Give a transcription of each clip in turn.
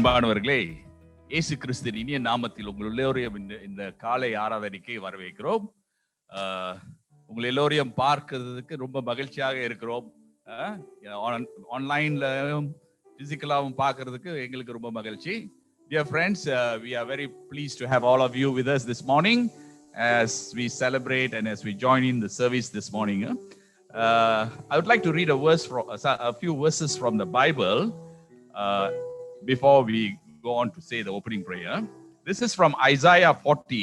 அன்பானவர்களே, இயேசு கிறிஸ்துவின் இனிய நாமத்தில் உங்கள் எல்லோரையும் இந்த காலை ஆராதனைக்கு வரவேற்கிறோம். உங்கள் எல்லோரையும் பார்க்கிறதுக்கு ரொம்ப மகிழ்ச்சியாக இருக்கிறோம். ஆன்லைன்ல பிசிக்கலாவும் பார்க்கிறதுக்கு எங்களுக்கு ரொம்ப மகிழ்ச்சி. Dear friends, we are very pleased to have all of you with us this morning as we celebrate and as we join in the service this morning. I would like to read a few verses from the Bible before we go on to say the opening prayer. This is from Isaiah 40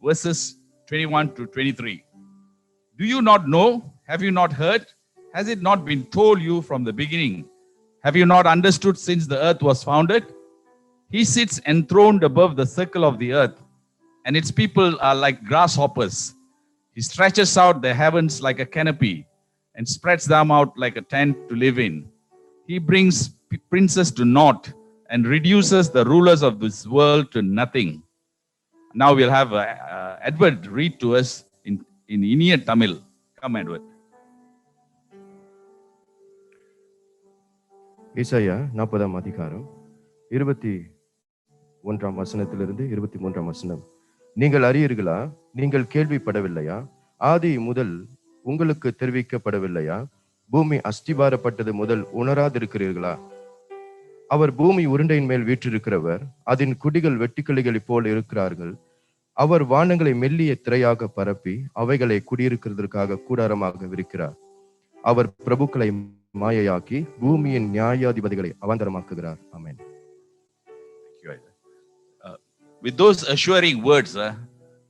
verses 21 to 23. Do you not know? Have you not heard? Has it not been told you from the beginning? Have you not understood since the earth was founded? He sits enthroned above the circle of the earth, and its people are like grasshoppers. He stretches out the heavens like a canopy and spreads them out like a tent to live in. He brings princes to naught and reduces the rulers of this world to nothing. Now we'll have Edward read to us in Iniya Tamil. Come, Edward. ஏசாயா 40ஆம் அதிகாரம் 21ஆம் வசனத்திலிருந்து 23ஆம் வசனம். நீங்கள் அறியீர்களா? நீங்கள் கேள்விப்படவில்லையா? ஆதி முதல் உங்களுக்கு தெரிவிக்கப்படவில்லையா? பூமி அஸ்திபாரப்பட்டது முதல் உணராதிருக்கிறீர்களா? அவர் பூமி உருண்டையின் மேல் வீற்றிருக்கிறவர், அதன் குடிகள் வெட்டுக்கிளிகளைப் போல் இருக்கிறார்கள். அவர் வானங்களை மெல்லிய திரையாக பரப்பி அவைகளை குடியிருக்கிறதற்காக கூடாரமாக விரிக்கிறார். அவர் பிரபுக்களை மாயையாக்கி பூமியின் நியாயாதிபதிகளை அவாந்தரமாக்குகிறார். ஆமென். With those assuring words,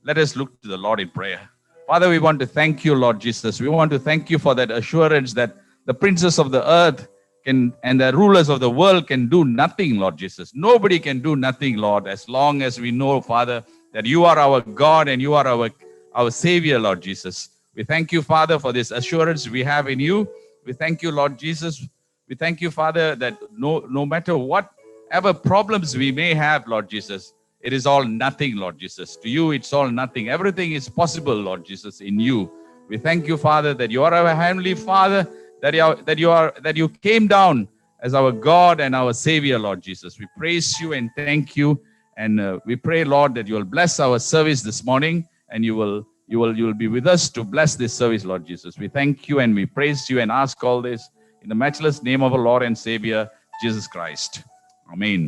let us look to the Lord in prayer. Father, we want to thank you, Lord Jesus. We want to thank you for that assurance that the princes of the earth and the rulers of the world can do nothing, Lord Jesus. Nobody can do nothing, Lord, as long as we know, Father, that you are our God and you are our Savior, Lord Jesus. We thank you, Father, for this assurance we have in you. We thank you, Lord Jesus. We thank you, Father, that no matter whatever problems we may have, Lord Jesus, it is all nothing, Lord Jesus. To you, it's all nothing. Everything is possible, Lord Jesus, in you. We thank you, Father, that you are our Heavenly Father, that you came down as our God and our Savior, Lord Jesus. We praise you and thank you, and we pray, Lord, that you will bless our service this morning, and you will be with us to bless this service, Lord Jesus. We thank you and we praise you and ask all this in the matchless name of our Lord and Savior, Jesus Christ. Amen.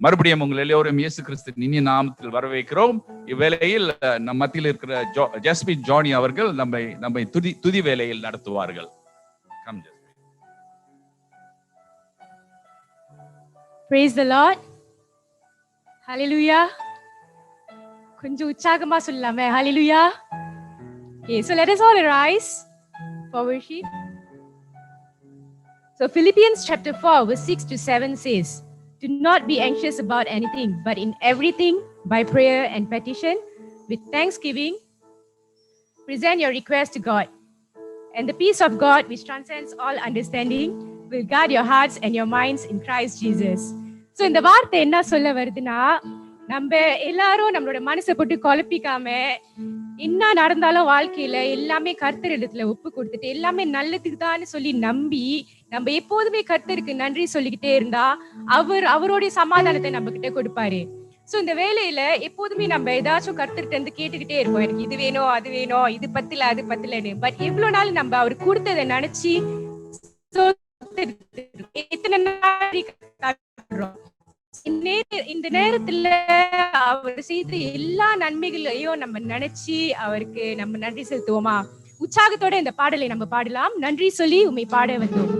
மறுபடியும் உங்கள் எல்லோரும் இயேசு கிறிஸ்துவின் இனிய நாமத்தில் வரவேற்கிறோம். இவ்வேளையில் நம் மத்தியில் இருக்கிற ஜஸ்மின் ஜானி அவர்கள் நம்மை துதி வேளையில் நடத்துவார்கள். Come, Jasmine. Praise the Lord. Hallelujah. கொஞ்சம் உற்சாகமா சொல்லலாமே. Hallelujah. Okay, so let us all arise for worship. So Philippians chapter 4 verse 6 to 7 says, do not be anxious about anything, but in everything, by prayer and petition, with thanksgiving, present your request to God. And the peace of God, which transcends all understanding, will guard your hearts and your minds in Christ Jesus. So இந்த வார்த்தை என்ன சொல்ல வருதுன்னா, நம்ம எல்லாரும் நம்மளோட மனசை போட்டு குழப்பிக்காம என்ன நடந்தாலும் வாழ்க்கையில எல்லாமே கர்த்தரிடத்துல ஒப்பு கொடுத்துட்டு எல்லாமே நல்லதுக்கு தான் சொல்லி நம்பி நம்ம எப்போதுமே கர்த்தருக்கு நன்றி சொல்லிக்கிட்டே இருந்தா அவருடைய சமாதானத்தை நம்ம கிட்ட கொடுப்பாரு. சோ இந்த வேலையில எப்போதுமே நம்ம ஏதாச்சும் கர்த்தர்கிட்ட இருந்து கேட்டுக்கிட்டே இருப்போம், எனக்கு இது வேணும் அது வேணும், இது பத்தல அது பத்தலன்னு. பட் எவ்வளவு நாள் நம்ம அவர் கொடுத்ததை நினைச்சு எத்தனை நாள் இந்த நேரத்துல அவர் செய்த எல்லா நன்மைகளையும் நம்ம நினைச்சு அவருக்கு நம்ம நன்றி செலுத்துவோமா? உற்சாகத்தோட இந்த பாடலை நம்ம பாடலாம். நன்றி சொல்லி உம்மை பாட வந்தோம்.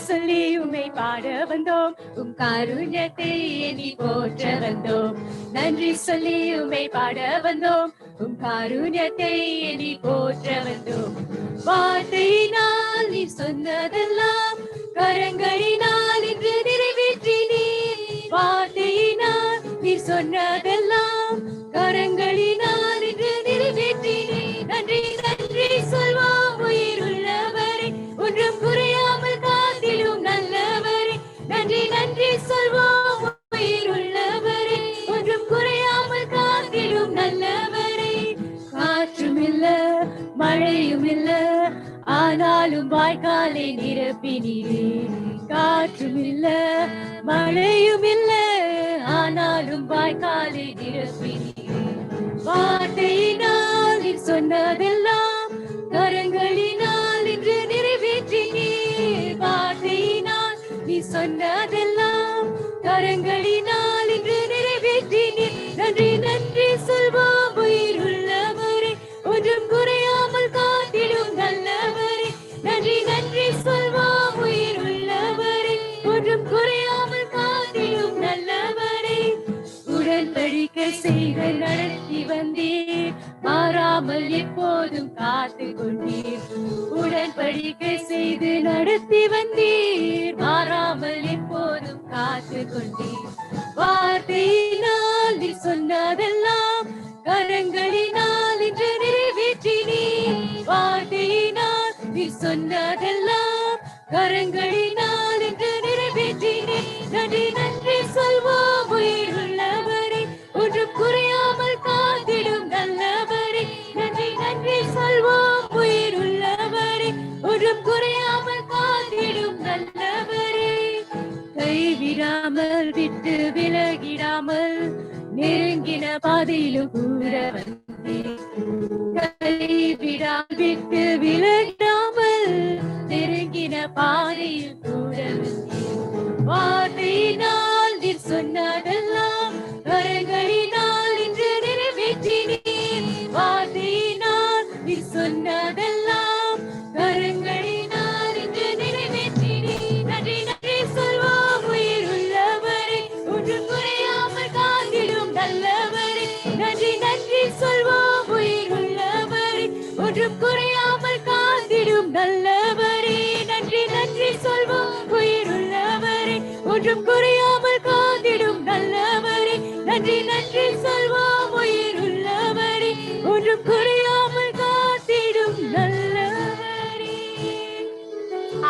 சொல்லி உம்மை பாட வந்தோம், உம் காருண்யத்தை எண்ணி போற்ற வந்தோம். நன்றி சொல்லி உம்மை பாட வந்தோம், உம் காருண்யத்தை எண்ணி போற்ற வந்தோம். வார்த்தையினால் நீ சொன்னதெல்லாம் கரங்களினால் இன்று நிறைவேற்றினீர். வார்த்தையினால் நீ சொன்னதெல்லாம் கரங்களினால் இன்று நிறைவேற்றினீர். நன்றி நன்றி சொல்வோம் உயிருள்ளவரை, ஒன்றும் குறையாமல் காத்திலும் நல்லவரே. நன்றி நன்றி சொல்வோம் உயிருள்ளவரே, ஒன்றும் குறை மழையும் இல்ல ஆனாலும் வாய்க்காலை நிரப்பினீரே. காற்றும் இல்ல மழையும் இல்ல ஆனாலும் வாய்க்காலை நிரப்பினீரே. வார்த்தையினால் நீர் சொன்னதெல்லாம் கரங்களினால் இன்று நிறைவேற்றினீர். வார்த்தையினால் நீ சொன்னதெல்லாம் கரங்களினால் இன்று நிறைவேற்றினீர். நன்றி நன்றி சொல்வோம் உயிர் உள்ளவரே, ஒன்றும் குறையாமல் காத்திடும் நல்லவரே. நன்றி நன்றி சொல்வோம் உயிர் உள்ளவரே, ஒன்றும் குறையாமல் காத்திடும் நல்லவரே. உடன்படிக்கை செய்து நடத்தி வந்தீர், மாறாமல் எப்போதும் காத்து கொண்டீர். உடன்படிக்கை செய்து நடத்தி வந்தீர், மாறாமல் எப்போதும் காத்து கொண்டீர். வார்த்தையினால் நீ சொன்னதெல்லாம் கரங்களினால் இன்று நிறைவேற்றினீர். வார்த்தையினால் நீ சொன்னதெல்லாம் கரங்களினால் இன்று நிறைவேற்றினீர். நன்றி நன்றி சொல்வோம் உயிர் உள்ளவரே, ஒன்றும் குறையாமல் காத்திடும் நல்லவரே. நன்றி நன்றி சொல்வோம் உயிர் உள்ளவரே, ஒன்றும் குறையாமல் காத்திடும் நல்லவரே. கைவிடாமல் விட்டு விலகிடாமல் நெருங்கின பாதையிலும் கூட வந்தீர். கைவிடாமல் விட்டு விலகிடாமல் நெருங்கின பாதையில் கூட வந்தீர். வார்த்தையினால் நீர் சொன்னதெல்லாம் கரங்களினால் இன்று நிறைவேற்றினீர். வார்த்தையினால் நீர் சொன்னதெல்லாம் கரங்களினால் இன்று நிறைவேற்றினீர். நன்றி நன்றி சொல்வோம் உயிர் உள்ளவரே, ஒன்றும் குறையாமல் காத்திடும் நல்லவரே. நன்றி நன்றி சொல்வோம் உயிர் உள்ளவரே, ஒன்றும் குறையாமல் காத்திடும் நல்லவரே. நன்றி நன்றி சொல்வோம் உயிர் உள்ளவரே, ஒன்றும் குறையாமல் காத்திடும் நல்லவரே. நன்றி நன்றி சொல்வோம் உயிர் உள்ளவரே, ஒன்றும் குறையாமல் காத்திடும் நல்லவரே.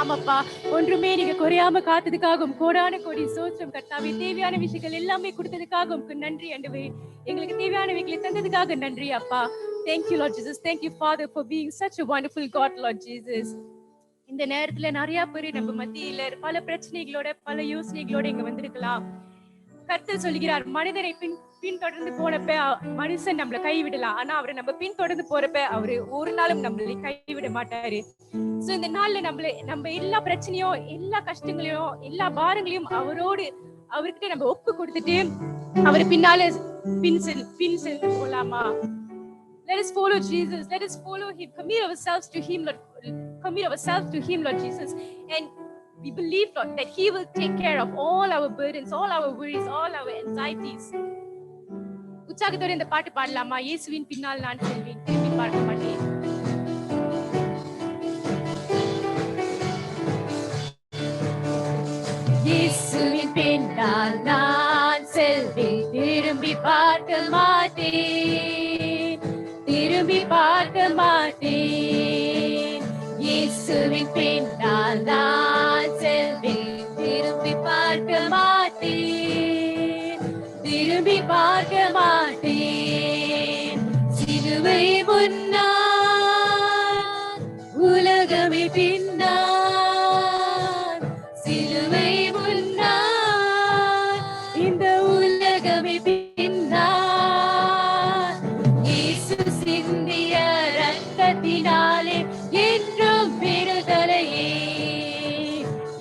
ஆமாப்பா, ஒன்றுமே நீங்க குறையாம காத்ததுக்காகவும் கோடான கோடி சோத்திரம் கர்த்தாவே. தேவையான விஷயங்கள் எல்லாமே கொடுத்ததுக்காக உங்களுக்கு நன்றி ஆண்டவரே. எங்களுக்கு தேவையானவைகளை தந்ததுக்காக நன்றி அப்பா. Thank you Lord Jesus. Thank you Father for being such a wonderful God Lord Jesus. இந்த நேரத்துல நிறைய பேர் நம்ம மத்தியில பல பிரச்சனைகளோட பல யோசனைகளோட இங்க வந்திருக்கலாம். கர்த்தர் சொல்கிறார், மனிதனை பின்தொடர்ந்து போனப்ப மனுஷன் நம்மளை கைவிடலாம், ஆனா அவரை நம்ம பின்தொடர்ந்து போறப்ப அவரு ஒரு நாளும் நம்மளை கைவிட மாட்டாரு. சோ இந்த நாள்ல நம்ம எல்லா பிரச்சனையும் எல்லா கஷ்டங்களையும் எல்லா பாரங்களையும் அவர்கிட்ட நம்ம ஒப்பு கொடுத்துட்டு அவர் பின்னால பின் சென்று போலாமா? Let us follow Jesus. Let us follow him. Commit ourselves to him, Lord. Commit ourselves to him, Lord Jesus. And we believe, Lord, that he will take care of all our burdens, all our worries, all our anxieties. உற்சாகத்தோட இந்த பாட்டு பாடலாமா? இயேசுவின் பின்னால் நான் செல்வேன், திரும்பி பார்க்க மாட்டேன். இயேசுவின் பின்னால் நான் செல்வேன், திரும்பி பார்க்க மாட்டேன், திரும்பி பார்க்க மாட்டேன். இயேசுவின் பின்னால் நான் செல்வேன், திரும்பி பார்க்க மாட்டேன், திரும்பி பார்க்க மாட்டேன். சிலுவை முன்னால் உலகமே பின்னால், சிலுவை முன்னால் இந்த உலகமே பின்னால். இயேசு சிந்திய ரத்தத்தினாலே என்றும் விடுதலையே,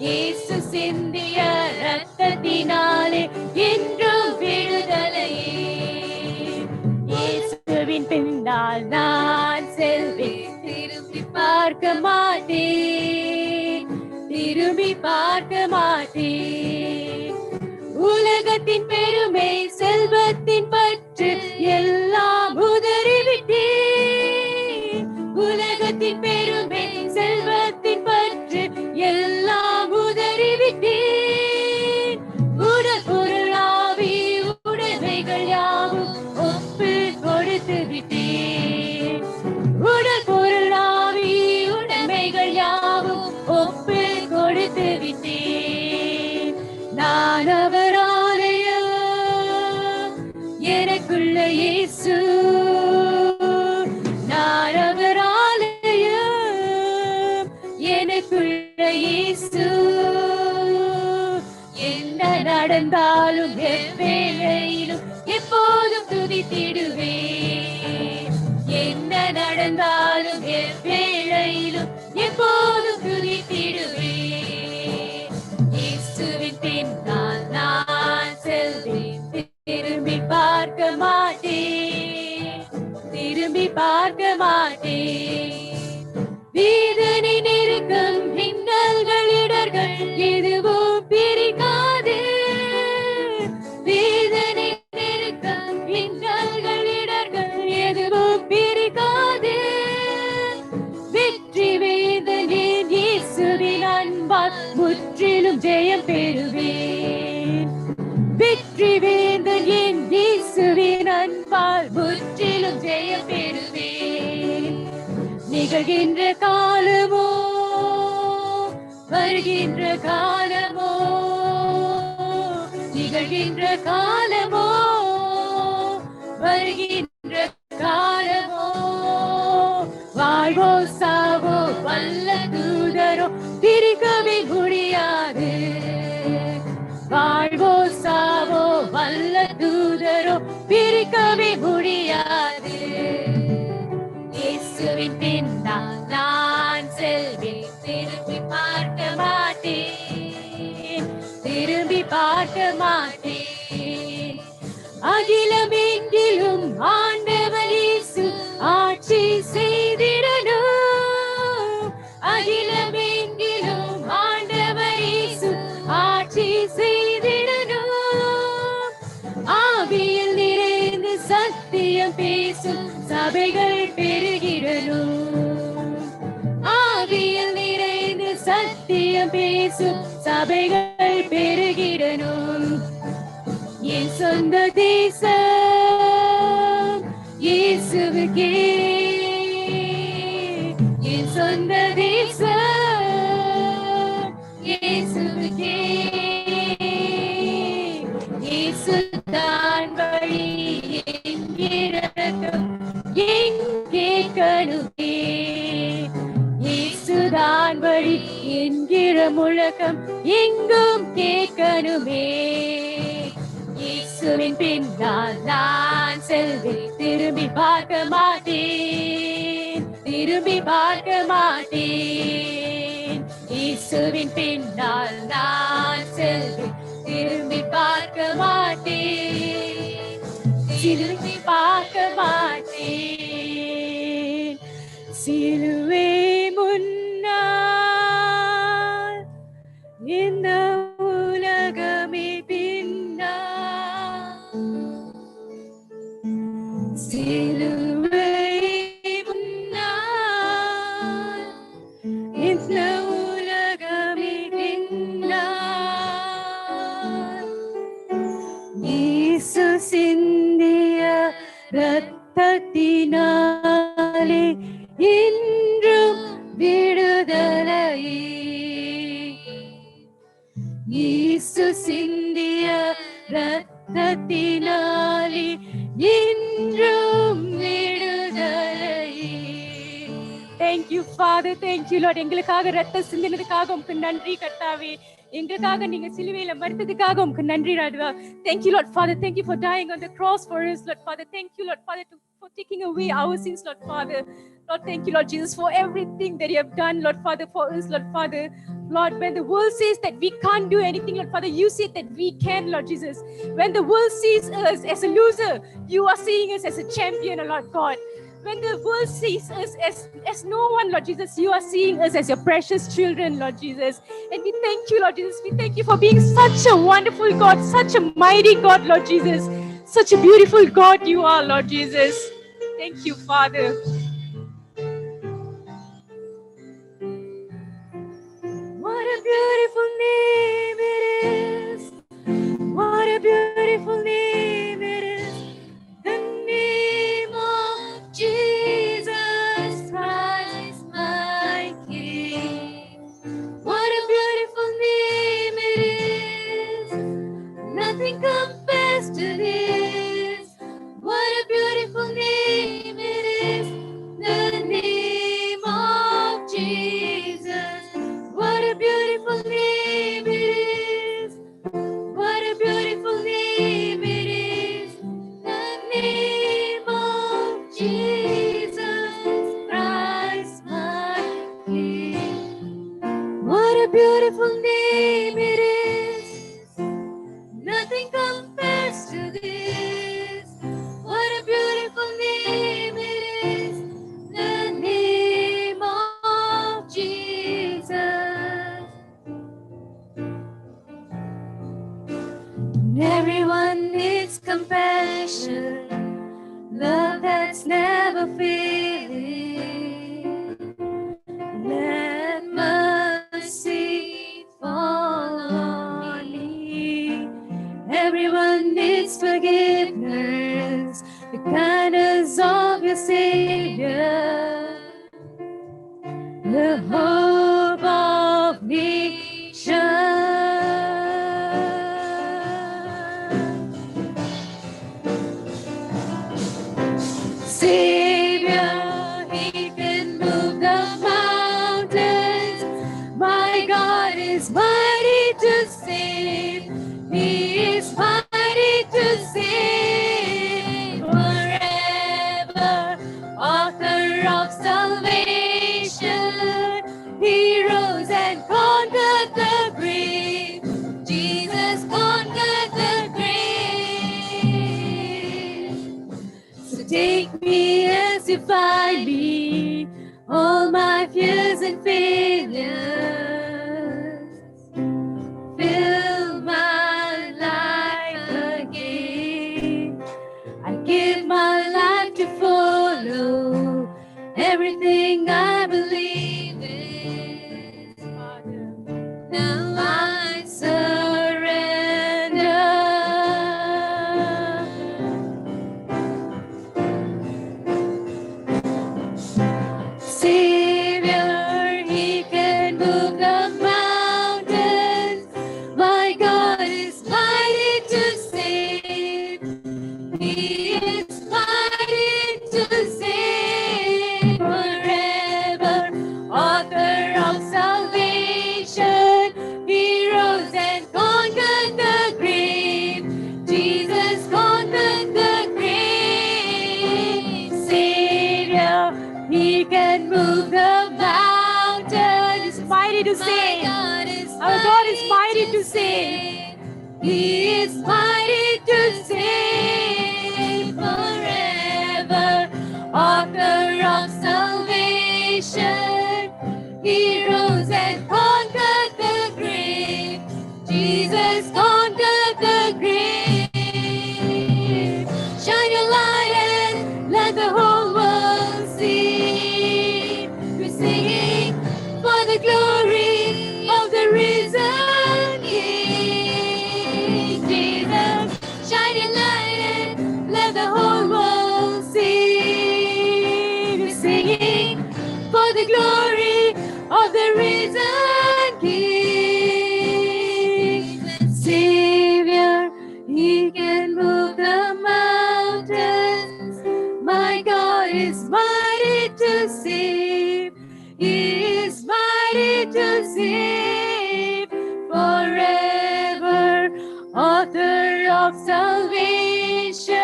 இயேசு சிந்திய ரத்தத்தினாலே என்றும் விடுதலையே. இயேசுவின் பின்னால் நான் செல்வேன், திரும்பி பார்க்க மாட்டேன், திரும்பி பார்க்க மாட்டேன். உலகத்தின் பெருமை செல்வத்தின் பற்று எல்லாம் உதறிவிட்டேன், உலகத்தின் பெருமை செல்வத்தின் பற்று எல்லாம் உதறிவிட்டேன். உடல் பொருளாவி உடைமைகள் யாவும் ஒப்பு கொடுத்து விட்டேன், உடல் பொருளாவி உடைமைகள் யாவும் ஒப்பு கொடுத்து விட்டேன். நான் அவர் ஆலயம், எனக்குள்ள இயேசு, நான் அவர் ஆலயம், நடந்தாலும் எவ்வேளையிலும் எப்போதும் துதித்திடுவேன். என்ன நடந்தாலும் எவ்வேளையிலும் எப்போதும் துதித்திடுவேன். இயேசுவின் பின்னால் நான் செல்வேன், திரும்பி பார்க்க மாட்டேன், திரும்பி பார்க்க மாட்டேன். வேதனை நெருக்கம் இன்னல்கள் இடர்கள் எதுவும் பிரிக்காது. வேதனை நெருக்கம் இன்னல்கள் இடர்கள் எதுவும் பிரிக்காது. வெற்றி வேதனின் இயேசுவின் அன்பால் முற்றிலும் ஜெயம் பெறுவேன். வெற்றி வேந்தன் என் இயேசுவின் அன்பால் முற்றிலும் ஜெயம் பெறுவேன். நிகழ்கின்ற காலமோ வருகின்ற காலமோ, நிகழ்கின்ற காலமோ வருகின்ற காலமோ, வாழ்வோ சாவோ வல்ல தூதரோ பிரிக்கவே முடியாது. வாழ்வோ சாவோ வல்ல தூதரோ பிரிக்கவே முடியாது. இயேசுவின் பின்னால் நான் செல்வேன், திரும்பி பார்க்க மாட்டேன், திரும்பி பார்க்க மாட்டேன். அகிலம் எங்கிலும் ஆண்டவர் இயேசு ஆட்சி செய்திடணும். அகிலம் எங்கிலும் ஆண்டவர் இயேசு ஆட்சி செய்திடணும். ஆவியில் நிறைந்து சத்தியம் பேசும் சபைகள் பெருகிடணும். ஆவியில் நிறைந்து சத்தியம் பேசும் சபைகள் பெருகிடணும். என் சொந்த தேசம் இயேசுவுக்கே, என் சொந்த தேசம் இயேசுவுக்கே. இயேசுதான் வழி என்கிறதும் எங்கே கணுவே. இயேசுதான் வழி என்கிற முழக்கம் எங்கும் கேட்கணுமே. இயேசுவின் பின்னால் நான் செல்வேன், திரும்பி பார்க்க மாட்டேன், திரும்பி பார்க்க மாட்டேன். இயேசுவின் பின்னால் நான் செல்வேன், திரும்பி பார்க்க மாட்டேன், திரும்பி பார்க்க மாட்டேன். சிலுவை முன்னால் இந்த உலகமே பின்னால், சிலுவை முன்னால் இந்த உலகமே பின்னால். இயேசு சிந்திய இரத்தத்தினாலே இன்றும் விடுதலையே. இயேசு சிந்திய இரத்தத்தினாலே இன்றும் விடுதலையே. Thank you Father, thank you Lord. எங்களுக்காக இரத்தம் சிந்தினதுக்காக உமக்கு நன்றி கர்த்தாவே. எங்களுக்காக நீங்க சிலுவையில மரித்ததுக்காக உமக்கு நன்றி ராஜா. Thank you Lord Father, thank you for dying on the cross for us Lord Father. Thank you Lord Father for taking away our sins Lord Father. Lord, thank you Lord Jesus for everything that you have done Lord Father for us Lord Father. Lord, when the world says that we can't do anything Lord Father, you say that we can Lord Jesus. When the world sees us as a loser, you are seeing us as a champion Lord God. When the world sees us as no one Lord Jesus, you are seeing us as your precious children Lord Jesus. And we thank you Lord Jesus, we thank you for being such a wonderful God, such a mighty God Lord Jesus. Such a beautiful God you are Lord Jesus. Thank you Father. What a beautiful name it is. What a beautiful name it is. The name of Jesus Christ, my King. What a beautiful name it is. Nothing compares to this. What a beautiful name it is. beautiful name it is. Nothing compares to this. What a beautiful name it is. The name of Jesus. And everyone needs compassion, love that's never failing. Let mercy fall on me. Everyone needs forgiveness, the kindness of your Savior, the hope of nations. Savior, He can move the mountains. My God is mighty to save. He is mighty to save forever. Author of salvation, He rose and conquered the grave. Jesus conquered the grave. So take me as you find me, all my fears and failures. Fill my life again. I give my life to follow everything I believe in. Now I surrender. Savior, He can move the mountains. My God is mighty to save. He is mighty to save forever. Author of salvation, He rose and conquered the grave. Jesus conquered the grave. Savior, He can move the mountains. He's mighty to save. Our God is mighty to save. He is mighty to save forever. Author of salvation, He rose and conquered the grave. Jesus conquered the grave. Shine your light and let the whole world see. We're singing for the glory of the risen King. Jesus, shine your light and let the whole world see. We're singing for the glory of the risen King. Savior, He can move the mountains. My God is mighty to save. He is mighty to save forever. Author of salvation,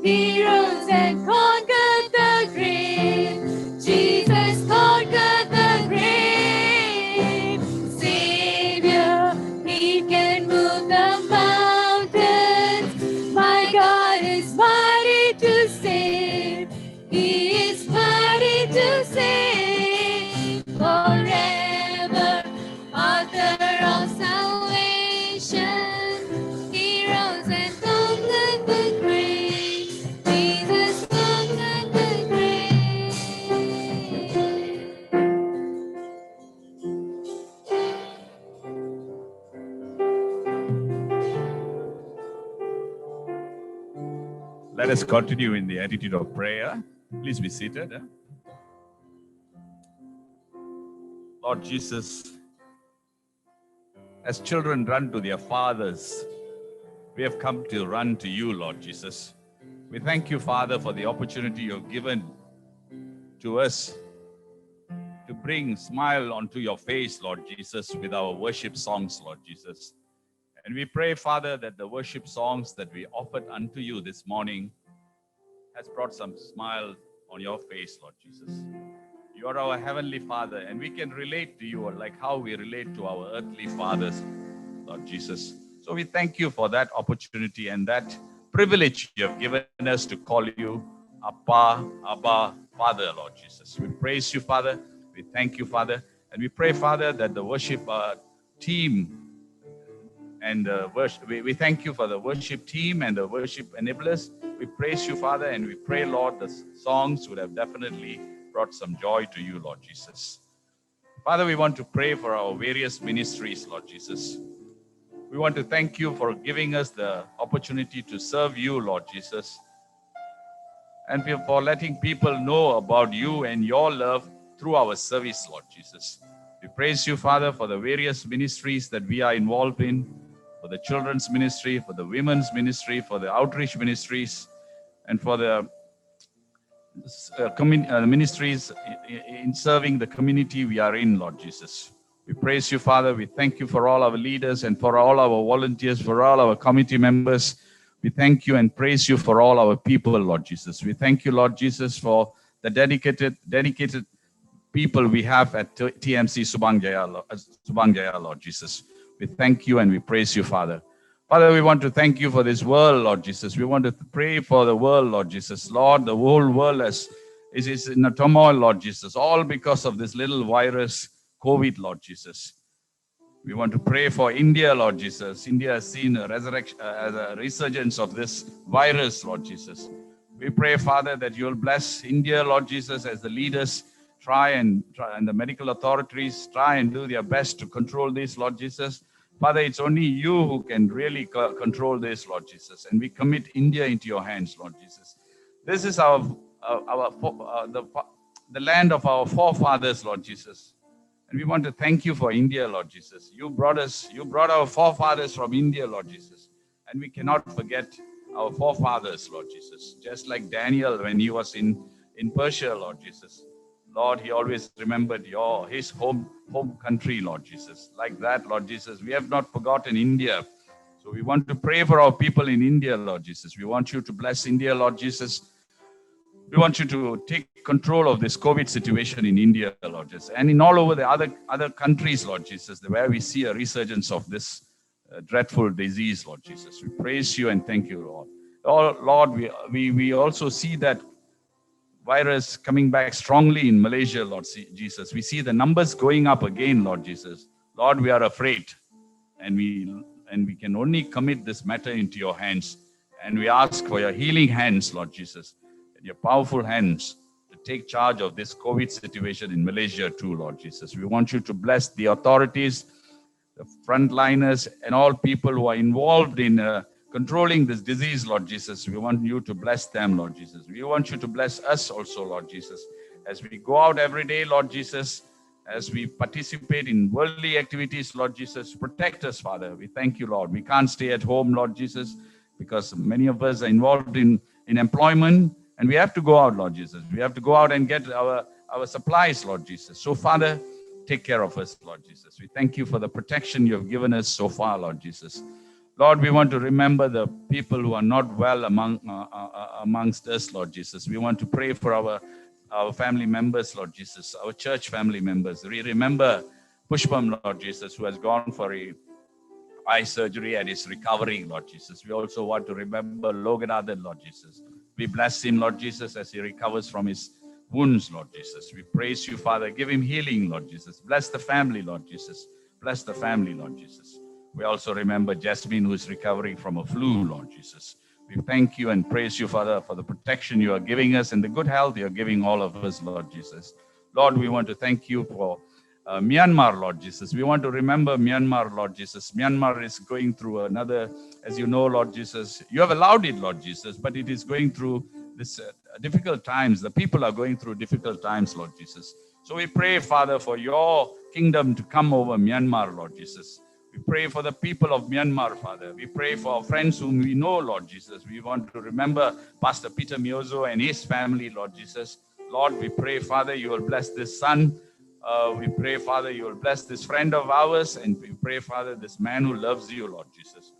He rose and conquered the grave. Jesus conquered the grave. Savior, He can move the mountains. My God is mighty to save. He is mighty to save forever. Author of salvation, He rose and conquered the grave. Jesus conquered the grave. Let us continue in the attitude of prayer. Please be seated. Lord Jesus, as children run to their fathers, we have come to run to you, Lord Jesus. We thank you, Father, for the opportunity you have given to us to bring smile onto your face, Lord Jesus, with our worship songs, Lord Jesus. And we pray, Father, that the worship songs that we offered unto you this morning has brought some smile on your face, Lord Jesus. You are our heavenly Father, and we can relate to you like how we relate to our earthly fathers, Lord Jesus. So we thank you for that opportunity and that privilege you have given us to call you Appa, Abba, Father, Lord Jesus. We praise you, Father. We thank you, Father. And we pray, Father, that the worship team and we thank you for the worship team and the worship enablers. We praise you, Father, and we pray, Lord, the songs would have definitely brought some joy to you, Lord Jesus. Father, we want to pray for our various ministries, Lord Jesus. We want to thank you for giving us the opportunity to serve you, Lord Jesus, and for letting people know about you and your love through our service, Lord Jesus. We praise you, Father, for the various ministries that we are involved in, for the children's ministry, for the women's ministry, for the outreach ministries, and for the ministries in serving the community we are in, Lord Jesus. We praise you, Father. We thank you for all our leaders and for all our volunteers, for all our committee members. We thank you and praise you for all our people, Lord Jesus. We thank you, Lord Jesus, for the dedicated people we have at TMC Subang Jaya, Lord Jesus. We thank you and we praise you, Father. Father, we want to thank you for this world, Lord Jesus. We want to pray for the world, Lord Jesus. Lord, the whole world is in a turmoil, Lord Jesus, all because of this little virus, COVID, Lord Jesus. We want to pray for India, Lord Jesus. India has seen a resurrection, a resurgence of this virus, Lord Jesus. We pray, Father, that you will bless India, Lord Jesus, as the leaders and the medical authorities try and do their best to control this, Lord Jesus. Father, it's only you who can really control this, Lord Jesus. And we commit India into your hands, Lord Jesus. This is the land of our forefathers, Lord Jesus. And we want to thank you for India, Lord Jesus. You brought our forefathers from India, Lord Jesus. And we cannot forget our forefathers, Lord Jesus. Just like Daniel when he was in Persia, Lord Jesus. Lord, he always remembered his home country, Lord Jesus. Like that, Lord Jesus, we have not forgotten India. So we want to pray for our people in India, Lord Jesus. We want you to bless India, Lord Jesus. We want you to take control of this COVID situation in India, Lord Jesus, and in all over the other countries, Lord Jesus, where we see a resurgence of this dreadful disease, Lord Jesus. We praise you and thank you, Lord. Lord, we also see that virus coming back strongly in Malaysia, Lord Jesus. We see the numbers going up again, Lord Jesus. Lord, we are afraid, and we can only commit this matter into your hands, and we ask for your healing hands, Lord Jesus, and your powerful hands to take charge of this COVID situation in Malaysia too, Lord Jesus. We want you to bless the authorities, the frontliners, and all people who are involved in controlling this disease, Lord Jesus. We want you to bless them, Lord Jesus. We want you to bless us also, Lord Jesus. As we go out every day, Lord Jesus, as we participate in worldly activities, Lord Jesus, protect us, Father. We thank you, Lord. We can't stay at home, Lord Jesus, because many of us are involved in employment, and we have to go out, Lord Jesus. We have to go out and get our supplies, Lord Jesus. So, Father, take care of us, Lord Jesus. We thank you for the protection you have given us so far, Lord Jesus. Lord, we want to remember the people who are not well amongst us, Lord Jesus. We want to pray for our family members, Lord Jesus, our church family members. We remember Pushpam, Lord Jesus, who has gone for eye surgery and is recovering, Lord Jesus. We also want to remember Loganathan, Lord Jesus. We bless him, Lord Jesus, as he recovers from his wounds, Lord Jesus. We praise you, Father. Give him healing, Lord Jesus. Bless the family, Lord Jesus. Bless the family, Lord Jesus. We also remember Jasmine, who is recovering from a flu, Lord Jesus. We thank you and praise you, Father, for the protection you are giving us and the good health you are giving all of us, Lord Jesus. Lord, we want to thank you for Myanmar, Lord Jesus. We want to remember Myanmar, Lord Jesus. Myanmar is going through another, as you know, Lord Jesus. You have allowed it, Lord Jesus, but it is going through this difficult times. The people are going through difficult times, Lord Jesus. So we pray, Father, for your kingdom to come over Myanmar, Lord Jesus. We pray for the people of Myanmar, Father. We pray for our friends whom we know, Lord Jesus. We want to remember Pastor Peter Miozo and his family, Lord Jesus. Lord, we pray, Father, you will bless this son. We pray, Father, you will bless this friend of ours. And we pray, Father, this man who loves you, Lord Jesus.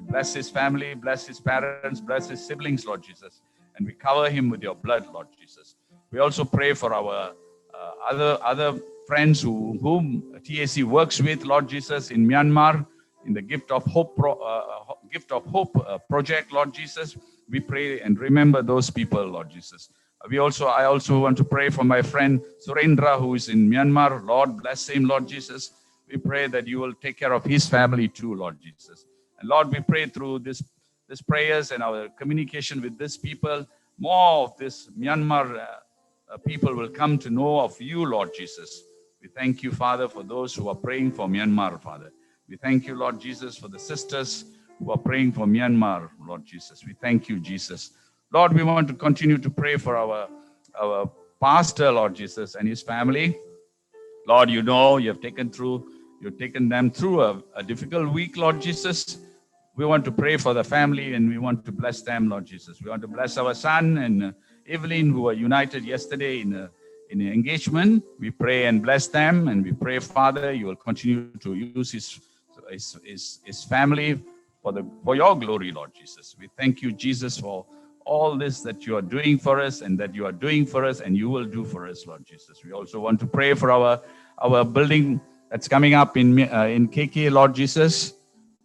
Bless his family, bless his parents, bless his siblings, Lord Jesus. And we cover him with your blood, Lord Jesus. We also pray for our other friends whom TAC works with, Lord Jesus, in Myanmar, in the Gift of Hope project, Lord Jesus. We pray and remember those people, Lord Jesus. I also want to pray for my friend Surendra, who is in Myanmar. Lord, bless him, Lord Jesus. We pray that you will take care of his family too, Lord Jesus. And Lord, we pray through this prayers and our communication with these people, more of this Myanmar people will come to know of you, Lord Jesus. We thank you, Father, for those who are praying for Myanmar, Father. We thank you, Lord Jesus, for the sisters who are praying for Myanmar, Lord Jesus. We thank you, Jesus. Lord, we want to continue to pray for our pastor, Lord Jesus, and his family. Lord, you know, you've taken them through a difficult week, Lord Jesus. We want to pray for the family and we want to bless them, Lord Jesus. We want to bless our son and Evelyn, who were united yesterday in an engagement. We pray and bless them, and we pray, Father, you will continue to use his family for your glory, Lord Jesus. We thank you, Jesus, for all this that you are doing for us and that you are doing for us and you will do for us, Lord Jesus. We also want to pray for our building that's coming up in KK, Lord Jesus.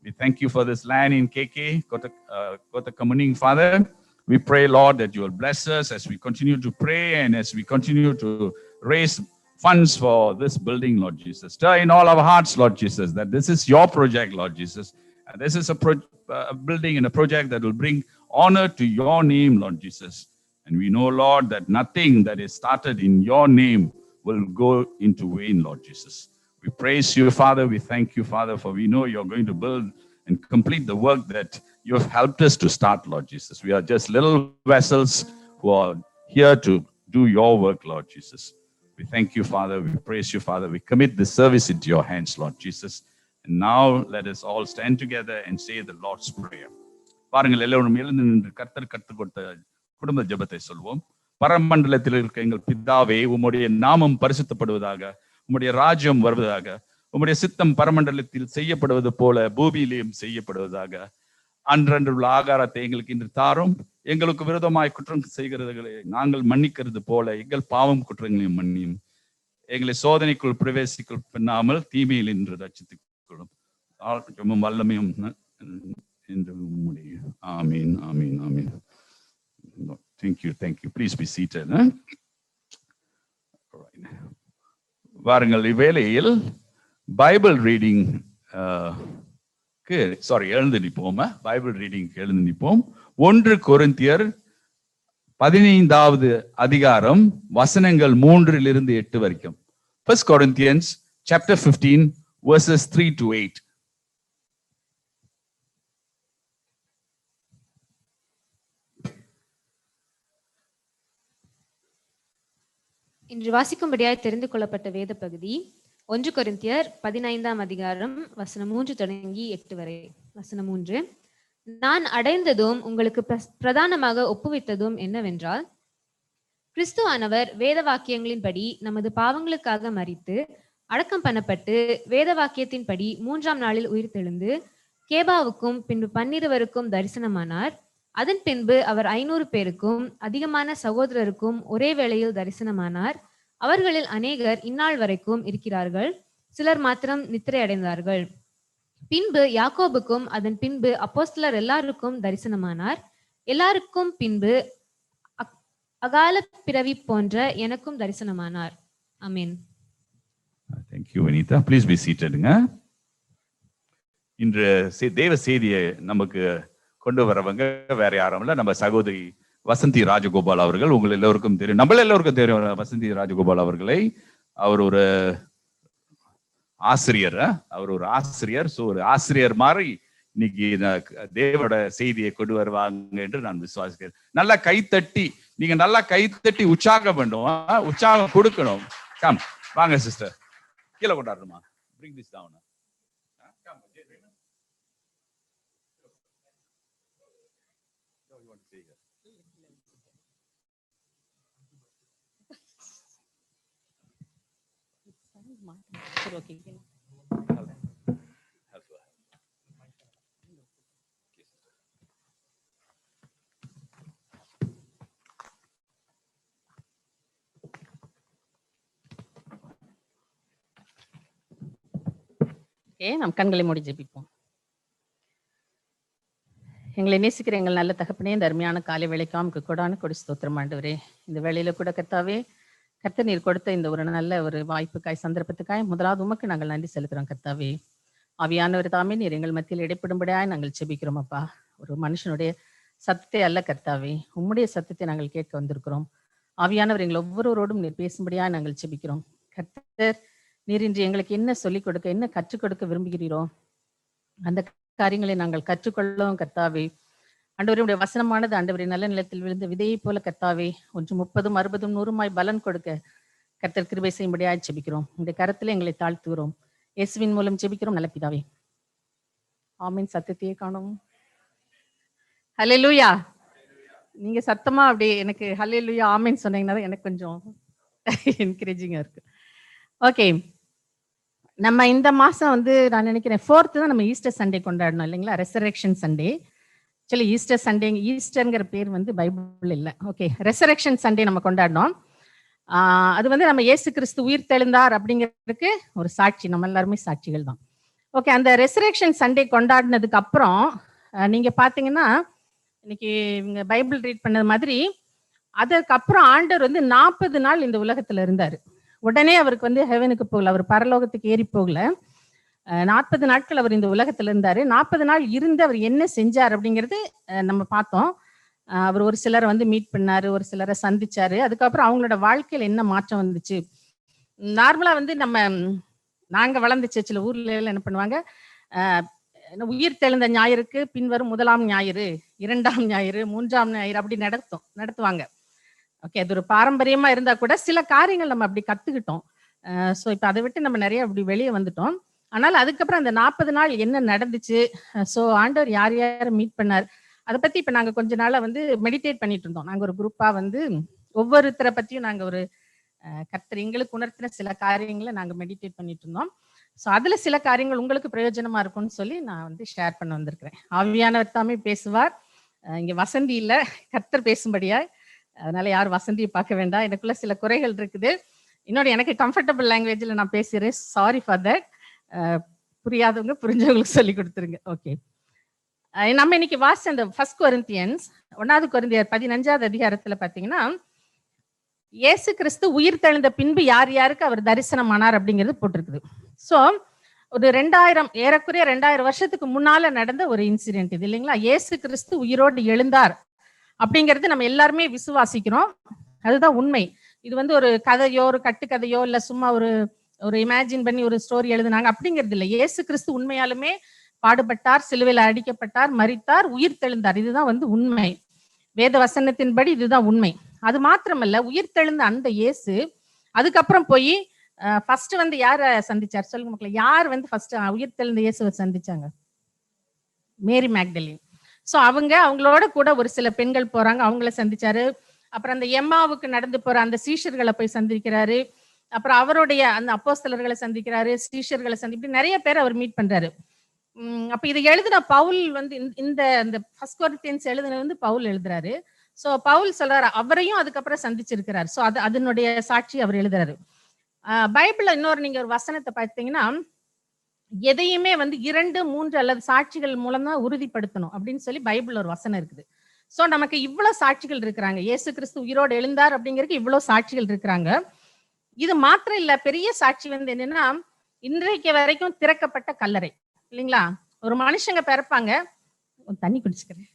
We thank you for this land in KK, Kota Kamuning, Father. We pray, Lord, that you will bless us as we continue to pray and as we continue to raise funds for this building, Lord Jesus. Stir in all our hearts, Lord Jesus, that this is your project, Lord Jesus. And this is a building and a project that will bring honor to your name, Lord Jesus. And we know, Lord, that nothing that is started in your name will go into vain, Lord Jesus. We praise you, Father. We thank you, Father, for we know you're going to build and complete the work that you have helped us to start, Lord Jesus. We are just little vessels who are here to do your work, Lord Jesus. We thank you, Father. We praise you, Father. We commit this service into your hands, Lord Jesus. And now let us all stand together and say the Lord's Prayer. பாருங்கள், எல்லோரும் எழுந்து நின்று கர்த்தர் கற்றுக் கொடுத்த குடும்ப ஜெபத்தை சொல்வோம். பரமண்டலத்தில் இருக்க எங்கள் பிதாவே, உம்முடைய நாமம் பரிசுத்தப்படுவதாக, உம்முடைய ராஜ்யம் வருவதாக, உம்முடைய சித்தம் பரமண்டலத்தில் செய்யப்படுவது போல பூமியிலேயும் செய்யப்படுவதாக. அன்றன்றுள்ள ஆகாரத்தை எங்களுக்கு இன்று தாரும். எங்களுக்கு விரோதமாய் குற்றம் செய்கிறவர்களை நாங்கள் மன்னிக்கிறது போல எங்கள் பாவம் குற்றங்களையும் மன்னியும். எங்களை சோதனைக்குள் பிரவேசிக்குள் பண்ணாமல் தீமையில் இன்று ரட்சித்துக் கொள்ளும். வல்லமையும் என்று உம்முடைய. ஆமீன், ஆமீன், ஆமீன். Thank you. Please be seated. வாருங்கள், இவ்வேளையில் பைபிள் ரீடிங் எழுந்து நிற்போம். பைபிள் ரீடிங் எழுந்து நிற்போம். 1 கொரிந்தியர் 15வது அதிகாரம் வசனங்கள் 3 to 8 வரைக்கும். 1 Corinthians chapter 15 verses 3 to 8. இன்று வாசிக்கும்படியாய் தெரிந்து கொள்ளப்பட்ட வேத பகுதி 1 கொரிந்தியர் 15ஆம் அதிகாரம் வசனம் 3 தொடங்கி 8 வரை. வசனம் 3. நான் அடைந்ததும் உங்களுக்கு பிரதானமாக ஒப்புவித்ததும் என்னவென்றால், கிறிஸ்து ஆனவர் வேத வாக்கியங்களின்படி நமது பாவங்களுக்காக மரித்து அடக்கம் பண்ணப்பட்டு வேத வாக்கியத்தின்படி 3ஆம் நாளில் உயிர்த்தெழுந்து கேபாவுக்கும் பின்பு 12 தரிசனமானார். அதன் பின்பு அவர் 500 பேருக்கும் அதிகமான சகோதரருக்கும் ஒரே வேளையில் தரிசனமானார். அவர்களில் அநேகர் இந்நாள் வரைக்கும் இருக்கிறார்கள், சிலர் மாத்திரம் நித்திரை அடைந்தார்கள். பின்பு யாக்கோபுக்கும் அதன் பின்பு அப்போஸ்தலர் எல்லாருக்கும் தரிசனமானார். எல்லாருக்கும் பின்பு அகால பிறவி போன்ற எனக்கும் தரிசனமானார். ஆமென். Thank you, Anita. Please be seated. இன்று தேவ செய்தியை நமக்கு கொண்டு வரவங்க வேற யாரும் இல்ல, நம்ம சகோதரி வசந்தி ராஜகோபால் அவர்கள். உங்கள் எல்லோருக்கும் தெரியும், நம்ம எல்லோருக்கும் தெரியும் வசந்தி ராஜகோபால் அவர்களை. அவர் ஒரு ஆசிரியர். ஸோ ஒரு ஆசிரியர் மாதிரி இன்னைக்கு தேவோட செய்தியை கொண்டு வருவாங்க என்று நான் விசுவாசிக்கிறேன். நல்லா கைத்தட்டி, நீங்க நல்லா கைத்தட்டி உற்சாகம் பண்ணுவோம், உற்சாகம் கொடுக்கணும். கம் வாங்க சிஸ்டர், கீழே கொண்டாடுமா. Bring this down. ஓகே, நம் கண்களை மூடி ஜெபிப்போம். எங்களை நேசிக்கிற எங்கள் நல்ல தகப்பனே, இந்த அருமையான காலை வேளைக்காமக்கு கொடான கொடி ஸ்தோத்திரம் ஆண்டவரே. இந்த வேளையில கூட கர்த்தாவே, கர்த்தர் நீர் கொடுத்த இந்த ஒரு நல்ல ஒரு வாய்ப்புக்காய், சந்தர்ப்பத்துக்காய் முதலாவது உமக்கு நாங்கள் நன்றி செலுத்துறோம் கர்த்தாவே. ஆவியானவர் தாமே நீர் எங்கள் மத்தியில் இடைப்படும்படியாய் நாங்கள் செபிக்கிறோம் அப்பா. ஒரு மனுஷனுடைய சத்தத்தை அல்ல கர்த்தாவே, உம்முடைய சத்தத்தை நாங்கள் கேட்க வந்திருக்கிறோம். ஆவியானவர் எங்கள் ஒவ்வொருவரோடும் நீர் பேசும்படியாய் நாங்கள் செபிக்கிறோம். கர்த்தர் நீர் இன்று எங்களுக்கு என்ன சொல்லிக் கொடுக்க, என்ன கற்றுக் கொடுக்க விரும்புகிறீரோ அந்த காரியங்களை நாங்கள் கற்றுக்கொள்ளோம் கர்த்தாவே. ஆண்டவருடைய வசனமானது ஆண்டவரை நல்ல நிலத்தில் விழுந்த விதையை போல கர்த்தாவே, 1 30 60 100 பலன் கொடுக்க கர்த்தர் கிருபை செய்யும்படியாய் ஜெபிக்கிறோம். உங்களுடைய கரத்தில் எங்களை தாழ்த்துகிறோம். இயேசுவின் மூலம் ஜெபிக்கிறோம் நல்ல பிதாவே, ஆமீன். சத்தத்தையே காணோம். ஹல்லேலூயா. நீங்க சத்தமா அப்படியே எனக்கு ஹல்லேலூயா ஆமீன் சொன்னீங்கன்னா எனக்கு கொஞ்சம் என்கரேஜிங்கா இருக்கு. ஓகே, நம்ம இந்த மாசம் வந்து நான் நினைக்கிறேன் 4th தான் நம்ம ஈஸ்டர் சண்டே கொண்டாடணும் இல்லைங்களா? Resurrection Sunday. Actually Easter Sunday, ஈஸ்டர்ங்கிற பேர் வந்து பைபிள் இல்லை. ஓகே, ரெசரெக்ஷன் சண்டே நம்ம கொண்டாடணும். அது வந்து நம்ம இயேசு கிறிஸ்து உயிர் தெழுந்தார் அப்படிங்கிறதுக்கு ஒரு சாட்சி. நம்ம எல்லாருமே சாட்சிகள் தான். ஓகே, அந்த ரெசரெக்ஷன் சண்டே கொண்டாடினதுக்கு அப்புறம் நீங்க பாத்தீங்கன்னா இன்னைக்கு இவங்க பைபிள் ரீட் பண்ணது மாதிரி அதுக்கப்புறம் ஆண்டவர் வந்து 40 நாள் இந்த உலகத்துல இருந்தாரு. உடனே அவருக்கு வந்து ஹெவனுக்கு போகல, அவர் பரலோகத்துக்கு ஏறி போகல. 40 நாட்கள் அவர் இந்த உலகத்துல இருந்தாரு. 40 நாள் இருந்து அவர் என்ன செஞ்சார் அப்படிங்கிறது நம்ம பார்த்தோம். அவர் ஒரு சிலரை வந்து மீட் பண்ணாரு, ஒரு சிலரை சந்திச்சாரு. அதுக்கப்புறம் அவங்களோட வாழ்க்கையில என்ன மாற்றம் வந்துச்சு. நார்மலா வந்து நாங்க வளர்ந்த சர்ச்சில் ஊர்ல எல்லாம் என்ன பண்ணுவாங்க, உயிர் தெழுந்த ஞாயிறுக்கு பின்வரும் 1ஆம் ஞாயிறு, 2ஆம் ஞாயிறு, 3ஆம் ஞாயிறு அப்படி நடத்துவாங்க. ஓகே, அது ஒரு பாரம்பரியமா இருந்தா கூட சில காரியங்கள் நம்ம அப்படி கத்துக்கிட்டோம். ஸோ இப்போ அதை விட்டு நம்ம நிறைய அப்படி வெளியே வந்துட்டோம். ஆனால் அதுக்கப்புறம் அந்த 40 நாள் என்ன நடந்துச்சு, ஸோ ஆண்டவர் யார் யாரை மீட் பண்ணார், அதை பத்தி இப்போ நாங்கள் கொஞ்ச நாளா வந்து மெடிடேட் பண்ணிட்டு இருந்தோம். நாங்கள் ஒரு குரூப்பா வந்து ஒவ்வொருத்தரை பத்தியும் நாங்கள் ஒரு கர்த்தர் எங்களுக்கு உணர்த்தின சில காரியங்களை நாங்கள் மெடிடேட் பண்ணிட்டு இருந்தோம். ஸோ அதுல சில காரியங்கள் உங்களுக்கு பிரயோஜனமா இருக்கும்னு சொல்லி நான் வந்து ஷேர் பண்ண வந்திருக்கிறேன். ஆவியானவர் தாமே பேசுவார். இங்க வசந்தி இல்லை, கர்த்தர் பேசும்படியா. அதனால யாரும் வசந்தியை பார்க்க வேண்டாம். எனக்குள்ள சில குறைகள் இருக்குது. இன்னொரு எனக்கு கம்ஃபர்டபுள் லாங்குவேஜ்ல நான் பேசுறேன். Sorry for that. புரியாதவங்க புரிஞ்சவங்களுக்கு சொல்லி கொடுத்துருங்க. ஓகே, நம்ம இன்னைக்கு வாசிச்ச அந்த 1 கொரிந்தியன்ஸ் 1 கொரிந்தியர் 15வது அதிகாரத்துல பாத்தீங்கன்னா, இயேசு கிறிஸ்து உயிர் தெழுந்த பின்பு யார் யாருக்கு அவர் தரிசனமானார் அப்படிங்கிறது போட்டிருக்குது. ஸோ ஒரு 2000 ஏறக்குறைய 2000 வருஷத்துக்கு முன்னால நடந்த ஒரு இன்சிடென்ட் இது இல்லைங்களா? இயேசு கிறிஸ்து உயிரோடு எழுந்தார் அப்படிங்கிறது நம்ம எல்லாருமே விசுவாசிக்கிறோம். அதுதான் உண்மை. இது வந்து ஒரு கதையோ ஒரு கட்டுக்கதையோ இல்ல சும்மா ஒரு இமேஜின் பண்ணி ஒரு ஸ்டோரி எழுதுனாங்க அப்படிங்கிறது இல்லை. இயேசு கிறிஸ்து உண்மையாலுமே பாடுபட்டார், சிலுவையில் அடிக்கப்பட்டார், மரித்தார், உயிர் தெழுந்தார். இதுதான் வந்து உண்மை. வேத வசனத்தின்படி இதுதான் உண்மை. அது மாத்திரமல்ல, உயிர் தெழுந்த அந்த இயேசு அதுக்கப்புறம் போய் ஃபர்ஸ்ட் வந்து யார சந்திச்சார் சொல்லுங்க மக்களே? யார் வந்து ஃபர்ஸ்ட் உயிர் தெழுந்த இயேசுவை சந்திச்சாங்க? மேரி மேக்டலின். ஸோ அவங்களோட கூட ஒரு சில பெண்கள் போறாங்க, அவங்கள சந்திச்சாரு. அப்புறம் அந்த எம்மாவுக்கு நடந்து போற அந்த சீஷர்களை போய் சந்திக்கிறாரு. அப்புறம் அவருடைய அந்த அப்போஸ்தலர்களை சந்திக்கிறாரு, சீஷர்களை இப்படி நிறைய பேர் அவர் மீட் பண்றாரு. அப்ப இதை எழுதின பவுல் வந்து இந்த 1 கொரிந்தியன்ஸ் எழுதுனது வந்து பவுல் எழுதுறாரு. சோ பவுல் சொல்றாரு, அவரையும் அதுக்கப்புறம் சந்திச்சிருக்கிறார். சோ அதனுடைய சாட்சி அவர் எழுதுறாரு. பைபிள்ல இன்னொரு நீங்க ஒரு வசனத்தை பார்த்தீங்கன்னா, எதையுமே வந்து 2, 3 அல்லது சாட்சிகள் மூலம் தான் உறுதிப்படுத்தணும் அப்படின்னு சொல்லி பைபிள் ஒரு வசனம் இருக்குது. சோ நமக்கு இவ்வளவு சாட்சிகள் இருக்கிறாங்க. இயேசு கிறிஸ்து உயிரோடு எழுந்தார் அப்படிங்கிறதுக்கு இவ்வளவு சாட்சிகள் இருக்கிறாங்க. இது மாத்திரம் இல்ல, பெரிய சாட்சி வந்து என்னன்னா, இன்றைக்கு வரைக்கும் திறக்கப்பட்ட கல்லறை இல்லைங்களா? ஒரு மனுஷங்க பிறப்பாங்க. தண்ணி குடிச்சுக்கிறேன்.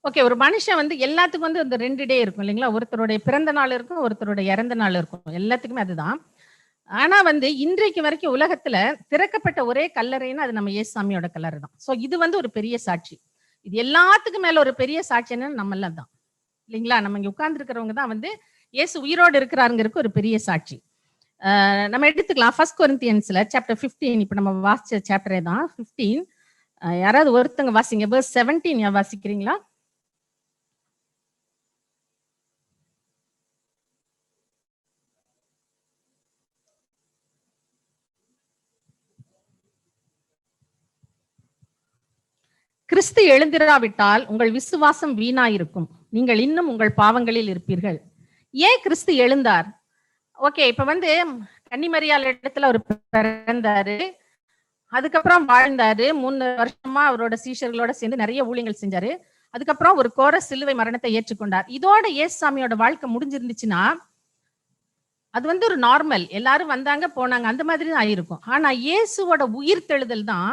ஓகே, ஒரு மனுஷன் வந்து எல்லாத்துக்கும் வந்து அந்த 2 டே இருக்கும் இல்லைங்களா? ஒருத்தருடைய பிறந்த நாள் இருக்கும், ஒருத்தருடைய இறந்த நாள் இருக்கும். எல்லாத்துக்குமே அதுதான். ஆனா வந்து இன்றைக்கு வரைக்கும் உலகத்துல திறக்கப்பட்ட ஒரே கல்லறைன்னா அது நம்ம இயேசுசாமியோட கல்லறை தான். சோ இது வந்து ஒரு பெரிய சாட்சி. இது எல்லாத்துக்கும் மேல ஒரு பெரிய சாட்சி என்னன்னு நம்ம எல்லாம் தான் இல்லைங்களா? நம்ம இங்க உட்கார்ந்து இருக்கிறவங்க தான் வந்து இயேசு உயிரோடு இருக்கிறாருங்கிறதுக்கு ஒரு பெரிய சாட்சி. நம்ம எடுத்துக்கலாம் 1 கொரிந்தியன்ஸ்ல சாப்டர் 15. இப்ப நம்ம வாசிச்ச சாப்டரே தான் 15. யாராவது ஒருத்தங்க வாசிங்க. verse 17 வாசிக்கிறீங்களா? கிறிஸ்து எழுந்திராவிட்டால் உங்கள் விசுவாசம் வீணாயிருக்கும், நீங்கள் இன்னும் உங்கள் பாவங்களில் இருப்பீர்கள். ஏன் கிறிஸ்து எழுந்தார்? ஓகே, இப்ப வந்து கன்னிமரியாள் இடத்துல அவர் பிறந்தாரு, அதுக்கப்புறம் வாழ்ந்தாரு, 3 வருஷமா அவரோட சீஷர்களோட சேர்ந்து நிறைய ஊழியங்கள் செஞ்சாரு. அதுக்கப்புறம் ஒரு கோர சிலுவை மரணத்தை ஏற்றுக்கொண்டார். இதோட இயேசுசாமியோட வாழ்க்கை முடிஞ்சிருந்துச்சுன்னா அது வந்து ஒரு நார்மல், எல்லாரும் வந்தாங்க போனாங்க அந்த மாதிரி தான் ஆயிருக்கும். ஆனா இயேசுவோட உயிர் தெழுதல் தான்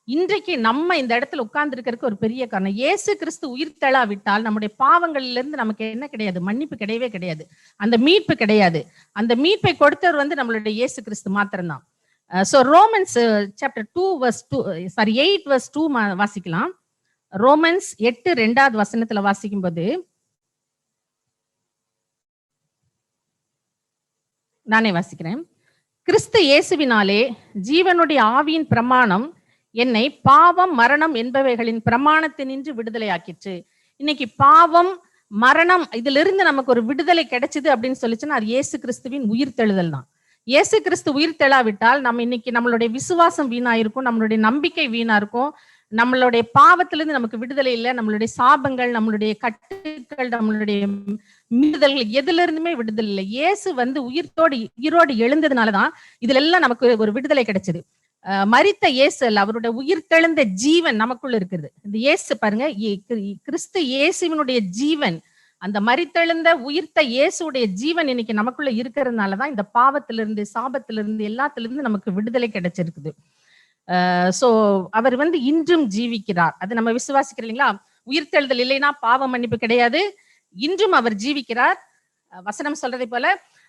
இன்றைக்கு நம்ம இந்த இடத்துல உட்கார்ந்து இருக்கிறதுக்கு ஒரு பெரிய காரணம். இயேசு கிறிஸ்து உயிர் தெழாவிட்டால் நம்முடைய பாவங்கள்ல இருந்து நமக்கு என்ன கிடையாது? மன்னிப்பு கிடையவே கிடையாது, அந்த மீட்பு கிடையாது. அந்த மீட்பை கொடுத்தவர் வந்து நம்மளுடைய இயேசு கிறிஸ்து மாத்திரம்தான். சோ ரோமன்ஸ் சாப்டர் 8 verse 2 வாசிக்கலாம். ரோமன்ஸ் 8 வசனத்துல வாசிக்கும் போது, நானே வாசிக்கிறேன். கிறிஸ்து இயேசுவினாலே ஜீவனுடைய ஆவியின் பிரமாணம் என்னை பாவம் மரணம் என்பவைகளின் பிரமாணத்தினின்று விடுதலையாக்கிற்று. இன்னைக்கு பாவம் மரணம் இதுல இருந்து நமக்கு ஒரு விடுதலை கிடைச்சது அப்படின்னு சொல்லிச்சுன்னா அது இயேசு கிறிஸ்துவின் உயிர் தெழுதல் தான். இயேசு கிறிஸ்து உயிர் தெழாவிட்டால் நம்ம இன்னைக்கு நம்மளுடைய விசுவாசம் வீணா இருக்கும், நம்மளுடைய நம்பிக்கை வீணா இருக்கும், நம்மளுடைய பாவத்திலிருந்து நமக்கு விடுதலை இல்லை, நம்மளுடைய சாபங்கள், நம்மளுடைய கட்டுக்கள், நம்மளுடைய மீறுதல்கள் எதுல இருந்துமே விடுதலை இல்லை. இயேசு வந்து உயிரோடு எழுந்ததுனாலதான் இதுல எல்லாம் நமக்கு ஒரு விடுதலை கிடைச்சது. மரித்த இயேசு அல்ல, அவருடைய உயிர் தெழுந்த ஜீவன் நமக்குள்ள இருக்குது. இந்த இயேசு பாருங்க, கிறிஸ்து இயேசுவினுடைய ஜீவன், அந்த மரித்தெழுந்த உயிர்த்த இயேசுடைய ஜீவன் இன்னைக்கு நமக்குள்ள இருக்கிறதுனாலதான் இந்த பாவத்திலிருந்து சாபத்திலிருந்து எல்லாத்திலிருந்து நமக்கு விடுதலை கிடைச்சிருக்குது. சோ அவர் வந்து இன்றும் ஜீவிக்கிறார், அது நம்ம விசுவாசிக்கிறோம் இல்லைங்களா? உயிர்த்தெழுதல் இல்லைன்னா பாவ மன்னிப்பு கிடையாது. இன்றும் அவர் ஜீவிக்கிறார். வசனம் சொல்றதை போல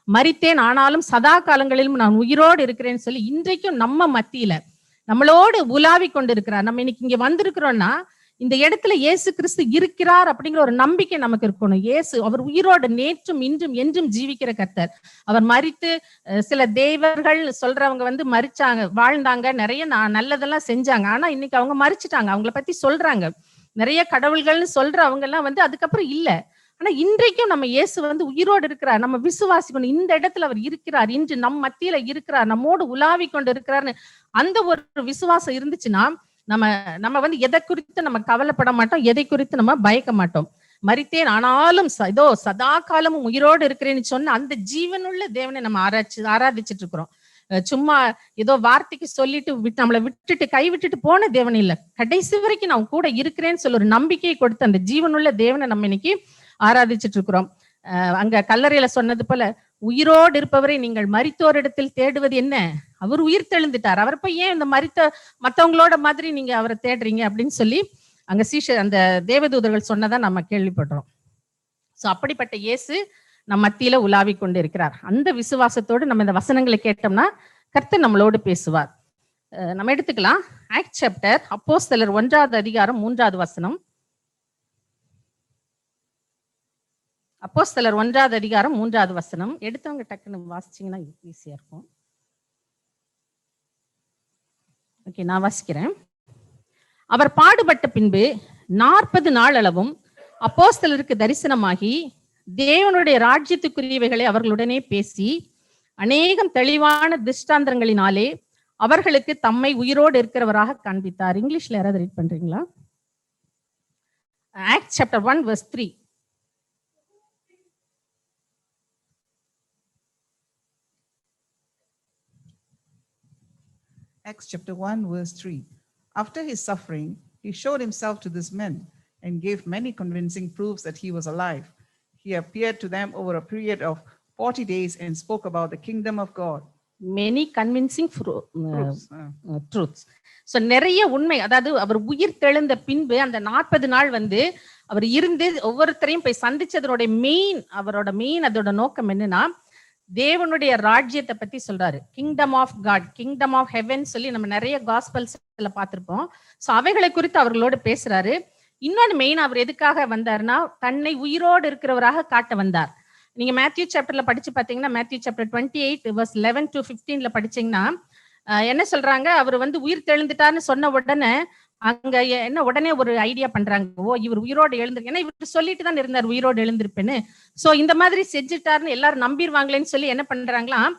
மரித்தேன் ஆனாலும் சதா காலங்களிலும் நான் உயிரோடு இருக்கிறேன்னு சொல்லி இன்றைக்கும் நம்ம மத்தியில நம்மளோடு உலாவி கொண்டு இருக்கிறார். நம்ம இன்னைக்கு இங்க வந்திருக்கிறோம்னா இந்த இடத்துல இயேசு கிறிஸ்து இருக்கிறார் அப்படிங்கிற ஒரு நம்பிக்கை நமக்கு இருக்கணும். இயேசு அவர் உயிரோடு நேற்றும் இன்றும் என்றும் ஜீவிக்கிற கர்த்தர். அவர் மரித்து, சில தேவர்கள் சொல்றவங்க வந்து மரிச்சாங்க, வாழ்ந்தாங்க, நிறைய நல்லதெல்லாம் செஞ்சாங்க, ஆனா இன்னைக்கு அவங்க மரிச்சிட்டாங்க, அவங்கள பத்தி சொல்றாங்க, நிறைய கடவுள்கள்னு சொல்ற அவங்க எல்லாம் வந்து அதுக்கப்புறம் இல்ல. ஆனா இன்றைக்கும் நம்ம இயேசு வந்து உயிரோடு இருக்கிறார், நம்ம விசுவாசிக்கணும். இந்த இடத்துல அவர் இருக்கிறார், இன்று நம் மத்தியில இருக்கிறார், நம்மோடு உலாவி கொண்டு இருக்கிறார்னு அந்த ஒரு விசுவாசம் இருந்துச்சுன்னா நம்ம வந்து எதை குறித்து நம்ம கவலைப்பட மாட்டோம், எதை குறித்து நம்ம பயக்க மாட்டோம். மரித்தேன் ஆனாலும் இதோ சதா காலமும் உயிரோடு இருக்கிறேன்னு சொன்ன அந்த ஜீவனுள்ள தேவனை நம்ம ஆராதிச்சுட்டு இருக்கிறோம். சும்மா ஏதோ வார்த்தைக்கு சொல்லிட்டு நம்மளை விட்டுட்டு கைவிட்டுட்டு போன தேவன் இல்ல, கடைசி வரைக்கும் நான் கூட இருக்கிறேன்னு சொல்லி ஒரு நம்பிக்கையை கொடுத்து அந்த ஜீவனுள்ள தேவனை நம்ம இன்னைக்கு ஆராதிச்சுட்டு இருக்கிறோம். அங்க கல்லறையில சொன்னது போல உயிரோடு இருப்பவரை நீங்கள் மரித்தோரிடத்தில் தேடுவது என்ன? அவர் உயிர் தெழுந்துட்டார், அவர் போய் ஏன் இந்த மத்தவங்களோட மாதிரி நீங்க அவரை தேடுறீங்க அப்படின்னு சொல்லி அங்க அந்த தேவதூதர்கள் சொன்னதா நம்ம கேள்விப்படுறோம். சோ அப்படிப்பட்ட இயேசு நம்ம மத்தியில உலாவி கொண்டு இருக்கிறார். அந்த விசுவாசத்தோடு நம்ம இந்த வசனங்களை கேட்டோம்னா கர்த்தர் நம்மளோடு பேசுவார். நம்ம எடுத்துக்கலாம் ஆக்ட் சாப்டர், அப்போஸ்தலர் 1 வசனம். அப்போஸ்தலர் 1 வசனம். எடுத்தவங்க டக்குன்னு வாசிச்சீங்கன்னா ஈஸியா இருக்கும். ஓகே, நான் வாசிக்கிறேன். அவர் பாடுபட்ட பின்பு 40 நாள் அளவும் அப்போஸ்தலருக்கு தரிசனமாகி தேவனுடைய ராஜ்யத்துக்குரியவைகளை அவர்களுடனே பேசி அநேகம் தெளிவான திருஷ்டாந்தரங்களினாலே அவர்களுக்கு தம்மை உயிரோடு இருக்கிறவராக காண்பித்தார். இங்கிலீஷ்ல யாராவது ரீட் பண்றீங்களா? Act chapter 1 verse 3. Acts chapter 1 verse 3. After his suffering, he showed himself to these men and gave many convincing proofs that he was alive. He appeared to them over a period of 40 days and spoke about the kingdom of God. Many convincing truths. So நிறைய உண்மை, அதாவது அவர் உயிர் தெழுந்த பின்பு அந்த 40 நாள் வந்து அவர் இருந்து ஒவ்வொருத்தரையும் போய் சந்திச்சதோட அதோட நோக்கம் என்னன்னா தேவனுடைய ராஜ்யத்தை பத்தி சொல்றாரு. Kingdom of God, kingdom of heaven சொல்லி நம்ம நிறைய காஸ்பல்ஸ்ல பார்த்திருப்போம். சோ அவைகளை குறித்து அவர்களோடு பேசுறாரு. இன்னொன்னு மெயின், அவர் எதுக்காக வந்தாருன்னா தன்னை உயிரோடு இருக்கிறவராக காட்ட வந்தார். நீங்க மேத்யூ சாப்டர்ல படிச்சு பாத்தீங்கன்னா மேத்யூ சாப்டர் 28 verse 11 to 15 படிச்சீங்கன்னா என்ன சொல்றாங்க, அவர் வந்து உயிர் தெழுந்துட்டாருன்னு சொன்ன உடனே அங்க என்ன உடனே ஒரு ஐடியா பண்றாங்க, ஓ இவர் உயிரோடு எழுந்திருக்கு, ஏன்னா இவர் சொல்லிட்டு தான் இருந்தார் உயிரோடு எழுந்திருப்பேன்னு. சோ இந்த மாதிரி செஞ்சுட்டாருன்னு எல்லாரும் நம்பிடுவாங்களேன்னு சொல்லி என்ன பண்றாங்களாம்,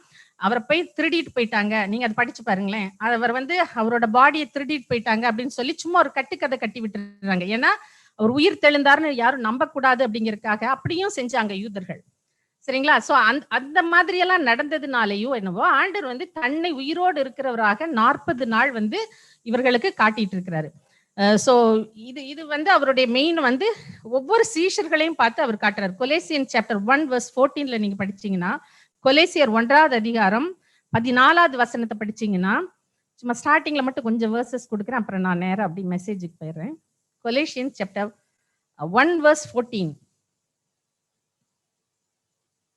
அவரை போய் திருடிட்டு போயிட்டாங்க, நீங்க அதை படிச்சு பாருங்களேன். அவர் வந்து அவரோட பாடியை திருடிட்டு போயிட்டாங்க அப்படின்னு சொல்லி சும்மா ஒரு கட்டுக்கதை கட்டி விட்டுறாங்க. ஏன்னா அவர் உயிர் தெழுந்தாருன்னு யாரும் நம்ப கூடாது அப்படிங்கறதுக்காக அப்படியும் செஞ்சாங்க யூதர்கள். சரிங்களா? சோ அந்த மாதிரி எல்லாம் நடந்ததுனாலயோ என்னவோ ஆண்டவர் வந்து தன்னை உயிரோடு இருக்கிறவராக 40 நாள் வந்து இவர்களுக்கு காட்டிட்டு இருக்கிறாரு. சோ இது வந்து அவருடைய மெயின் வந்து ஒவ்வொரு சீஷர்களையும் பார்த்து அவர் காட்டுறாரு. கொலேசியன் சாப்டர் 1 verse 14ல நீங்க படிச்சீங்கன்னா, கொலேசியர் 1வது அதிகாரம் 14வது வசனத்தை படிச்சீங்கன்னா, சும்மா ஸ்டார்டிங்ல மட்டும் கொஞ்சம் வேர்சஸ் கொடுக்குறேன், அப்புறம் நான் நேரா அப்படி மெசேஜுக்கு போயிடுறேன். கொலேசியன் சாப்டர் 1 verse 14.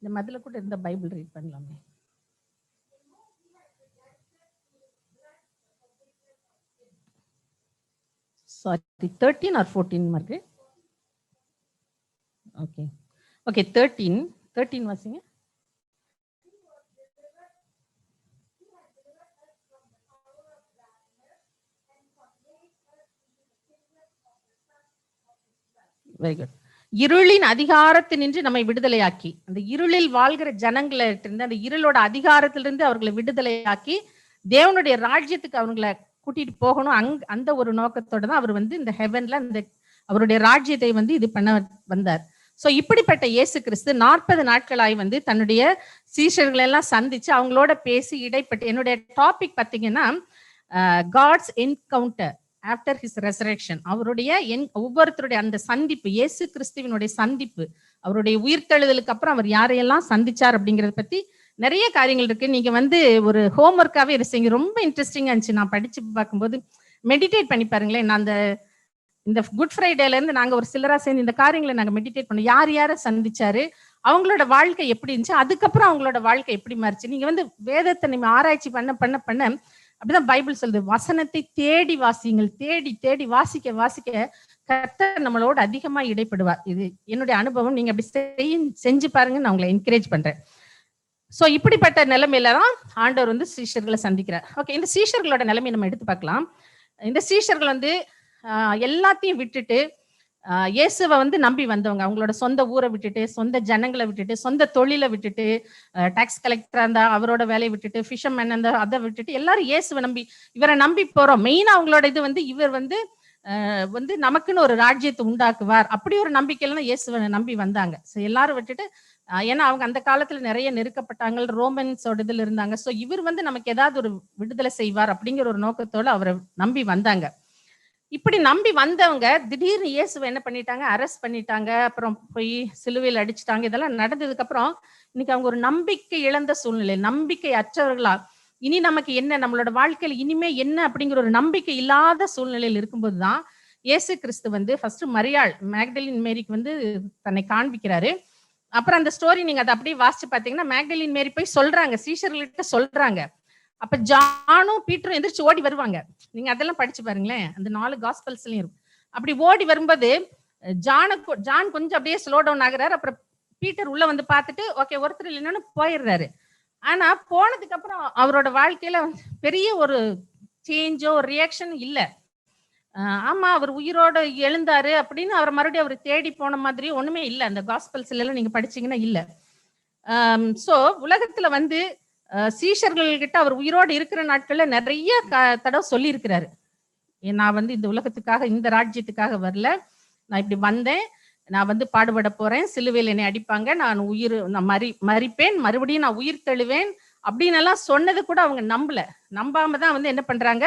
இந்த மதுல கூட இருந்த பைபிள் ரீட் பண்ணலாமே. Sorry, 13 or 14 mark. Okay okay, 13 வாசிங்க. Very good. இருளின் அதிகாரத்தினின்று நம்மை விடுதலையாக்கி, அந்த இருளில் வாழ்கிற ஜனங்களை இருந்து, அந்த இருளோட அதிகாரத்திலிருந்து அவர்களை விடுதலையாக்கி தேவனுடைய ராஜ்யத்துக்கு அவங்களை கூட்டிட்டு போகணும். அந்த ஒரு நோக்கத்தோட தான் அவர் வந்து இந்த ஹெவன்ல அந்த அவருடைய ராஜ்யத்தை வந்து இது பண்ண வந்தார். சோ இப்படிப்பட்ட இயேசு கிறிஸ்து 40 நாட்களாய் வந்து தன்னுடைய சீஷர்களை எல்லாம் சந்திச்சு அவங்களோட பேசி இடைப்பட்டு, என்னுடைய டாபிக் பாத்தீங்கன்னா God's encounter after his resurrection. அவருடைய ஒவ்வொருத்தருடைய அந்த சந்திப்பு, இயேசு கிறிஸ்துவினுடைய சந்திப்பு, அவருடைய உயிர்த்தெழுதலுக்கு அப்புறம் அவர் யாரையெல்லாம் சந்திச்சார் அப்படிங்கறத பத்தி நிறைய காரியங்கள் இருக்கு. நீங்க வந்து ஒரு ஹோம்ஒர்க்காவே இருந்தீங்க, ரொம்ப இன்ட்ரெஸ்டிங்கா இருந்துச்சு. நான் படிச்சு பார்க்கும்போது மெடிடேட் பண்ணி பாருங்களேன். நான் இந்த குட் ஃப்ரைடேல இருந்து நாங்க ஒரு சிலரா சேர்ந்து இந்த காரியங்களை நாங்க மெடிடேட் பண்ணோம். யார் யாரை சந்திச்சாரு, அவங்களோட வாழ்க்கை எப்படி இருந்துச்சு, அதுக்கப்புறம் அவங்களோட வாழ்க்கை எப்படி மாறிச்சு. நீங்க வந்து வேதத்தை நீங்க ஆராய்ச்சி பண்ண பண்ண பண்ண அப்படிதான் பைபிள் சொல்லுது, வசனத்தை தேடி வாசியுங்கள். தேடி தேடி வாசிக்க வாசிக்க கர்த்தர் நம்மளோட அதிகமா இடைப்படுவார். இது என்னுடைய அனுபவம். நீங்க அப்படி செஞ்சு பாருங்க, நான் உங்களை என்கரேஜ் பண்றேன். சோ இப்படிப்பட்ட நிலைமையில தான் ஆண்டவர் வந்து சீஷர்களை சந்திக்கிறார். ஓகே, இந்த சீஷர்களோட நிலைமையை நம்ம எடுத்து பார்க்கலாம். இந்த சீஷர்கள் வந்து எல்லாத்தையும் விட்டுட்டு இயேசுவை வந்து நம்பி வந்தவங்க. அவங்களோட சொந்த ஊரை விட்டுட்டு, சொந்த ஜனங்களை விட்டுட்டு, சொந்த தொழிலை விட்டுட்டு, டாக்ஸ் கலெக்டரா இருந்தா அவரோட வேலையை விட்டுட்டு, ஃபிஷர்மேன் இருந்தா அதை விட்டுட்டு, எல்லாரும் இயேசுவை நம்பி, இவரை நம்பி போறோம். மெயினா அவங்களோட இது வந்து இவர் வந்து நமக்குன்னு ஒரு ராஜ்யத்தை உண்டாக்குவார், அப்படி ஒரு நம்பிக்கையில தான் இயேசுவை நம்பி வந்தாங்க. ஸோ எல்லாரும் விட்டுட்டு, ஏன்னா அவங்க அந்த காலத்துல நிறைய நெருக்கப்பட்டாங்க, ரோமன்ஸோட இதுல இருந்தாங்க. ஸோ இவர் வந்து நமக்கு ஏதாவது ஒரு விடுதலை செய்வார் அப்படிங்கிற ஒரு நோக்கத்தோட அவரை நம்பி வந்தாங்க. இப்படி நம்பி வந்தவங்க திடீர்னு இயேசுவை என்ன பண்ணிட்டாங்க, அரெஸ்ட் பண்ணிட்டாங்க, அப்புறம் போய் சிலுவையில் அடிச்சுட்டாங்க. இதெல்லாம் நடந்ததுக்கு அப்புறம் இன்னைக்கு அவங்க ஒரு நம்பிக்கை இழந்த சூழ்நிலை, நம்பிக்கை அற்றவர்களா, இனி நமக்கு என்ன, நம்மளோட வாழ்க்கையில இனிமே என்ன அப்படிங்கிற ஒரு நம்பிக்கை இல்லாத சூழ்நிலையில் இருக்கும்போதுதான் இயேசு கிறிஸ்து வந்து ஃபர்ஸ்ட் மரியாள் மேக்டலின் மேரிக்கு வந்து தன்னை காண்பிக்கிறாரு. அப்புறம் அந்த ஸ்டோரி நீங்க அதை அப்படியே வாசிச்சு பாத்தீங்கன்னா, மேக்டலின் மேரி போய் சொல்றாங்க, சீஷர்கள்கிட்ட சொல்றாங்க. அப்ப ஜானும் பீட்டரும் எந்திரிச்சு ஓடி வருவாங்க. நீங்க அதெல்லாம் படிச்சு பாருங்களேன், அந்த 4 காஸ்பல்ஸ்லயும் இருக்கும். அப்படி ஓடி வரும்போது ஜான் கொஞ்சம் அப்படியே ஸ்லோ டவுன் ஆகுறாரு. அப்புறம் பீட்டர் உள்ள வந்து பார்த்துட்டு ஓகே ஒருத்தர் இல்லைன்னு போயிடுறாரு. ஆனா போனதுக்கு அப்புறம் அவரோட வாழ்க்கையில பெரிய ஒரு சேஞ்சோ ஒரு ரியாக்ஷன் இல்ல. ஆமா அவர் உயிரோட எழுந்தாரு அப்படின்னு அவர் மறுபடியும் அவர் தேடி போன மாதிரி ஒண்ணுமே இல்லை. அந்த காஸ்பல்ஸ்ல எல்லாம் நீங்க படிச்சீங்கன்னா இல்ல. சோ உலகத்துல வந்து சீஷர்கள் கிட்ட அவர் உயிரோடு இருக்கிற நாட்கள்ல நிறைய தடவை சொல்லி இருக்கிறாரு, நான் வந்து இந்த உலகத்துக்காக இந்த ராஜ்யத்துக்காக வரல, நான் இப்படி வந்தேன், நான் வந்து பாடுபட போறேன், சிலுவையில் என்னை அடிப்பாங்க, நான் மரிப்பேன், மறுபடியும் நான் உயிர் தெழுவேன் அப்படின்னு எல்லாம் சொன்னது கூட அவங்க நம்பாம தான் வந்து என்ன பண்றாங்க,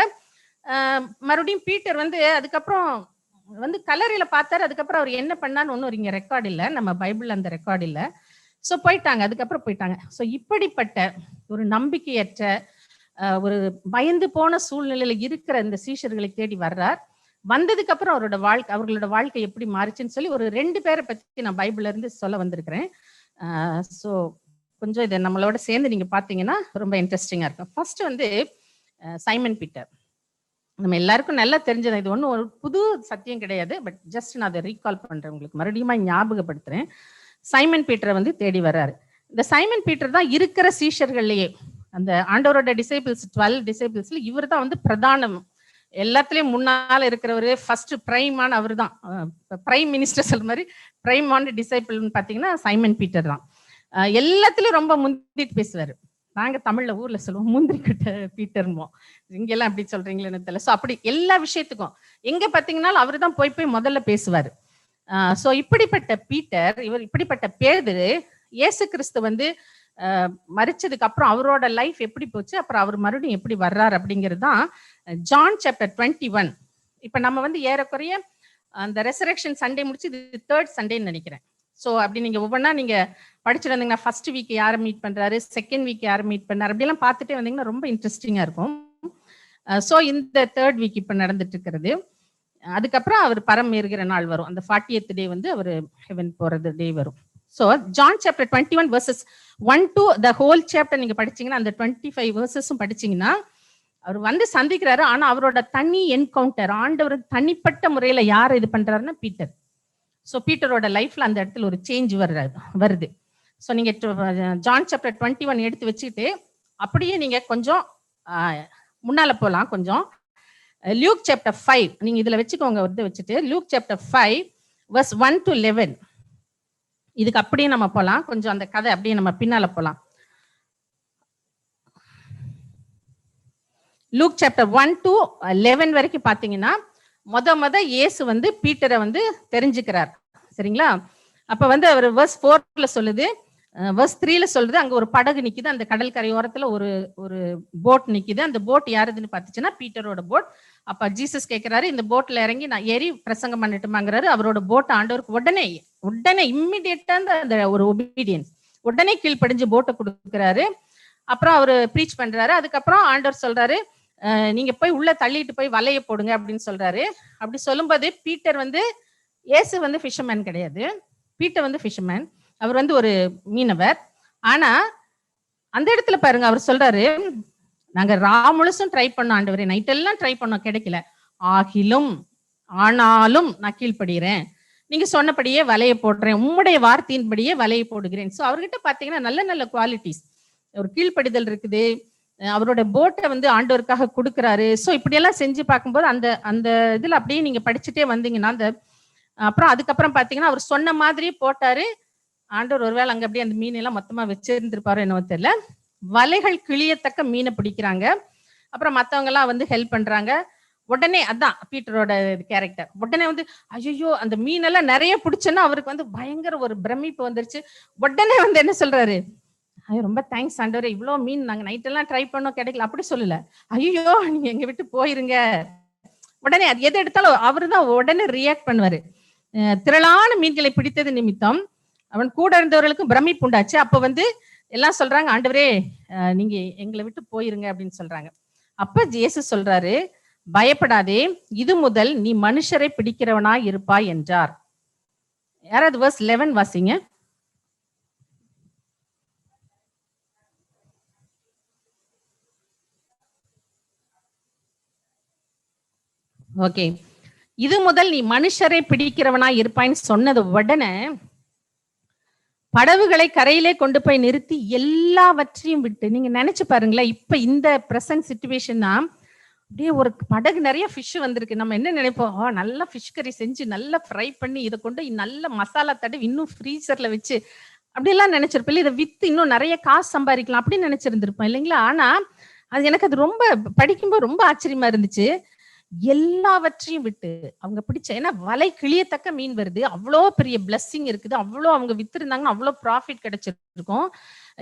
மறுபடியும் பீட்டர் வந்து அதுக்கப்புறம் வந்து கல்லறையில பார்த்தாரு. அதுக்கப்புறம் அவர் என்ன பண்ணான்னு ஒன்னும் இங்க ரெக்கார்டு இல்லை, நம்ம பைபிள் அந்த ரெக்கார்டு இல்லை. சோ போயிட்டாங்க, அதுக்கப்புறம் போயிட்டாங்க. சோ இப்படிப்பட்ட ஒரு நம்பிக்கையற்ற ஒரு பயந்து போன சூழ்நிலையில இருக்கிற இந்த சீஷர்களை தேடி வர்றார். வந்ததுக்கு அப்புறம் அவர்களோட வாழ்க்கை எப்படி மாறிச்சுன்னு சொல்லி ஒரு 2 பேரை பத்தி நான் பைபிள்ல இருந்து சொல்ல வந்திருக்கிறேன். சோ கொஞ்சம் இதை நம்மளோட சேர்ந்து நீங்க பாத்தீங்கன்னா ரொம்ப இன்ட்ரெஸ்டிங்கா இருக்கும். ஃபர்ஸ்ட் வந்து சைமன் பீட்டர். நம்ம எல்லாருக்கும் நல்லா தெரிஞ்சது, இது ஒன்றும் ஒரு புது சத்தியம் கிடையாது, பட் ஜஸ்ட் நான் அதை ரீகால் பண்றேன், உங்களுக்கு மறுபடியும் ஞாபகப்படுத்துறேன். சைமன் பீட்டரை வந்து தேடி வர்றாரு. இந்த சைமன் பீட்டர் தான் இருக்கிற சீஷர்கள்லயே, அந்த ஆண்டவரோட டிசைபிள்ஸ் 12 டிசைபிள்ஸ்ல இவர் தான் வந்து பிரதானம், எல்லாத்துலயும் முன்னால இருக்கிறவரு, ஃபர்ஸ்ட் பிரைமான அவர் தான், பிரைம் மினிஸ்டர் சொல்ற மாதிரி பிரைமான டிசைபிள்னு பாத்தீங்கன்னா சைமன் பீட்டர் தான். எல்லாத்துலயும் ரொம்ப முந்திட்டு பேசுவாரு. நாங்க தமிழ்ல ஊர்ல சொல்லுவோம் முந்திரி கட்ட பீட்டர்மோம். இங்கெல்லாம் எப்படி சொல்றீங்களேன்னு தெரியல. ஸோ அப்படி எல்லா விஷயத்துக்கும் எங்க பார்த்தீங்கன்னாலும் அவரு தான் போய் போய் முதல்ல பேசுவாரு. ஸோ இப்படிப்பட்ட பீட்டர், இவர் இப்படிப்பட்ட பேதுரு, இயேசு கிறிஸ்து வந்து மரிச்சதுக்கு அப்புறம் அவரோட லைஃப் எப்படி போச்சு, அப்புறம் அவர் மறுபடியும் எப்படி வர்றாரு அப்படிங்கிறது தான் ஜான் சாப்டர் 21. இப்ப நம்ம வந்து ஏறக்குறைய அந்த ரெசரக்ஷன் சண்டே முடிச்சு இது 3rd சண்டேன்னு நினைக்கிறேன். ஸோ அப்படி நீங்க ஒவ்வொன்றா நீங்க படிச்சுட்டு வந்தீங்கன்னா ஃபர்ஸ்ட் வீக் யாரை மீட் பண்றாரு, செகண்ட் வீக் யாரை மீட் பண்ணாரு, அப்படியெல்லாம் பார்த்துட்டே வந்தீங்கன்னா ரொம்ப இன்ட்ரெஸ்டிங்கா இருக்கும். ஸோ இந்த 3rd வீக் இப்ப நடந்துட்டு இருக்கிறது. அதுக்கப்புறம் அவர் பரம் ஏறுகிற நாள் வரும். அந்த 40th டே வந்து அவர் ஹெவன் போறது டே வரும். So John chapter 21 verses 1 to the whole chapter நீங்க படிச்சீங்கன்னா அந்த 25 verses படிச்சீங்கன்னா அவர் வந்து சந்திக்கிறாரு. ஆனா அவரோட தனி என்கவுண்டர், ஆண்டவர் தனிப்பட்ட முறையில யார் இது பண்றாருன்னா பீட்டர். ஸோ பீட்டரோட லைஃப்ல அந்த இடத்துல ஒரு சேஞ்ச் வருது. ஸோ நீங்க ஜான் சாப்டர் 21 எடுத்து வச்சுக்கிட்டு அப்படியே நீங்க கொஞ்சம் முன்னால போலாம். கொஞ்சம் லூக் சாப்டர் 5 நீங்க இதுல வச்சுக்கோங்க. வந்து வச்சுட்டு லூக் சாப்டர் 5 verse 1 to 11 இதுக்கு அப்படியே நம்ம போலாம். கொஞ்சம் அந்த கதை அப்படியே நம்ம பின்னால போலாம். லூக் சாப்டர் 1 to 11 வரைக்கும் பாத்தீங்கன்னா முத இயேசு வந்து பீட்டரை வந்து தெரிஞ்சுக்கிறார். சரிங்களா? அப்ப வந்து அவர் verse 4ல சொல்லுது, verse 3ல சொல்லுது, அங்க ஒரு படகு நிக்குது, அந்த கடல் கரையோரத்துல ஒரு போட் நிக்குது. அந்த போட் யாருதுன்னு பாத்துச்சுன்னா பீட்டரோட போட். அப்ப ஜீசஸ் கேட்கிறாரு, இந்த போட்ல இறங்கி நான் ஏறி பிரசங்கம் பண்ணிட்டுமாங்கிறாரு. அவரோட போட் ஆண்டவருக்கு உடனே இம்மிடியேட்டா அந்த ஒரு ஒபீடியன்ஸ், உடனே கீழ்ப்படிஞ்சு போட்டை கொடுக்குறாரு. அப்புறம் அவரு ப்ரீச் பண்றாரு. அதுக்கப்புறம் ஆண்டவர் சொல்றாரு, நீங்க போய் உள்ள தள்ளிட்டு போய் வலைய போடுங்க அப்படின்னு சொல்றாரு. அப்படி சொல்லும்போது பீட்டர் வந்து, இயேசு வந்து ஃபிஷர்மேன் கிடையாது, பீட்டர் வந்து ஃபிஷர்மேன், அவர் வந்து ஒரு மீனவர். ஆனா அந்த இடத்துல பாருங்க, அவர் சொல்றாரு, நாங்க முழுசும் ட்ரை பண்ணோம் ஆண்டவரே, நைட் எல்லாம் ட்ரை பண்ணோம், கிடைக்கல, ஆனாலும் நான் கீழ்ப்படுகிறேன், நீங்க சொன்னபடியே வலைய போடுறேன், உம்முடைய வார்த்தையின்படியே வலைய போடுகிறேன். ஸோ அவர்கிட்ட பாத்தீங்கன்னா நல்ல நல்ல குவாலிட்டிஸ், ஒரு கீழ்ப்படிதல் இருக்குது. அவரோட போட்டை வந்து ஆண்டவருக்காக கொடுக்குறாரு. ஸோ இப்படியெல்லாம் செஞ்சு பார்க்கும்போது அந்த அந்த இதுல அப்படியே நீங்க படிச்சுட்டே வந்தீங்கன்னா அந்த அப்புறம் அதுக்கப்புறம் பாத்தீங்கன்னா அவர் சொன்ன மாதிரியே போட்டாரு. ஆண்டவர் ஒருவேளை அங்க அப்படியே அந்த மீனெல்லாம் மொத்தமா வச்சிருந்திருப்பாரோ என்னவோ தெரியல. வலைகள் கிளியத்தக்க மீனை பிடிக்கிறாங்க. அப்புறம் மத்தவங்க எல்லாம் வந்து ஹெல்ப் பண்றாங்க. உடனே அதான் பீட்டரோட கேரக்டர், உடனே வந்து ஐயோ அந்த மீனெல்லாம் நிறைய பிடிச்சோன்னா அவருக்கு வந்து பயங்கர ஒரு பிரமிப்பு வந்துருச்சு. உடனே வந்து என்ன சொல்றாரு, ஐயோ ரொம்ப தேங்க்ஸ் ஆண்டவரே, இவ்வளவு மீன் நாங்க நைட் எல்லாம் ட்ரை பண்ணோம் கிடைக்கல, அப்படி சொல்லல, ஐயோ நீங்க எங்க விட்டு போயிருங்க. உடனே அது எது எடுத்தாலும் அவருதான் உடனே ரியாக்ட் பண்ணுவாரு. திரளான மீன்களை பிடித்தது நிமித்தம் அவன் கூட இருந்தவர்களுக்கும் பிரமிப்பு உண்டாச்சு. அப்ப வந்து எல்லாம் சொல்றாங்க, ஆண்டவரே நீங்க எங்களை விட்டு போயிருங்க அப்படின்னு சொல்றாங்க. அப்ப இயேசு சொல்றாரு, பயப்படாதே, இது முதல் நீ மனுஷரை பிடிக்கிறவனாய் இருப்பாய் என்றார். யாராவது verse 11 வாசிங்க. ஓகே, இது முதல் நீ மனுஷரை பிடிக்கிறவனாய் இருப்பாய்ன்னு சொன்னது உடனே படகுகளை கரையிலே கொண்டு போய் நிறுத்தி எல்லாவற்றையும் விட்டு, நீங்க நினைச்சு பாருங்களேன், இப்ப இந்த பிரசன்ட் சிச்சுவேஷன்னா அப்படியே ஒரு படகு நிறைய ஃபிஷ் வந்திருக்கு. நம்ம என்ன நினைப்போம், நல்லா ஃபிஷ் கறி செஞ்சு நல்லா ஃப்ரை பண்ணி இதை கொண்டு நல்ல மசாலா தடவி இன்னும் ஃப்ரீசர்ல வச்சு அப்படியெல்லாம் நினைச்சிருப்போம். இதை வித்து இன்னும் நிறைய காசு சம்பாதிக்கலாம் அப்படின்னு நினைச்சிருந்திருப்போம் இல்லைங்களா? ஆனா எனக்கு அது ரொம்ப படிக்கும்போது ரொம்ப ஆச்சரியமா இருந்துச்சு. எல்லாவற்றையும் விட்டு அவங்க பிடிச்ச, ஏன்னா வலை கிளியத்தக்க மீன் வருது, அவ்வளோ பெரிய பிளஸ்ஸிங் இருக்குது, அவ்வளோ அவங்க வித்திருந்தாங்கன்னா அவ்வளோ ப்ராஃபிட் கிடைச்சிருக்கும்.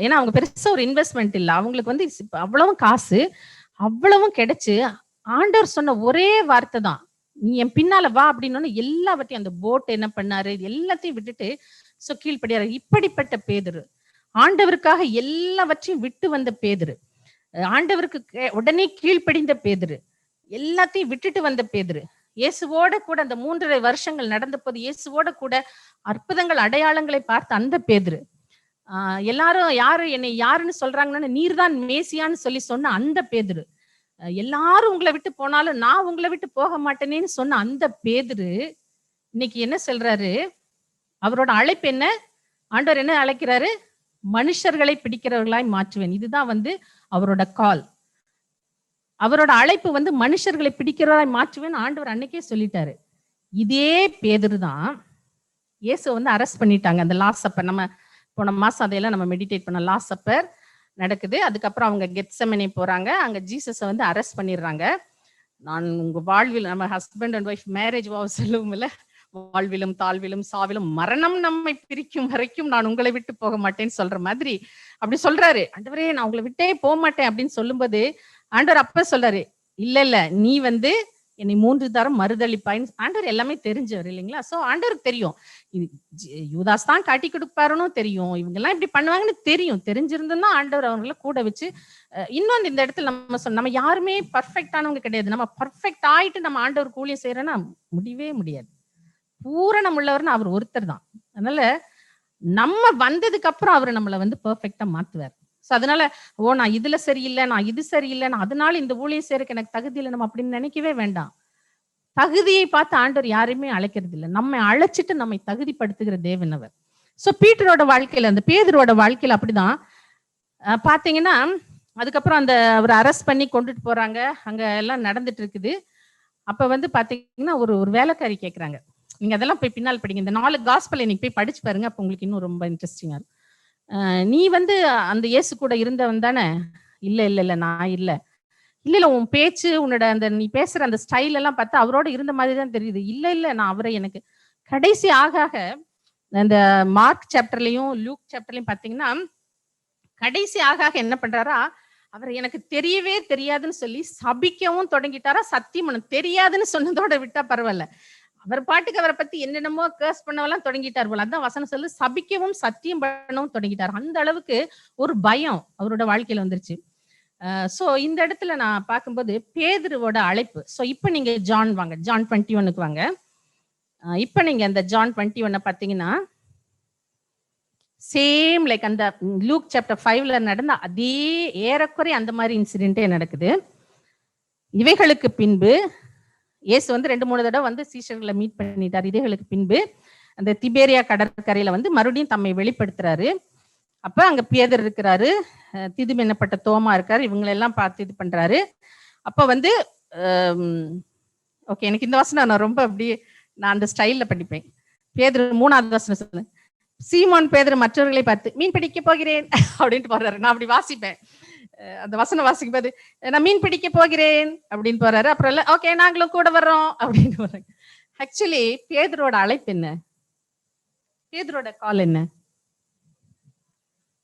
ஏன்னா அவங்க பெருசா ஒரு இன்வெஸ்ட்மெண்ட் இல்லை, அவங்களுக்கு வந்து அவ்வளவும் காசு அவ்வளவும் கிடைச்சு ஆண்டவர் சொன்ன ஒரே வார்த்தை தான், நீ என் பின்னால வா அப்படின்னு. எல்லாவற்றையும் அந்த போட் என்ன பண்ணாரு, எல்லாத்தையும் விட்டுட்டு சோ கீழ்ப்படியாரு. இப்படிப்பட்ட பேதுரு, ஆண்டவருக்காக எல்லாவற்றையும் விட்டு வந்த பேதுரு, ஆண்டவருக்கு உடனே கீழ்ப்படிந்த பேதுரு, எல்லாத்தையும் விட்டுட்டு வந்த பேதுரு, இயேசுவோட கூட அந்த 3.5 வருஷங்கள் நடந்த போது இயேசுவோட கூட அற்புதங்கள் அடையாளங்களை பார்த்த அந்த பேதுரு, எல்லாரும் யாரு என்னை யாருன்னு சொல்றாங்கன்னா நீர்தான் மேசியான்னு சொல்லி சொன்ன அந்த பேதுரு, எல்லாரும் உங்களை விட்டு போனாலும் நான் உங்களை விட்டு போக மாட்டேனேன்னு சொன்ன அந்த பேதுரு இன்னைக்கு என்ன சொல்றாரு, அவரோட அழைப்பு என்ன, ஆண்டவர் என்ன அழைக்கிறாரு, மனுஷர்களை பிடிக்கிறவர்களாய் மாற்றுவேன். இதுதான் வந்து அவரோட கால், அவரோட அழைப்பு வந்து மனுஷர்களை பிடிக்கிறவராய் மாற்றுவேன் ஆண்டவர் அன்னைக்கே சொல்லிட்டாரு. இதே பேதுரு தான் இயேசு வந்து அரெஸ்ட் பண்ணிட்டாங்க அந்த லாஸ்ட் சப்பர். நம்ம போன மாசம் அதையெல்லாம் நம்ம மெடிடேட் பண்ண லாஸ்ட் சப்பர். நடக்குது. அதுக்கப்புறம் அவங்க கெத்செமனே போறாங்க. அங்க ஜீசஸை வந்து அரெஸ்ட் பண்ணிடுறாங்க. நான் உங்க வாழ்வில், நம்ம husband and wife marriage wow சொல்லுவோம்ல, வாழ்விலும் தாழ்விலும் சாவிலும் மரணம் நம்மை பிரிக்கும் வரைக்கும் நான் உங்களை விட்டு போக மாட்டேன்னு சொல்ற மாதிரி அப்படி சொல்றாரு. ஆண்டவரே நான் உங்களை விட்டே போக மாட்டேன் அப்படின்னு சொல்லும்போது ஆண்டவர் அப்ப சொல்றாரு, இல்ல நீ வந்து என்னை 3 தரம் மறுதளிப்பாயின்னு. ஆண்டவர் எல்லாமே தெரிஞ்சவர் இல்லைங்களா? சோ ஆண்டவருக்கு தெரியும் யூதாஸ் தான் காட்டி கொடுப்பாருன்னு தெரியும், இவங்க எல்லாம் இப்படி பண்ணுவாங்கன்னு தெரியும். தெரிஞ்சிருந்தா ஆண்டவர் அவங்கள கூட வச்சு இன்னொன்று இந்த இடத்துல நம்ம யாருமே பர்ஃபெக்டானவங்க கிடையாது. நம்ம பர்ஃபெக்ட் ஆயிட்டு நம்ம ஆண்டவர் ஊழியம் செய்யறோம்னா முடியவே முடியாது. பூரணம் உள்ளவர்னு அவர் ஒருத்தர் தான். அதனால நம்ம வந்ததுக்கு அப்புறம் அவர் நம்மளை வந்து பெர்ஃபெக்டா மாத்துவார். சோ அதனால நான் இதுல சரியில்லை, நான் இது சரியில்லை, நான் அதனால இந்த ஊழியம் செய்யறதுக்கு எனக்கு தகுதி இல்லை, நம்ம அப்படின்னு நினைக்கவே வேண்டாம். தகுதியை பார்த்து ஆண்டவர் யாரையுமே அழைக்கிறது இல்லை, நம்மை அழைச்சிட்டு நம்மை தகுதிப்படுத்துகிற தேவன் அவர். சோ பீட்டரோட வாழ்க்கையில, அந்த பேதுருவோட வாழ்க்கையில அப்படிதான் பாத்தீங்கன்னா, அதுக்கப்புறம் அந்த அவர் அரெஸ்ட் பண்ணி கொண்டுட்டு போறாங்க. அங்க எல்லாம் நடந்துட்டு இருக்குது. அப்ப வந்து பாத்தீங்கன்னா ஒரு வேலைக்காரி கேட்கறாங்க. நீங்க அதெல்லாம் போய் பின்னால் படிங்க, இந்த 4 காஸ்பல் இன்னைக்கு போய் படிச்சு பாருங்க, அப்ப உங்களுக்கு இன்னும் ரொம்ப இன்ட்ரெஸ்டிங்கா இருக்கும். நீ வந்து அந்த இயேசு கூட இருந்தவன் தானே? இல்ல நான் இல்ல உன் பேச்சு, உன்னோட அந்த நீ பேசுற அந்த ஸ்டைல் எல்லாம் பார்த்தா அவரோட இருந்த மாதிரி தான் தெரியுது. இல்ல நான் அவரை எனக்கு கடைசி ஆக அந்த மார்க் சாப்டர்லயும் லூக் சாப்டர்லயும் பாத்தீங்கன்னா, கடைசி ஆக என்ன பண்றாரா, அவர் எனக்கு தெரியவே தெரியாதுன்னு சொல்லி சபிக்கவும் தொடங்கிட்டாரா. சத்தியம் தெரியாதுன்னு சொன்னதோட விட்டா பரவாயில்ல, அவர் பாட்டுக்கு அவரை பத்தி என்னென்னமோ கேர்ஸ் பண்ணவெல்லாம் தொடங்கிட்டார் போல. அதான் வசனம் சொல்லு, சபிக்கவும் சத்தியம் பண்ணவும் தொடங்கிட்டார். அந்த அளவுக்கு ஒரு பயம் அவரோட வாழ்க்கையில வந்துருச்சு. சோ இந்த இடத்துல நான் பார்க்கும்போது பேதுருவோட அழைப்பு. சோ இப்ப நீங்க ஜான் வாங்க, ஜான் 21க்கு வாங்க. இப்ப நீங்க அந்த ஜான் 21 பாத்தீங்கன்னா, சேம் லைக் அந்த லூக் சாப்டர் 5ல நடந்த அதே ஏறக்குறை அந்த மாதிரி இன்சிடென்ட்டே நடக்குது. இவைகளுக்கு பின்பு இயேசு வந்து 2-3 தடவை வந்து சீஷர்களை மீட் பண்ணிட்டார். இதைகளுக்கு பின்பு அந்த திபேரியா கடற்கரையில வந்து மறுபடியும் தம்மை வெளிப்படுத்துறாரு. அப்ப அங்க பேதர் இருக்கிறாரு, திதும் என்னப்பட்ட தோமா இருக்காரு, இவங்களெல்லாம் பார்த்து இது பண்றாரு. அப்ப வந்து ஓகே, எனக்கு இந்த வசனம் நான் ரொம்ப அப்படியே நான் அந்த ஸ்டைல்ல படிப்பேன். பேதர் 3வது வசனம் சொல்லு, சீமோன் பேதர் மற்றவர்களை பார்த்து மீன் பிடிக்க போகிறேன் அப்படின்ட்டு போறாரு. நான் அப்படி வாசிப்பேன், அந்த வசனம் வாசிக்கும் போது நான் மீன் பிடிக்க போகிறேன் அப்படின்னு போறாரு. அப்புறம் இல்ல ஓகே நாங்களும் கூட வர்றோம் அப்படின்னு போறாங்க. ஆக்சுவலி பேதுரோட அழைப்பு என்ன? பேதுரோட கால் என்ன?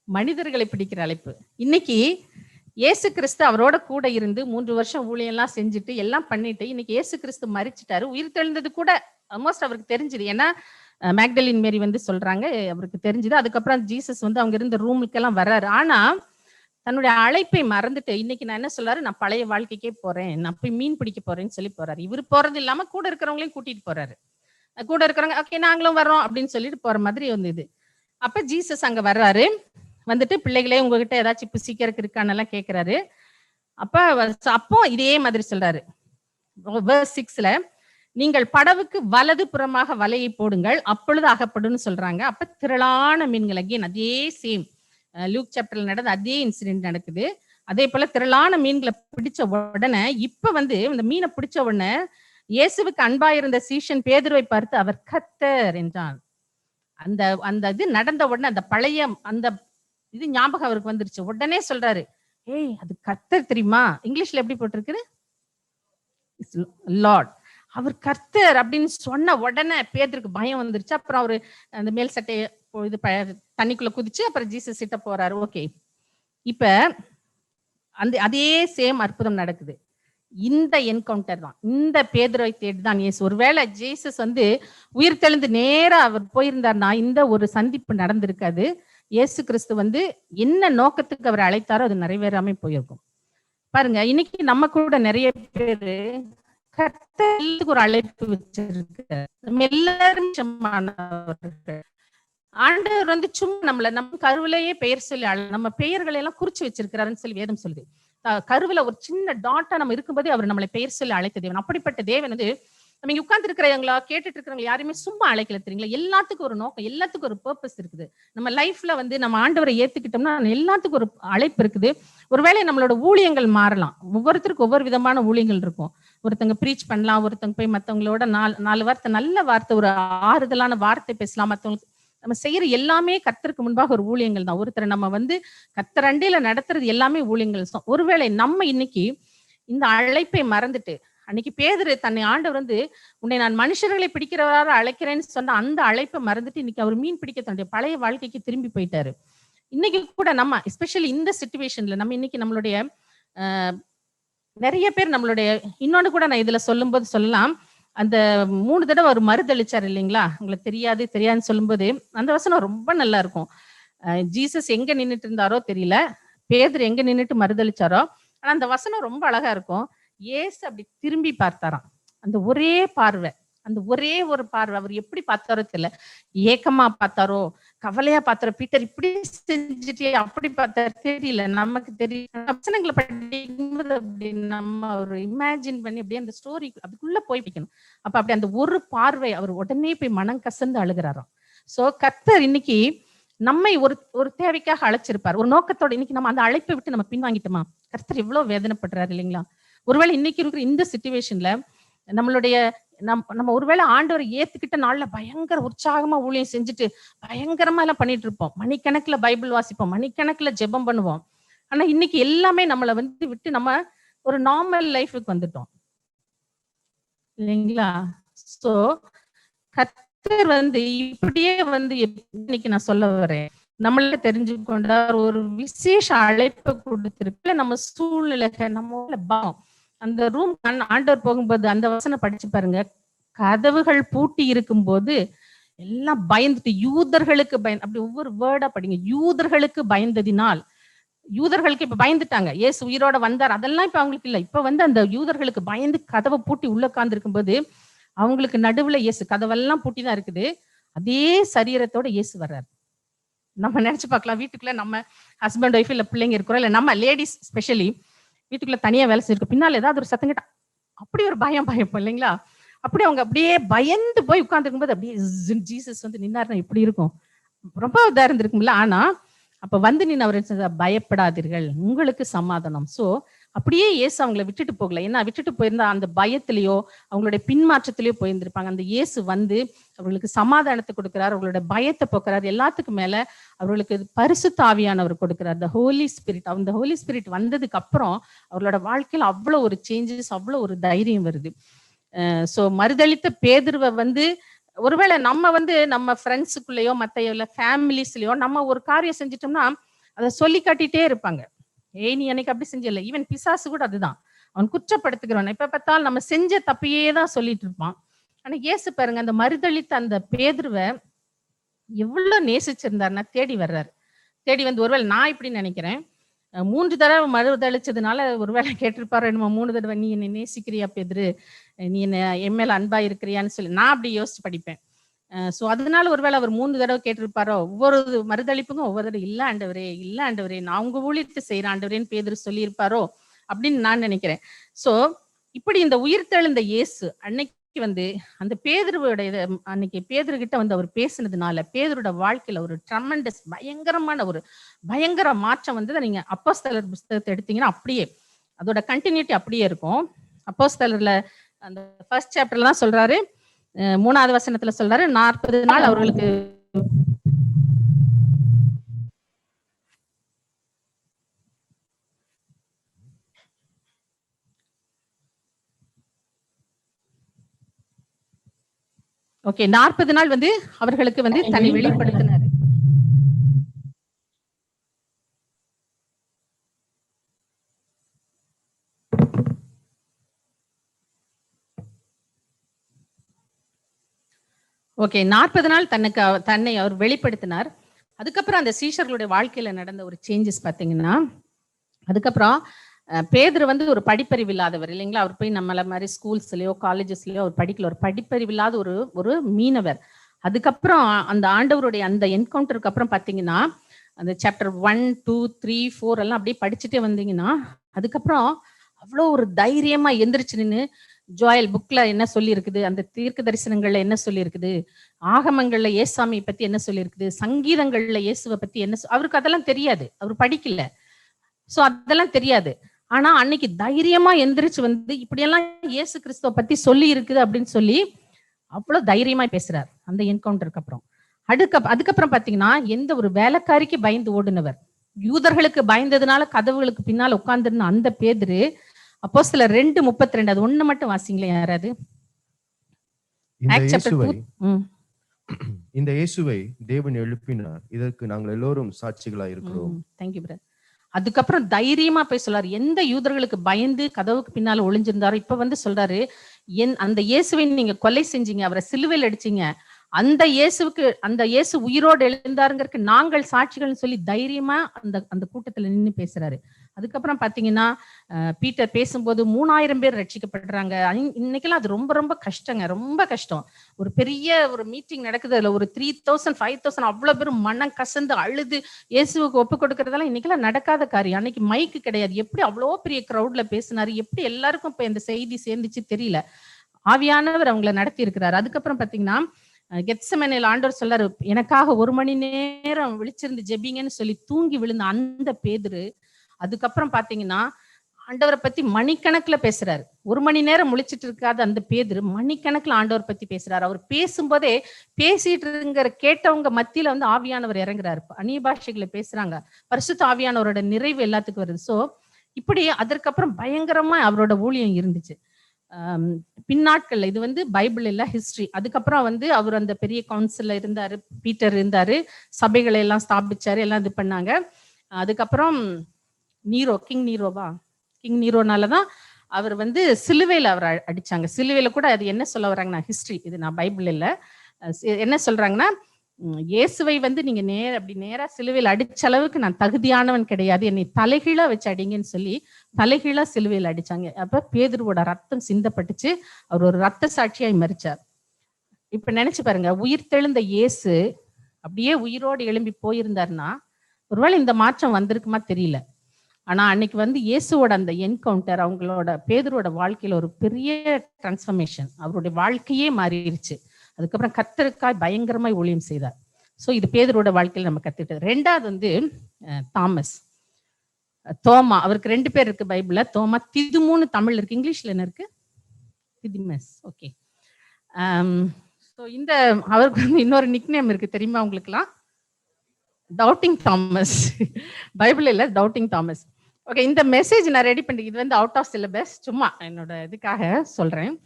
மனிதர்களை பிடிக்கிற அழைப்பு. இன்னைக்கு இயேசு கிறிஸ்து அவரோட கூட இருந்து 3 வருஷம் ஊழியம் எல்லாம் செஞ்சுட்டு எல்லாம் பண்ணிட்டு இன்னைக்கு இயேசு கிறிஸ்து மரிச்சிட்டாரு. உயிர் தெழுந்தது கூட ஆல்மோஸ்ட் அவருக்கு தெரிஞ்சுது. ஏன்னா மேக்டலின் மேரி வந்து சொல்றாங்க அவருக்கு தெரிஞ்சுது. அதுக்கப்புறம் ஜீசஸ் வந்து அவங்க இருந்த ரூமுக்கு எல்லாம் வர்றாரு. ஆனா தன்னுடைய அழைப்பை மறந்துட்டு இன்னைக்கு நான் என்ன சொல்றாரு, நான் பழைய வாழ்க்கைக்கே போறேன், நான் போய் மீன் பிடிக்க போறேன்னு சொல்லி போறாரு. இவர் போறது இல்லாம கூட இருக்கிறவங்களையும் கூட்டிட்டு போறாரு. கூட இருக்கிறவங்க ஓகே நாங்களும் வர்றோம் அப்படின்னு சொல்லிட்டு போற மாதிரி வந்தது. அப்ப ஜீசஸ் அங்க வர்றாரு. வந்துட்டு பிள்ளைகளே உங்ககிட்ட ஏதாச்சும் இப்ப சீக்கிரம் இருக்கான்னு கேட்கிறாரு. அப்போ இதே மாதிரி சொல்றாரு. verse 6ல நீங்கள் படவுக்கு வலது புறமாக வலையை போடுங்கள், அப்பொழுது அகப்படும்னு சொல்றாங்க. அப்ப திரளான மீன்கள், அகேன் அதே சேம் லூக் சாப்டர்ல நடந்த அதே இன்சிடென்ட் நடக்குது. அதே போல திரளான மீன்களை பிடிச்ச உடனே இப்ப வந்து இந்த மீனை பிடிச்ச உடனே இயேசுவுக்கு அன்பா இருந்த சீஷன் பேதுருவை பார்த்து அவர் கர்த்தர் என்றான். அந்த அந்த இது நடந்த உடனே அந்த பழைய அந்த இது ஞாபகம் அவருக்கு வந்துருச்சு. உடனே சொல்றாரு, ஏய் அது கர்த்தர் தெரியுமா? இங்கிலீஷ்ல எப்படி போட்டிருக்கு? லார்ட். அவர் கர்த்தர் அப்படின்னு சொன்ன உடனே பேதுருக்கு பயம் வந்துருச்சு. அப்புறம் அவரு அந்த மேல் சட்டையை இது தண்ணிக்குள்ள குதிச்சு அப்புறம் ஜீசஸ் கிட்ட போறாரு. ஓகே, இப்ப அந்த அதே சேம் அற்புதம் நடக்குது. இந்த என்கவுண்டர் தான், இந்த பேதுருவை தேடிதான் இயேசு. ஒருவேளை ஜீசஸ் வந்து உயிர் தெழுந்து நேரா அவர் போயிருந்தார்னா இந்த ஒரு சந்திப்பு நடந்திருக்காது. இயேசு கிறிஸ்து வந்து என்ன நோக்கத்துக்கு அவர் அழைத்தாரோ அது நிறைவேறாம போயிருக்கும். பாருங்க, இன்னைக்கு நம்ம கூட நிறைய பேரு கர்த்தருக்கு ஒரு அழைப்பு வச்சிருக்கு. நம்ம எல்லாரும் ஆண்டவர் வந்து சும்மா நம்மள நம்ம கருவிலேயே பெயர் சொல்லி நம்ம பெயர்களை எல்லாம் குறிச்சு வச்சிருக்கிறாருன்னு சொல்லி வேதம் சொல்லுது. கருவில ஒரு சின்ன டாட்டா நம்ம இருக்கும்போது அவர் நம்மளை பெயர் சொல்லி அழைத்த தேவன். அப்படிப்பட்ட தேவன் வந்து நம்ம இங்க உட்கார்ந்து இருக்கிறவங்களா கேட்டுட்டு இருக்கிறவங்க யாருமே சும்மா அழைக்கல தெரியுங்களா? எல்லாத்துக்கும் ஒரு நோக்கம், எல்லாத்துக்கும் ஒரு பர்பஸ் இருக்குது. நம்ம லைஃப்ல வந்து நம்ம ஆண்டவரை ஏத்துக்கிட்டோம்னா எல்லாத்துக்கும் ஒரு அழைப்பு இருக்குது. ஒருவேளை நம்மளோட ஊழியங்கள் மாறலாம், ஒவ்வொருத்தருக்கும் ஒவ்வொரு விதமான ஊழியங்கள் இருக்கும். ஒருத்தங்க ப்ரீச் பண்ணலாம், ஒருத்தங்க போய் மத்தவங்களோட நாலு வார்த்தை நல்ல வார்த்தை ஒரு ஆறுதலான வார்த்தை பேசலாம், மத்தவங்களுக்கு நம்ம செய்யற எல்லாமே கர்த்தருக்கு முன்பாக ஒரு ஊழியங்கள் தான். ஒருத்தரை நம்ம வந்து கர்த்தர் அண்டையில நடத்துறது எல்லாமே ஊழியங்கள் தான். ஒருவேளை நம்ம இன்னைக்கு இந்த அழைப்பை மறந்துட்டு, அன்னைக்கு பேதுரு தன்னை ஆண்டவர் வந்து உன்னை நான் மனுஷர்களை பிடிக்கிறவராக அழைக்கிறேன்னு சொன்ன அந்த அழைப்பை மறந்துட்டு இன்னைக்கு அவர் மீன் பிடிக்க தன்னுடைய பழைய வாழ்க்கைக்கு திரும்பி போயிட்டாரு. இன்னைக்கு கூட நம்ம எஸ்பெஷலி இந்த சிச்சுவேஷன்ல நம்ம இன்னைக்கு நம்மளுடைய நிறைய பேர் நம்மளுடைய இன்னொன்னு கூட நான் இதுல சொல்லும் போது சொல்லலாம், அந்த 3 தடவை அவர் மறுதளிச்சார் இல்லைங்களா, உங்களுக்கு தெரியாதுன்னு சொல்லும்போது அந்த வசனம் ரொம்ப நல்லா இருக்கும். ஜீசஸ் எங்க நின்றுட்டு இருந்தாரோ தெரியல, பேதுரு எங்க நின்றுட்டு மறுதளிச்சாரோ, ஆனா அந்த வசனம் ரொம்ப அழகா இருக்கும். ஏசு அப்படி திரும்பி பார்த்தாராம். அந்த ஒரே பார்வை, அந்த ஒரே ஒரு பார்வை அவர் எப்படி பார்த்தாரோ தெரியல, ஏக்கமா பார்த்தாரோ கவலையா பார்த்தாரோ, பீட்டர் இப்படி செஞ்சுட்டே அப்படி பார்த்தாரு தெரியல, நமக்கு தெரியல. வசனங்களை படிக்கும்போது அப்படி நம்ம ஒரு இமேஜின் பண்ணி அப்படியே அந்த ஸ்டோரி அதுக்குள்ள போய் படிக்கணும். அப்ப அப்படி அந்த ஒரு பார்வை அவர் உடனே போய் மனம் கசந்து அழுகிறாராம். சோ கர்த்தர் இன்னைக்கு நம்மை ஒரு தேவைக்காக அழைச்சிருப்பார், ஒரு நோக்கத்தோட. இன்னைக்கு நம்ம அந்த அழைப்பை விட்டு நம்ம பின்வாங்கிட்டோமா, கர்த்தர் எவ்வளவு வேதனைப்படுறாரு இல்லைங்களா. ஒருவேளை இன்னைக்கு இருக்கிற இந்த சிச்சுவேஷன்ல நம்மளுடைய நம்ம ஒருவேளை ஆண்டவரை ஏத்துக்கிட்ட நாள்ல பயங்கர உற்சாகமா ஊழியம் செஞ்சுட்டு பயங்கரமா எல்லாம் பண்ணிட்டு இருப்போம், மணிக்கணக்குல பைபிள் வாசிப்போம், மணிக்கணக்குல ஜெபம் பண்ணுவோம். ஆனா இன்னைக்கு எல்லாமே நம்மளை வந்து விட்டு நம்ம ஒரு நார்மல் லைஃபுக்கு வந்துட்டோம் இல்லைங்களா. சோ கர்த்தர் வந்து இப்படியே வந்து இன்னைக்கு நான் சொல்ல வரேன், நம்மளே தெரிஞ்சு கொண்டார் ஒரு விசேஷ அழைப்பை கொடுத்திருக்கு. நம்ம சூழ்நிலைகள் நம்ம அந்த ரூம் ஆண்டவர் போகும்போது அந்த வசனம் படிச்சு பாருங்க, கதவுகள் பூட்டி இருக்கும் போது எல்லாம் பயந்துட்டு யூதர்களுக்கு அப்படி ஒவ்வொரு வேர்டா படிங்க. யூதர்களுக்கு பயந்ததினால், யூதர்களுக்கு இப்ப பயந்துட்டாங்க, இயேசு உயிரோட வந்தார் அதெல்லாம் இப்ப அவங்களுக்கு இல்ல. இப்ப வந்து அந்த யூதர்களுக்கு பயந்து கதவை பூட்டி உள்ள உட்கார்ந்து இருக்கும் போது அவங்களுக்கு நடுவுல இயேசு, கதவெல்லாம் பூட்டி தான் இருக்குது, அதே சரீரத்தோட இயேசு வர்றாரு. நம்ம நினைச்சு பார்க்கலாம், வீட்டுக்குள்ள நம்ம ஹஸ்பண்ட் ஒய்ஃப் இல்ல பிள்ளைங்க இருக்கிறோம், இல்ல நம்ம லேடிஸ் ஸ்பெஷலி வீட்டுக்குள்ள தனியா வேலை செய்யும், பின்னால ஏதாவது ஒரு சத்தம் கேட்டா அப்படி ஒரு பயப்போம் இல்லைங்களா. அப்படி அவங்க அப்படியே பயந்து போய் உட்கார்ந்துருக்கும் போது அப்படியே ஜீசஸ் வந்து நின்னாருன்னா எப்படி இருக்கும், ரொம்ப இதா இருந்திருக்கும்ல. ஆனா அப்ப வந்து நின்று அவர் பயப்படாதீர்கள், உங்களுக்கு சமாதானம். சோ அப்படியே இயேசு அவங்களை விட்டுட்டு போகல. ஏன்னா விட்டுட்டு போயிருந்தா அந்த பயத்திலேயோ அவங்களுடைய பின்மாற்றத்திலேயோ போயிருந்திருப்பாங்க. அந்த இயேசு வந்து அவர்களுக்கு சமாதானத்தை கொடுக்கிறார், அவங்களோட பயத்தை போக்குறாரு, எல்லாத்துக்கும் மேல அவர்களுக்கு பரிசுத்த ஆவியானவர் கொடுக்கிறார், த ஹோலி ஸ்பிரிட். அந்த ஹோலி ஸ்பிரிட் வந்ததுக்கு அப்புறம் அவர்களோட வாழ்க்கையில அவ்வளவு ஒரு சேஞ்சஸ், அவ்வளவு ஒரு தைரியம் வருது. சோ மறுதளித்த பேதுருவை வந்து ஒருவேளை நம்ம வந்து நம்ம ஃப்ரெண்ட்ஸுக்குள்ளேயோ மத்த ஃபேமிலிஸ்லயோ நம்ம ஒரு காரியம் செஞ்சிட்டோம்னா அதை சொல்லி காட்டிட்டே இருப்பாங்க, ஏய் நீ எனக்கு அப்படி செஞ்சல. ஈவன் பிசாசு கூட அதுதான், அவன் குற்றப்படுத்துகிறவன். இப்ப பார்த்தாலும் நம்ம செஞ்ச தப்பையே தான் சொல்லிட்டு இருப்பான். ஆனா இயேசு பாருங்க, அந்த மறுதளித்த அந்த பேதுருவை எவ்வளவு நேசிச்சிருந்தாருன்னா தேடி வர்றாரு. தேடி வந்து ஒருவேளை நான் இப்படி நினைக்கிறேன், 3 தடவை மறுதளிச்சதுனால ஒருவேளை கேட்டிருப்பாரு என்னமோ, 3 தடவை நீ என்னை நேசிக்கிறியா பேதுரு, நீ என்ன என் மேல அன்பா இருக்கிறியான்னு சொல்லி நான் அப்படி யோசிச்சு படிப்பேன். சோ அதனால ஒருவேளை அவர் 3 தடவை கேட்டிருப்பாரோ. ஒவ்வொரு மறுதளிப்புக்கும் ஒவ்வொரு தடவை இல்ல ஆண்டவரே நான் உங்க ஊழியத்தை செய்யற ஆண்டவரேன்னு பேதுரு சொல்லியிருப்பாரோ அப்படின்னு நான் நினைக்கிறேன். சோ இப்படி இந்த உயிர்த்தெழுந்த இயேசு அன்னைக்கு வந்து அந்த பேதுருவோட அன்னைக்கு பேதுரு கிட்ட வந்து அவர் பேசினதுனால பேதுரோட வாழ்க்கையில ஒரு ட்ரமெண்டஸ் பயங்கர மாற்றம் வந்து நீங்க அப்போஸ்தலர் புத்தகத்தை எடுத்தீங்கன்னா அப்படியே அதோட கண்டினியூட்டி அப்படியே இருக்கும். அப்போஸ்தலர்ல அந்த ஃபர்ஸ்ட் சாப்டர்ல தான் சொல்றாரு, 3வது வசனத்துல சொல்றாரு, 40 நாள் அவர்களுக்கு ஓகே 40 நாள் வந்து அவர்களுக்கு வந்து தன்னை வெளிப்படுத்தினார். ஓகே 40 நாள் தன்னை அவர் வெளிப்படுத்தினார். அதுக்கப்புறம் அந்த சீஷர்களுடைய வாழ்க்கையில நடந்த ஒரு சேஞ்சஸ் பாத்தீங்கன்னா, அதுக்கப்புறம் பேதுரு வந்து ஒரு படிப்பறிவு இல்லாதவர் இல்லைங்களா. அவர் போய் நம்மள மாதிரி ஸ்கூல்ஸ்லயோ காலேஜஸ்லயோ அவர் படிக்கல, ஒரு படிப்பறிவு இல்லாத ஒரு மீனவர். அதுக்கப்புறம் அந்த ஆண்டவருடைய அந்த என்கவுண்டருக்கு அப்புறம் பாத்தீங்கன்னா அந்த சாப்டர் 1, 2, 3, 4 எல்லாம் அப்படியே படிச்சுட்டே வந்தீங்கன்னா அதுக்கப்புறம் அவ்வளோ ஒரு தைரியமா எந்திரிச்சு நின்று ஜோயல் புக்ல என்ன சொல்லி இருக்குது, அந்த தீர்க்க தரிசனங்கள்ல என்ன சொல்லி இருக்குது, ஆகமங்கள்ல ஏசாமியை பத்தி என்ன சொல்லி இருக்குது, சங்கீதங்கள்ல இயேசுவை பத்தி என்ன, அவருக்கு அதெல்லாம் தெரியாது, அவர் படிக்கல. சோ அதெல்லாம் தெரியாது. ஆனா அன்னைக்கு தைரியமா எந்திரிச்சு வந்து இப்படியெல்லாம் இயேசு கிறிஸ்துவ பத்தி சொல்லி இருக்குது அப்படின்னு சொல்லி அவ்வளவு தைரியமா பேசுறாரு அந்த என்கவுண்டருக்கு அப்புறம். அதுக்கப்புறம் பாத்தீங்கன்னா எந்த ஒரு வேலைக்காரிக்கு பயந்து ஓடுனவர், யூதர்களுக்கு பயந்ததுனால கதவுகளுக்கு பின்னால உட்கார்ந்துருந்த அந்த பேதுரு, அப்போஸ்தலர் 2:32 அது ஒண்ணு மட்டும் வாசிங்களேன் யாராவது. இந்த Acts chapter இயேசுவை 2. இந்த இயேசுவை தேவன் எழுப்பினார், இதற்கு நாங்கள் எல்லோரும் சாட்சிகளா இருக்கிறோம். Thank you brother. அதுக்கப்புறம் தைரியமா போய் சொல்றாரு, எந்த யூதர்களுக்கு பயந்து கதவுக்கு பின்னால ஒளிஞ்சிருந்தாரோ இப்ப வந்து சொல்றாரு, அந்த இயேசுவை நீங்க கொலை செஞ்சீங்க, அவரை சிலுவையில் அடிச்சீங்க, அந்த இயேசு உயிரோடு எழுந்தாருங்கிறதுக்கு நாங்கள் சாட்சிகள்னு சொல்லி தைரியமா அந்த கூட்டத்துல நின்னு பேசுறாரு. அதுக்கப்புறம் பாத்தீங்கன்னா பீட்டர் பேசும்போது 3000 பேர் ரட்சிக்கப்படுறாங்க. இன்னைக்கெல்லாம் அது ரொம்ப ரொம்ப கஷ்டங்க, ரொம்ப கஷ்டம். ஒரு பெரிய ஒரு மீட்டிங் நடக்குது, அதுல ஒரு 3000 5000 அவ்வளவு பேரும் மனம் கசந்து அழுது இயேசுவுக்கு ஒப்பு கொடுக்கறதெல்லாம் இன்னைக்கெல்லாம் நடக்காத காரியம். அன்னைக்கு மைக்கு கிடையாது, எப்படி அவ்வளோ பெரிய கிரௌட்ல பேசினாரு, எப்படி எல்லாருக்கும் இப்ப இந்த செய்தி சேர்ந்துச்சு தெரியல. ஆவியானவர் அவங்கள நடத்தி இருக்கிறாரு. அதுக்கப்புறம் பாத்தீங்கன்னா கெத்செமனேல ஆண்டவர் சொல்றாரு, எனக்காக 1 மணி நேரம் விழிச்சிருந்து ஜெபிங்கன்னு சொல்லி தூங்கி விழுந்த அந்த பேதுரு அதுக்கப்புறம் பாத்தீங்கன்னா ஆண்டவரை பத்தி மணிக்கணக்குல பேசுறாரு. 1 மணி நேரம் முழிச்சிட்டு இருக்காத அந்த பேதுரு மணிக்கணக்குல ஆண்டவர் பத்தி பேசுறாரு. அவர் பேசும்போதே பேசிட்டு இருக்கிற கேட்டவங்க மத்தியில வந்து ஆவியானவர் இறங்குறாரு, அந்நிய பாஷைகளை பேசுறாங்க, பரிசுத்த ஆவியானவரோட நிறைவு எல்லாத்துக்கும் வருது. சோ இப்படி அதற்கப்புறம் பயங்கரமா அவரோட ஊழியம் இருந்துச்சு. பின்னாட்கள்ல இது வந்து பைபிள் இல்ல, ஹிஸ்டரி. அதுக்கப்புறம் வந்து அவர் அந்த பெரிய கவுன்சில்ல இருந்தாரு, பீட்டர் இருந்தாரு, சபைகளை எல்லாம் ஸ்தாபிச்சாரு, எல்லாம் இது பண்ணாங்க. அதுக்கப்புறம் கிங் நீரோனாலதான் அவர் வந்து சிலுவையில அவர் அடிச்சாங்க. சிலுவையில கூட அது என்ன சொல்ல வர்றாங்கன்னா, ஹிஸ்டரி இது, நான் பைபிள் இல்ல, என்ன சொல்றாங்கன்னா இயேசுவை வந்து நீங்க நேரா சிலுவையில் அடிச்ச அளவுக்கு நான் தகுதியானவன் கிடையாது, என்னை தலைகீழா வச்சு அடிங்கன்னு சொல்லி தலைகீழா சிலுவையில் அடிச்சாங்க. அப்ப பேதுருவோட ரத்தம் சிந்தப்பட்டுச்சு, அவர் ஒரு ரத்த சாட்சியாய் மரிச்சார். இப்ப நினைச்சு பாருங்க, உயிர் தெழுந்த இயேசு அப்படியே உயிரோடு எழும்பி போயிருந்தாருன்னா ஒருவேளை இந்த மாற்றம் வந்திருக்குமா தெரியல. ஆனா அன்னைக்கு வந்து இயேசுவோட அந்த என்கவுண்டர் அவங்களோட பேதுருவோட வாழ்க்கையில ஒரு பெரிய டிரான்ஸ்ஃபர்மேஷன், அவருடைய வாழ்க்கையே மாறிடுச்சு. அதுக்கப்புறம் கர்த்தருக்காய் பயங்கரமாய் ஊழியம் செய்தார். சோ இது பேதுருவோட வாழ்க்கையில நம்ம கத்துக்கிட்டது. 2வது வந்து தோமா, அவருக்கு 2 பேர் இருக்கு பைபிள்ல. தோமா, திதுமுன்னு தமிழ் இருக்கு, இங்கிலீஷ்ல என்ன இருக்கு? திதிமஸ். ஓகே. ஸோ இந்த அவருக்கு வந்து இன்னொரு நிக்நேம் இருக்கு, தெரியுமா உங்களுக்குலாம்? Doubting Thomas. பைபிள் இல்ல, டவுட்டிங் தாமஸ். ஓகே, இந்த மெசேஜ் நான் ரெடி பண்ணி, இது வந்து அவுட் ஆஃப் சிலபஸ், சும்மா என்னோட இதுக்காக சொல்றேன்.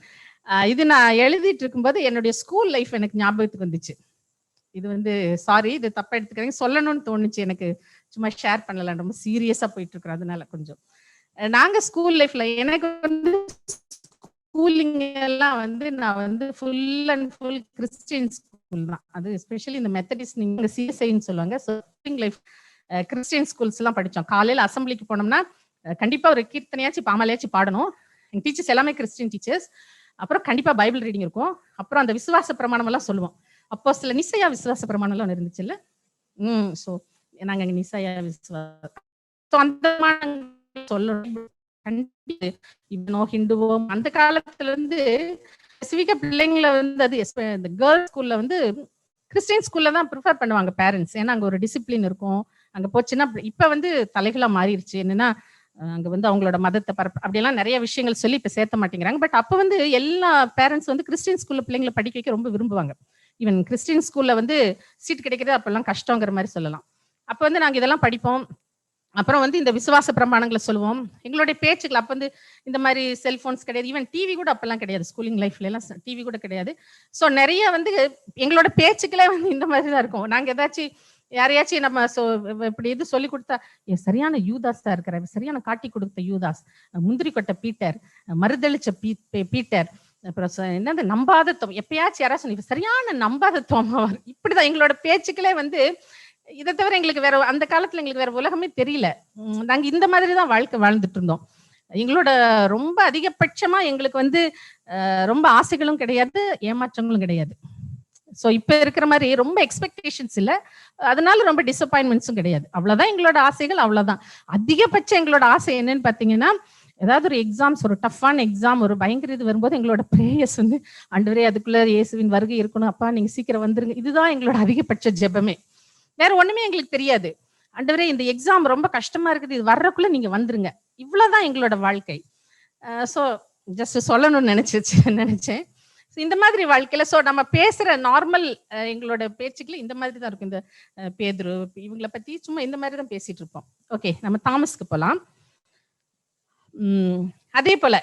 இது நான் எழுதிட்டு இருக்கும்போது என்னுடைய ஸ்கூல் லைஃப் எனக்கு ஞாபகத்துக்கு வந்துச்சு. இது வந்து சாரி, இது தப்பா எடுத்துக்கிறீங்க, சொல்லணும்னு தோணுச்சு எனக்கு, சும்மா ஷேர் பண்ணலாம், ரொம்ப சீரியஸா போயிட்டு இருக்கிறோம், அதனால கொஞ்சம். நாங்க ஸ்கூல் லைஃப்ல எனக்கு வந்து ஸ்கூலிங் எல்லாம் வந்து நான் வந்து full and full Christian school தான். அது எஸ்பெஷலி இந்த மெத்தடிஸ்ட், நீங்க சிஎஸ்ஐன்னு சொல்லுவாங்க. லைஃப் கிறிஸ்டியன் ஸ்கூல்ஸ் எல்லாம் படிச்சோம். காலையில அசம்பிளிக்கு போனோம்னா கண்டிப்பா ஒரு கீர்த்தனையாச்சும் பாமாலையாச்சும் பாடணும். எங்க டீச்சர்ஸ் எல்லாமே கிறிஸ்டியன் டீச்சர்ஸ். அப்புறம் கண்டிப்பா பைபிள் ரீடிங் இருக்கும். அப்புறம் அந்த விசுவாச பிரமாணம் எல்லாம் சொல்லுவோம். அப்போ சில நிசையா விசுவாச பிரமாணம் எல்லாம் இருந்துச்சு இல்ல. சோ நாங்க அங்க நிசையா விசுவாசம் அந்த சொல்லணும். இவனோ ஹிந்துவோ அந்த காலத்துல இருந்து ஸ்பெசிபிக்கா பிள்ளைங்களை வந்து அது இந்த கேர்ள்ஸ் ஸ்கூல்ல வந்து கிறிஸ்டியன் ஸ்கூல்ல தான் ப்ரிஃபர் பண்ணுவாங்க பேரண்ட்ஸ். ஏன்னா அங்க ஒரு டிசிப்ளின் இருக்கும். அங்க போச்சுன்னா இப்ப வந்து தலைகளா மாறிடுச்சு. என்னன்னா அங்க வந்து அவங்களோட மதத்தை அப்படியெல்லாம் நிறைய விஷயங்கள் சொல்லி இப்ப சேர்த்த மாட்டேங்கிறாங்க. பட் அப்ப வந்து எல்லா பேரண்ட்ஸ் வந்து கிறிஸ்டியன் ஸ்கூல்ல பிள்ளைங்களை படிக்க வைக்க ரொம்ப விரும்புவாங்க. ஈவன் கிறிஸ்டியன் ஸ்கூல்ல வந்து சீட் கிடைக்கிறது அப்பெல்லாம் கஷ்டங்கிற மாதிரி சொல்லலாம். அப்ப வந்து நாங்க இதெல்லாம் படிப்போம். அப்புறம் வந்து இந்த விசுவாச பிரமாணங்களை சொல்லுவோம். எங்களுடைய பேச்சுக்கள் அப்ப வந்து இந்த மாதிரி செல்போன்ஸ் கிடையாது, ஈவன் டிவி கூட அப்பெல்லாம் கிடையாது. ஸ்கூலிங் லைஃப்ல எல்லாம் டிவி கூட கிடையாது. ஸோ நிறைய வந்து எங்களோட பேச்சுக்களே வந்து இந்த மாதிரி தான் இருக்கும். நாங்க ஏதாச்சும் யாரையாச்சும் நம்ம இப்படி இது சொல்லி கொடுத்தா, சரியான யூதாஸ் தான் இருக்கிற, சரியான காட்டி கொடுத்த யூதாஸ், முந்திரி கொட்ட பீட்டர், மறுதளிச்ச பீட்டர், அப்புறம் என்னது நம்பாதத்துவம், எப்பயாச்சும் யாராச்சும் சரியான நம்பாதத்துவம். இப்படிதான் எங்களோட பேச்சுக்களே வந்து. இதை தவிர எங்களுக்கு வேற அந்த காலத்துல எங்களுக்கு வேற உலகமே தெரியல. நாங்க இந்த மாதிரிதான் வாழ்க்கை வாழ்ந்துட்டு இருந்தோம். எங்களோட ரொம்ப அதிகபட்சமா எங்களுக்கு வந்து ரொம்ப ஆசைகளும் கிடையாது, ஏமாற்றங்களும் கிடையாது. ஸோ இப்ப இருக்கிற மாதிரி ரொம்ப எக்ஸ்பெக்டேஷன்ஸ் இல்லை, அதனால ரொம்ப டிசப்பாயின்மெண்ட்ஸும் கிடையாது. அவ்வளவுதான் எங்களோட ஆசைகள், அவ்வளவுதான். அதிகபட்சம் எங்களோட ஆசை என்னன்னு பாத்தீங்கன்னா, ஏதாவது ஒரு எக்ஸாம்ஸ், ஒரு டஃப்பான எக்ஸாம், ஒரு பயங்கர இது வரும்போது எங்களோட பிரேயர்ஸ் வந்து, ஆண்டவரே அதுக்குள்ள இயேசுவின் வருகை இருக்கணும், அப்பா நீங்க சீக்கிரம் வந்துருங்க. இதுதான் எங்களோட அதிகபட்ச ஜெபமே. வேற ஒண்ணுமே எங்களுக்கு தெரியாது. ஆண்டவரே இந்த எக்ஸாம் ரொம்ப கஷ்டமா இருக்குது, இது வர்றதுக்குள்ள நீங்க வந்துருங்க. இவ்வளவுதான் எங்களோட வாழ்க்கை. ஸோ ஜஸ்ட் சொல்லணும்னு நினைச்சேன். இந்த மாதிரி வாழ்க்கையில நம்ம பேசுற நார்மல் எங்களோட பேச்சுக்கள் இந்த மாதிரி தான் இருக்கும். இந்த பேதுரு இவங்களை பத்தி சும்மா இந்த மாதிரி தான் பேசிட்டு இருப்போம். ஓகே, நம்ம தாமஸ்க்கு போலாம். அதே போல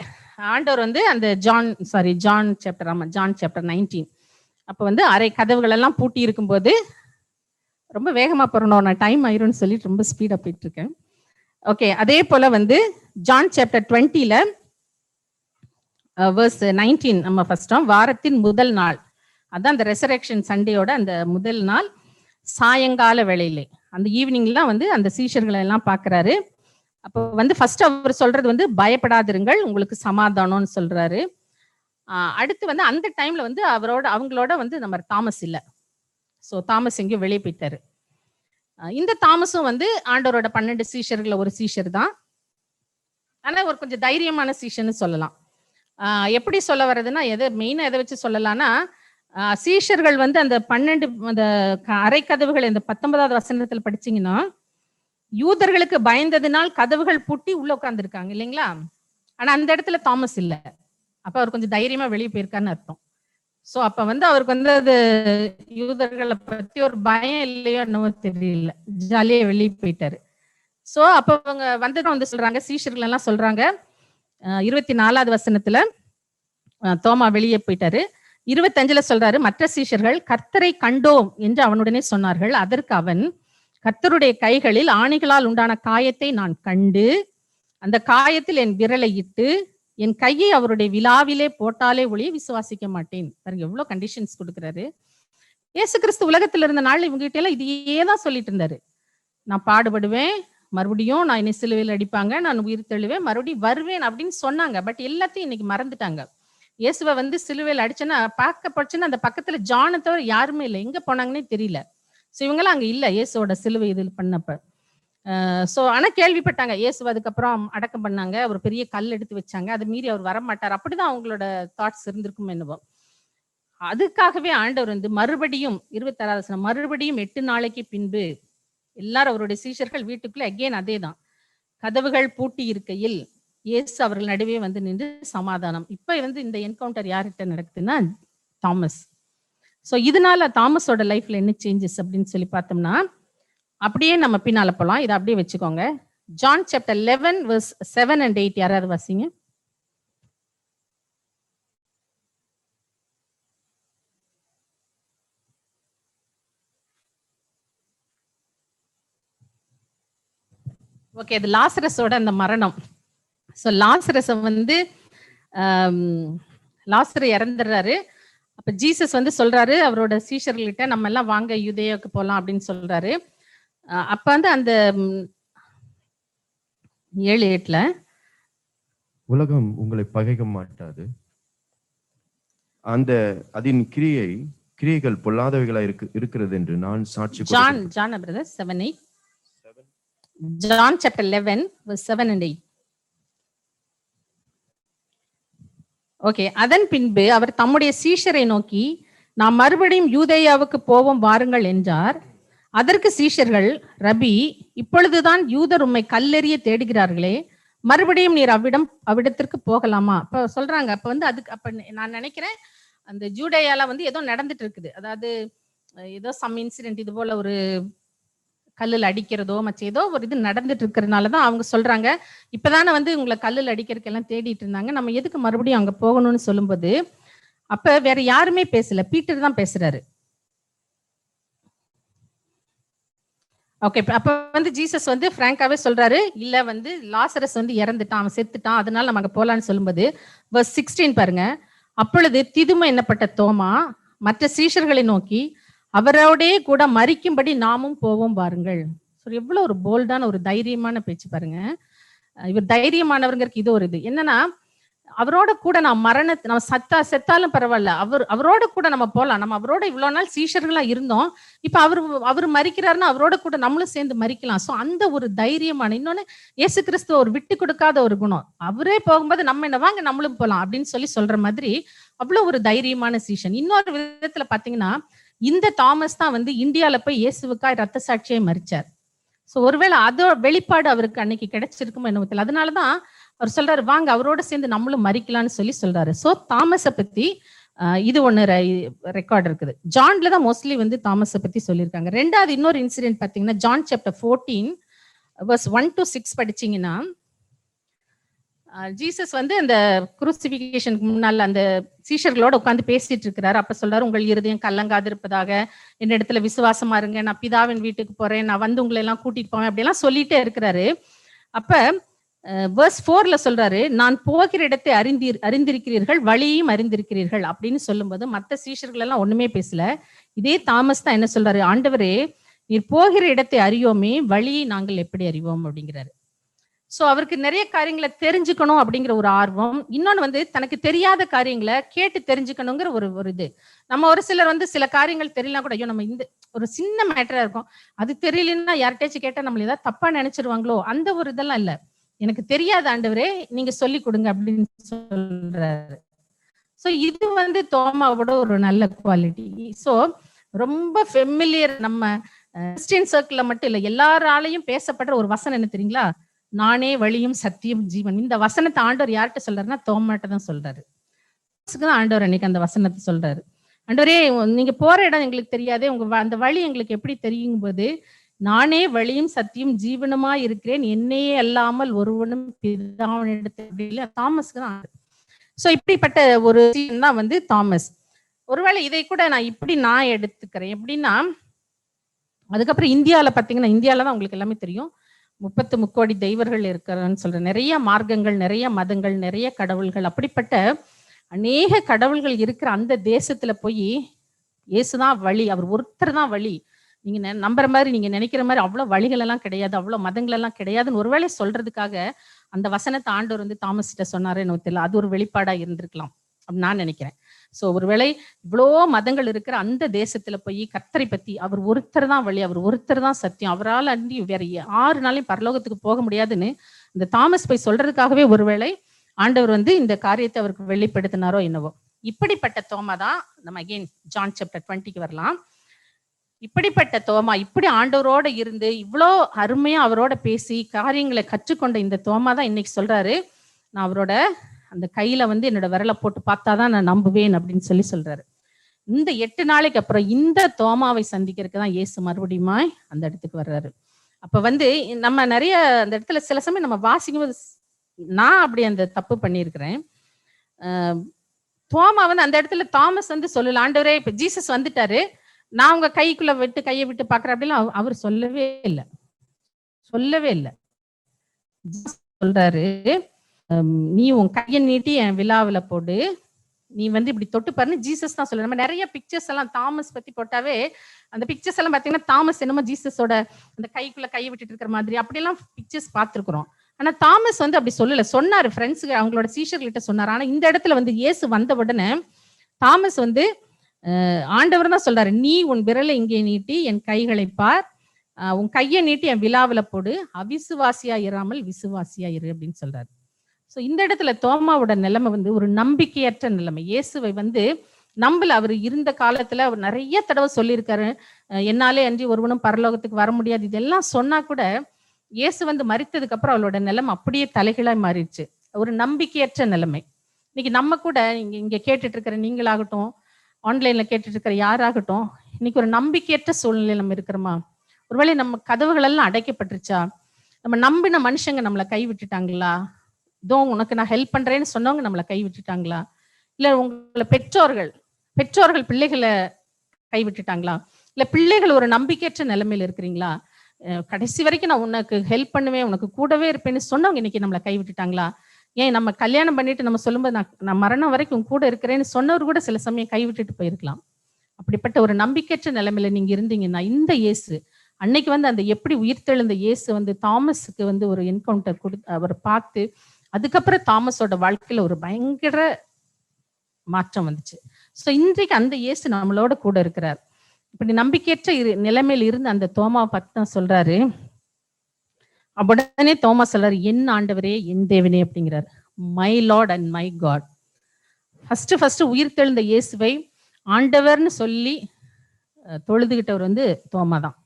ஆண்டவர் வந்து அந்த ஜான் சாப்டர் 19 அப்ப வந்து அரை கதவுகள் எல்லாம் பூட்டி இருக்கும்போது, ரொம்ப வேகமா போறணும், நான் டைம் ஆயிரும்னு சொல்லிட்டு ரொம்ப ஸ்பீடா போயிட்டு இருக்கேன். ஓகே, அதே போல வந்து ஜான் சாப்டர் 20 verse 19 நம்ம ஃபர்ஸ்டும் வாரத்தின் முதல் நாள், அதான் அந்த ரெசரக்ஷன் சண்டேயோட அந்த முதல் நாள் சாயங்கால வேளையிலே அந்த ஈவினிங்லாம் வந்து அந்த சீஷர்களை எல்லாம் பாக்குறாரு. அப்போ வந்து ஃபர்ஸ்ட் அவர் சொல்றது வந்து பயப்படாதிருங்கள், உங்களுக்கு சமாதானம்னு சொல்றாரு. அடுத்து வந்து அந்த டைம்ல வந்து அவங்களோட வந்து நம்ம தாமஸ் இல்லை. ஸோ தாமஸ் எங்கேயும் வெளியே போயிட்டாரு. இந்த தாமஸும் வந்து ஆண்டவரோட 12 சீஷர்களை ஒரு சீஷர் தான். ஆனா ஒரு கொஞ்சம் தைரியமான சீஷர்னு சொல்லலாம். எப்படி சொல்ல வர்றதுன்னா, மெயினா எதை வச்சு சொல்லலாம்னா, சீஷர்கள் வந்து அந்த 12 அந்த அரை கதவுகள் இந்த 19வது வசனத்துல படிச்சீங்கன்னா, யூதர்களுக்கு பயந்ததினால் கதவுகள் பூட்டி உள்ள உட்கார்ந்துருக்காங்க இல்லைங்களா. ஆனா அந்த இடத்துல தாமஸ் இல்லை. அப்ப அவர் கொஞ்சம் தைரியமா வெளியே போயிருக்கான்னு அர்த்தம். சோ அப்ப வந்து அவருக்கு வந்து அது யூதர்களை பத்தி ஒரு பயம் இல்லையோ என்னவோ தெரியல, ஜாலியா வெளியே போயிட்டாரு. சோ அப்ப அவங்க வந்து சொல்றாங்க, சீஷர்கள் எல்லாம் சொல்றாங்க 24வது வசனத்துல தோமா வெளியே போயிட்டாரு. 25ல சொல்றாரு, மற்ற சீஷர்கள் கர்த்தரை கண்டோம் என்று அவனுடனே சொன்னார்கள். அதற்கு அவன், கர்த்தருடைய கைகளில் ஆணிகளால் உண்டான காயத்தை நான் கண்டு அந்த காயத்தில் என் விரலை இட்டு என் கையை அவருடைய விழாவிலே போட்டாலே ஒழிய விசுவாசிக்க மாட்டேன். பாருங்க எவ்வளவு கண்டிஷன்ஸ் கொடுக்குறாரு. இயேசு கிறிஸ்து உலகத்துல இருந்த நாள் இவங்க கிட்ட எல்லாம் இதையே தான் சொல்லிட்டு இருந்தாரு. நான் பாடுபடுவேன், மறுபடியும் நான் என்னை சிலுவையில் அடிப்பாங்க, நான் உயிர் தெழுவேன், மறுபடியும் வருவேன் அப்படின்னு சொன்னாங்க. பட் எல்லாத்தையும் இன்னைக்கு மறந்துட்டாங்க. இயேசுவை வந்து சிலுவையில் அடிச்சேன்னா பார்க்கப்பட்டுச்சுன்னா அந்த பக்கத்துல ஜானை தவிர யாருமே இல்லை, எங்க போனாங்கன்னே தெரியல. ஸோ இவங்கெல்லாம் அங்க இல்லை இயேசுவோட சிலுவை இதில் பண்ணப்ப. ஸோ ஆனா கேள்விப்பட்டாங்க, இயேசு அதுக்கப்புறம் அடக்கம் பண்ணாங்க, ஒரு பெரிய கல் எடுத்து வச்சாங்க, அதை மீறி அவர் வரமாட்டார், அப்படிதான் அவங்களோட தாட்ஸ் இருந்திருக்கும் என்னவோ. அதுக்காகவே ஆண்டவர் வந்து மறுபடியும் 26வது வசனம், மறுபடியும் 8 நாளைக்கு பின்பு எல்லாரும் அவருடைய சீஷர்கள் வீட்டுக்குள்ள அகெயின் அதே தான், கதவுகள் பூட்டி இருக்கையில் இயேசு அவர்கள் நடுவே வந்து நின்று சமாதானம். இப்ப வந்து இந்த என்கவுண்டர் யார்கிட்ட நடக்குதுன்னா தாமஸ். ஸோ இதனால தாமஸோட லைஃப்ல என்ன சேஞ்சஸ் அப்படின்னு சொல்லி பார்த்தோம்னா, அப்படியே நம்ம பின்னால போலாம், இதை அப்படியே வச்சுக்கோங்க. ஜான் சாப்டர் 11 verse 7 and 8 யாராவது வாசிங்க. ஓகே, அது லாசரஸோட அந்த மரணம். ஸோ லாசரஸ வந்து லாசர் இறந்துடுறாரு. அப்ப ஜீசஸ் வந்து சொல்றாரு அவரோட சீஷர்கள்கிட்ட, நம்ம எல்லாம் வாங்க யூதேயாவுக்கு போலாம் அப்படின்னு சொல்றாரு. அப்ப வந்து அந்த 7:8 உலகம் உங்களை பகைக்க மாட்டாது, அதன் கிரியைகள் பொல்லாதவைகளா இருக்கிறது என்று நான் சாட்சி. John brother 7:8, John chapter 11 verse 7 and 8. Okay, அதன் பின்பு அவர் தம்முடைய சீஷரை நோக்கி, நாம் மறுபடியும் யூதேயாவுக்கு போவோம் வாருங்கள் என்றார். அதற்கு சீஷர்கள், ரபி, இப்பொழுதுதான் யூதர் உம்மை கல்லெறிய தேடுகிறார்களே, மறுபடியும் நீர் அவ்விடத்திற்கு போகலாமா? அப்ப சொல்றாங்க. அப்ப வந்து அப்ப நான் நினைக்கிறேன் அந்த ஜூடேயால வந்து ஏதோ நடந்துட்டு இருக்குது, அதாவது ஏதோ சம் இன்சிடென்ட், இது போல ஒரு கல்லுல அடிக்கிறதோ மற்ற ஏதோ ஒரு இது நடந்துட்டு இருக்கிறதுனாலதான் அவங்க சொல்றாங்க, இப்பதானே வந்து உங்களை கல்லுல அடிக்கிறதுக்கு எல்லாம் தேடிட்டு இருந்தாங்க, நம்ம எதுக்கு மறுபடியும் அங்க போகணும்னு சொல்லும்போது அப்ப வேற யாருமே பேசல, பீட்டர் தான் பேசுறாரு. ஓகே, அப்ப வந்து ஜீசஸ் வந்து பிராங்காவே சொல்றாரு, இல்ல வந்து லாசரஸ் வந்து இறந்துட்டான், அவன் செத்துட்டான், அதனால நம்ம அங்க போலான்னு சொல்லும்போது verse 16 பாருங்க. அப்பொழுது திதும என்னப்பட்ட தோமா மற்ற சீஷர்களை நோக்கி, அவரோடே கூட மரிக்கும்படி நாமும் போவோம் பாருங்கள். எவ்வளவு ஒரு போல்டான ஒரு தைரியமான பேச்சு பாருங்க. இவர் தைரியமானவருக்கு இது ஒரு இது என்னன்னா, அவரோட கூட நம்ம செத்தாலும் பரவாயில்ல, அவரோட கூட நம்ம போலாம், நம்ம அவரோட இவ்வளவு நாள் சீஷர்களா இருந்தோம், இப்ப அவரு மரிக்கிறாருன்னா அவரோட கூட நம்மளும் சேர்ந்து மரிக்கலாம். சோ அந்த ஒரு தைரியமான, இன்னொன்னு இயேசு கிறிஸ்துவ ஒரு விட்டு கொடுக்காத ஒரு குணம், அவரே போகும்போது நம்ம என்ன வாங்க நம்மளும் போலாம் அப்படின்னு சொல்ற மாதிரி அவ்வளவு ஒரு தைரியமான சீஷன். இன்னொரு விதத்துல பாத்தீங்கன்னா, இந்த தாமஸ் தான் வந்து இந்தியால போய் இயேசுவுக்காய் ரத்த சாட்சியை மரிச்சார். சோ ஒருவேளை அதோ வெளிப்பாடு அவருக்கு அன்னைக்கு கிடைச்சிருக்குமோ என்னவோ தெரியல, அதனாலதான் அவர் சொல்றாரு, வாங்க அவரோட சேர்ந்து நம்மளும் மரிக்கலாம்னு சொல்றாரு. சோ தாமஸை பத்தி இது ஒன்று ரெக்கார்ட் இருக்குது. ஜான்ல தான் மோஸ்ட்லி வந்து தாமஸை பத்தி சொல்லியிருக்காங்க. ரெண்டாவது இன்னொரு இன்சிடென்ட் பார்த்தீங்கன்னா ஜான் சாப்டர் 14 verse 1 to 6 படிச்சீங்கன்னா ஜீசஸ் வந்து அந்த குரூசிபிகேஷனுக்கு முன்னால அந்த சீஷர்களோட உட்காந்து பேசிட்டு இருக்கிறாரு. அப்ப சொல்றாரு, உங்கள் இருதயம் கலங்காது இருப்பதாக, என்னிடத்துல விசுவாசமா இருங்க, நான் பிதாவின் வீட்டுக்கு போறேன், நான் வந்து உங்களை எல்லாம் கூட்டிட்டு போவேன், அப்படியெல்லாம் சொல்லிட்டே இருக்கிறாரு. அப்ப verse 4ல சொல்றாரு, நான் போகிற இடத்தை அறிந்திருக்கிறீர்கள், வழியையும் அறிந்திருக்கிறீர்கள் அப்படின்னு சொல்லும்போது மற்ற சீஷர்கள் எல்லாம் ஒண்ணுமே பேசல. இதே தாமஸ் தான் என்ன சொல்றாரு, ஆண்டவரே நீர் போகிற இடத்தை அறியோமே, வழியை நாங்கள் எப்படி அறிவோம் அப்படிங்கிறாரு. சோ அவருக்கு நிறைய காரியங்களை தெரிஞ்சுக்கணும் அப்படிங்கிற ஒரு ஆர்வம். இன்னொன்னு வந்து தனக்கு தெரியாத காரியங்களை கேட்டு தெரிஞ்சுக்கணுங்கிற ஒரு இது. நம்ம ஒரு சிலர் வந்து சில காரியங்கள் தெரியலாம் கூட, ஐயோ நம்ம இந்த ஒரு சின்ன மேட்டரா இருக்கும், அது தெரியலன்னா யார்கிட்டயாச்சும் கேட்டா நம்மள ஏதாவது தப்பா நினைச்சிருவாங்களோ, அந்த ஒரு இதெல்லாம் இல்ல. எனக்கு தெரியாத ஆண்டவரே நீங்க சொல்லி கொடுங்க அப்படின்னு சொல்றாரு. சோ இது வந்து தோமாவோட ஒரு நல்ல குவாலிட்டி. சோ ரொம்ப ஃபெமிலியர், நம்ம கிறிஸ்டியன் சர்க்கிள்ல மட்டும் இல்ல, எல்லாராலையும் பேசப்படுற ஒரு வசனம் என்ன தெரியுங்களா, நானே வழியும் சத்தியம் ஜீவன். இந்த வசனத்தை ஆண்டவர் யார்கிட்ட சொல்றாருன்னா தோமாட்ட தான் சொல்றாரு. ஆண்டவர் அன்னைக்கு அந்த வசனத்தை சொல்றாரு, ஆண்டவரே நீங்க போற இடம் எங்களுக்கு தெரியாதே, உங்க அந்த வழி எங்களுக்கு எப்படி தெரியும் போது, நானே வழியும் சத்தியம் ஜீவனுமா இருக்கிறேன், என்னையே அல்லாமல் ஒருவனும் பிதாவினிடத்தில். தாமஸ்க்கு தான். சோ இப்படிப்பட்ட ஒரு தான் வந்து தாமஸ். ஒருவேளை இதை கூட நான் எடுத்துக்கிறேன் எப்படின்னா, அதுக்கப்புறம் இந்தியாவில பாத்தீங்கன்னா, இந்தியாவில தான் உங்களுக்கு எல்லாமே தெரியும், 33 கோடி தெய்வர்கள் இருக்கிறன்னு சொல்ற, நிறைய மார்க்கங்கள், நிறைய மதங்கள், நிறைய கடவுள்கள், அப்படிப்பட்ட அநேக கடவுள்கள் இருக்கிற அந்த தேசத்துல போய் இயேசுதான் வழி, அவர் ஒருத்தர் தான் வழி, நீங்க நம்புற மாதிரி நீங்க நினைக்கிற மாதிரி அவ்வளவு வழிகள் எல்லாம் கிடையாது, அவ்வளவு மதங்கள் எல்லாம் கிடையாதுன்னு ஒருவேளை சொல்றதுக்காக அந்த வசனத்தை ஆண்டவர் வந்து தாமஸ் கிட்ட சொன்னாரு எனக்கு தெரியல. அது ஒரு வெளிப்பாடா இருந்திருக்கலாம் அப்படின்னு நான் நினைக்கிறேன். சோ ஒருவேளை இவ்வளோ மதங்கள் இருக்கிற அந்த தேசத்துல போய் கர்த்தரை பத்தி, அவர் ஒருத்தர் தான் வழி, அவர் ஒருத்தர் தான் சத்தியம், அவரால் அண்டி வேற 6 நாளையும் பரலோகத்துக்கு போக முடியாதுன்னு இந்த தாமஸ் போய் சொல்றதுக்காகவே ஒருவேளை ஆண்டவர் வந்து இந்த காரியத்தை அவருக்கு வெளிப்படுத்தினாரோ என்னவோ. இப்படிப்பட்ட தோமா தான் நம்ம அகெயின் ஜான் சாப்டர் 20க்கு வரலாம். இப்படிப்பட்ட தோமா, இப்படி ஆண்டவரோட இருந்து இவ்வளோ அருமையா அவரோட பேசி காரியங்களை கற்றுக்கொண்ட இந்த தோமா தான் இன்னைக்கு சொல்றாரு, நான் அவரோட அந்த கையில வந்து என்னோட விரலை போட்டு பார்த்தாதான் நான் நம்புவேன் அப்படின்னு சொல்றாரு. இந்த 8 நாளைக்கு அப்புறம் இந்த தோமாவை சந்திக்கிறதுக்கு தான் இயேசு மறுபடியும் அந்த இடத்துக்கு வர்றாரு. அப்ப வந்து நம்ம நிறைய அந்த இடத்துல சில சமயம் நம்ம வாசிக்கும் போது, நான் அப்படி அந்த தப்பு பண்ணியிருக்கிறேன். தோமா வந்து அந்த இடத்துல தாமஸ் வந்து சொல்லல, ஆண்டவரே இப்ப ஜீசஸ் வந்துட்டாரு, நான் உங்க கைக்குள்ள கையை விட்டு பாக்குறேன் அப்படிலாம் அவர் சொல்லவே இல்லை. சொல்றாரு, நீ உன் கையை நீட்டி என் விழாவில போடு, நீ வந்து இப்படி தொட்டு பாருன்னு ஜீசஸ் தான் சொல்ற. நம்ம நிறைய பிக்சர்ஸ் எல்லாம் தாமஸ் பத்தி போட்டாவே அந்த பிக்சர்ஸ் எல்லாம் பாத்தீங்கன்னா தாமஸ் என்னமோ ஜீசஸோட அந்த கைக்குள்ள கையை விட்டுட்டு இருக்கிற மாதிரி அப்படியெல்லாம் பிக்சர்ஸ் பார்த்திருக்கிறோம். ஆனா தாமஸ் வந்து அப்படி சொல்லல. சொன்னாரு ஃப்ரெண்ட்ஸுக்கு, அவங்களோட சீஷர்கள்கிட்ட சொன்னாரு. ஆனா இந்த இடத்துல வந்து இயேசு வந்த உடனே தாமஸ் வந்து ஆண்டவர் தான் சொல்றாரு, நீ உன் விரலை இங்கே நீட்டி என் கைகளை பார், உன் கையை நீட்டி என் விழாவில போடு, அவிசுவாசியா இராமல் விசுவாசியா இரு அப்படின்னு சொல்றாரு. சோ இந்த இடத்துல தோமாவோட நிலைமை வந்து ஒரு நம்பிக்கையற்ற நிலைமை. இயேசுவை வந்து நம்பல. அவர் இருந்த காலத்துல அவர் நிறைய தடவை சொல்லியிருக்காரு, என்னாலே அன்றி ஒருவனும் பரலோகத்துக்கு வர முடியாது, இதெல்லாம் சொன்னா கூட இயேசு வந்து மரித்ததுக்கு அப்புறம் அவளோட நிலைமை அப்படியே தலைகீழாய் மாறிடுச்சு. ஒரு நம்பிக்கையற்ற நிலைமை. இன்னைக்கு நம்ம கூட இங்க கேட்டுட்டு இருக்கிற நீங்களாகட்டும், ஆன்லைன்ல கேட்டுட்டு இருக்கிற யாராகட்டும், இன்னைக்கு ஒரு நம்பிக்கையற்ற சூழ்நிலை நம்ம இருக்கிறோமா? ஒருவேளை நம்ம கதவுகள் எல்லாம் அடைக்கப்பட்டுருச்சா? நம்ம நம்பின மனுஷங்க நம்மளை கை விட்டுட்டாங்களா? இதோ உனக்கு நான் ஹெல்ப் பண்றேன்னு சொன்னவங்க நம்மளை கை விட்டுட்டாங்களா? இல்ல உங்களை பெற்றோர்கள் பிள்ளைகளை கை விட்டுட்டாங்களா? இல்ல பிள்ளைகள் ஒரு நம்பிக்கையற்ற நிலைமையில இருக்கிறீங்களா? கடைசி வரைக்கும் நான் உனக்கு ஹெல்ப் பண்ணுவேன், உனக்கு கூடவே இருப்பேன்னு சொன்னவங்க இன்னைக்கு நம்மளை கை விட்டுட்டாங்களா? ஏன் நம்ம கல்யாணம் பண்ணிட்டு நம்ம சொல்லும்போது நான் மரணம் வரைக்கும் கூட இருக்கிறேன்னு சொன்னவர் கூட சில சமயம் கைவிட்டுட்டு போயிருக்கலாம். அப்படிப்பட்ட ஒரு நம்பிக்கையற்ற நிலைமையில நீங்க இருந்தீங்கன்னா, இந்த இயேசு அன்னைக்கு வந்து அந்த எப்படி உயிர்த்தெழுந்த இயேசு வந்து தாமஸுக்கு வந்து ஒரு என்கவுண்டர் அவர் பார்த்து, அதுக்கப்புறம் தாமஸோட வாழ்க்கையில ஒரு பயங்கர மாற்றம் வந்துச்சு. சோ இன்றைக்கு அந்த இயேசு நம்மளோட கூட இருக்கிறார். இப்படி நம்பிக்கையற்ற நிலைமையில இருந்து அந்த தோமாவை பார்த்து தான் சொல்றாரு. உடனே தோமா சொல்றாரு, என் ஆண்டவரே என் தேவனே அப்படிங்கிறார். My Lord and my God. First உயிர்த்தெழுந்த இயேசுவை ஆண்டவர்னு சொல்லி தொழுதுகிட்டவர் வந்து தோமா தான்.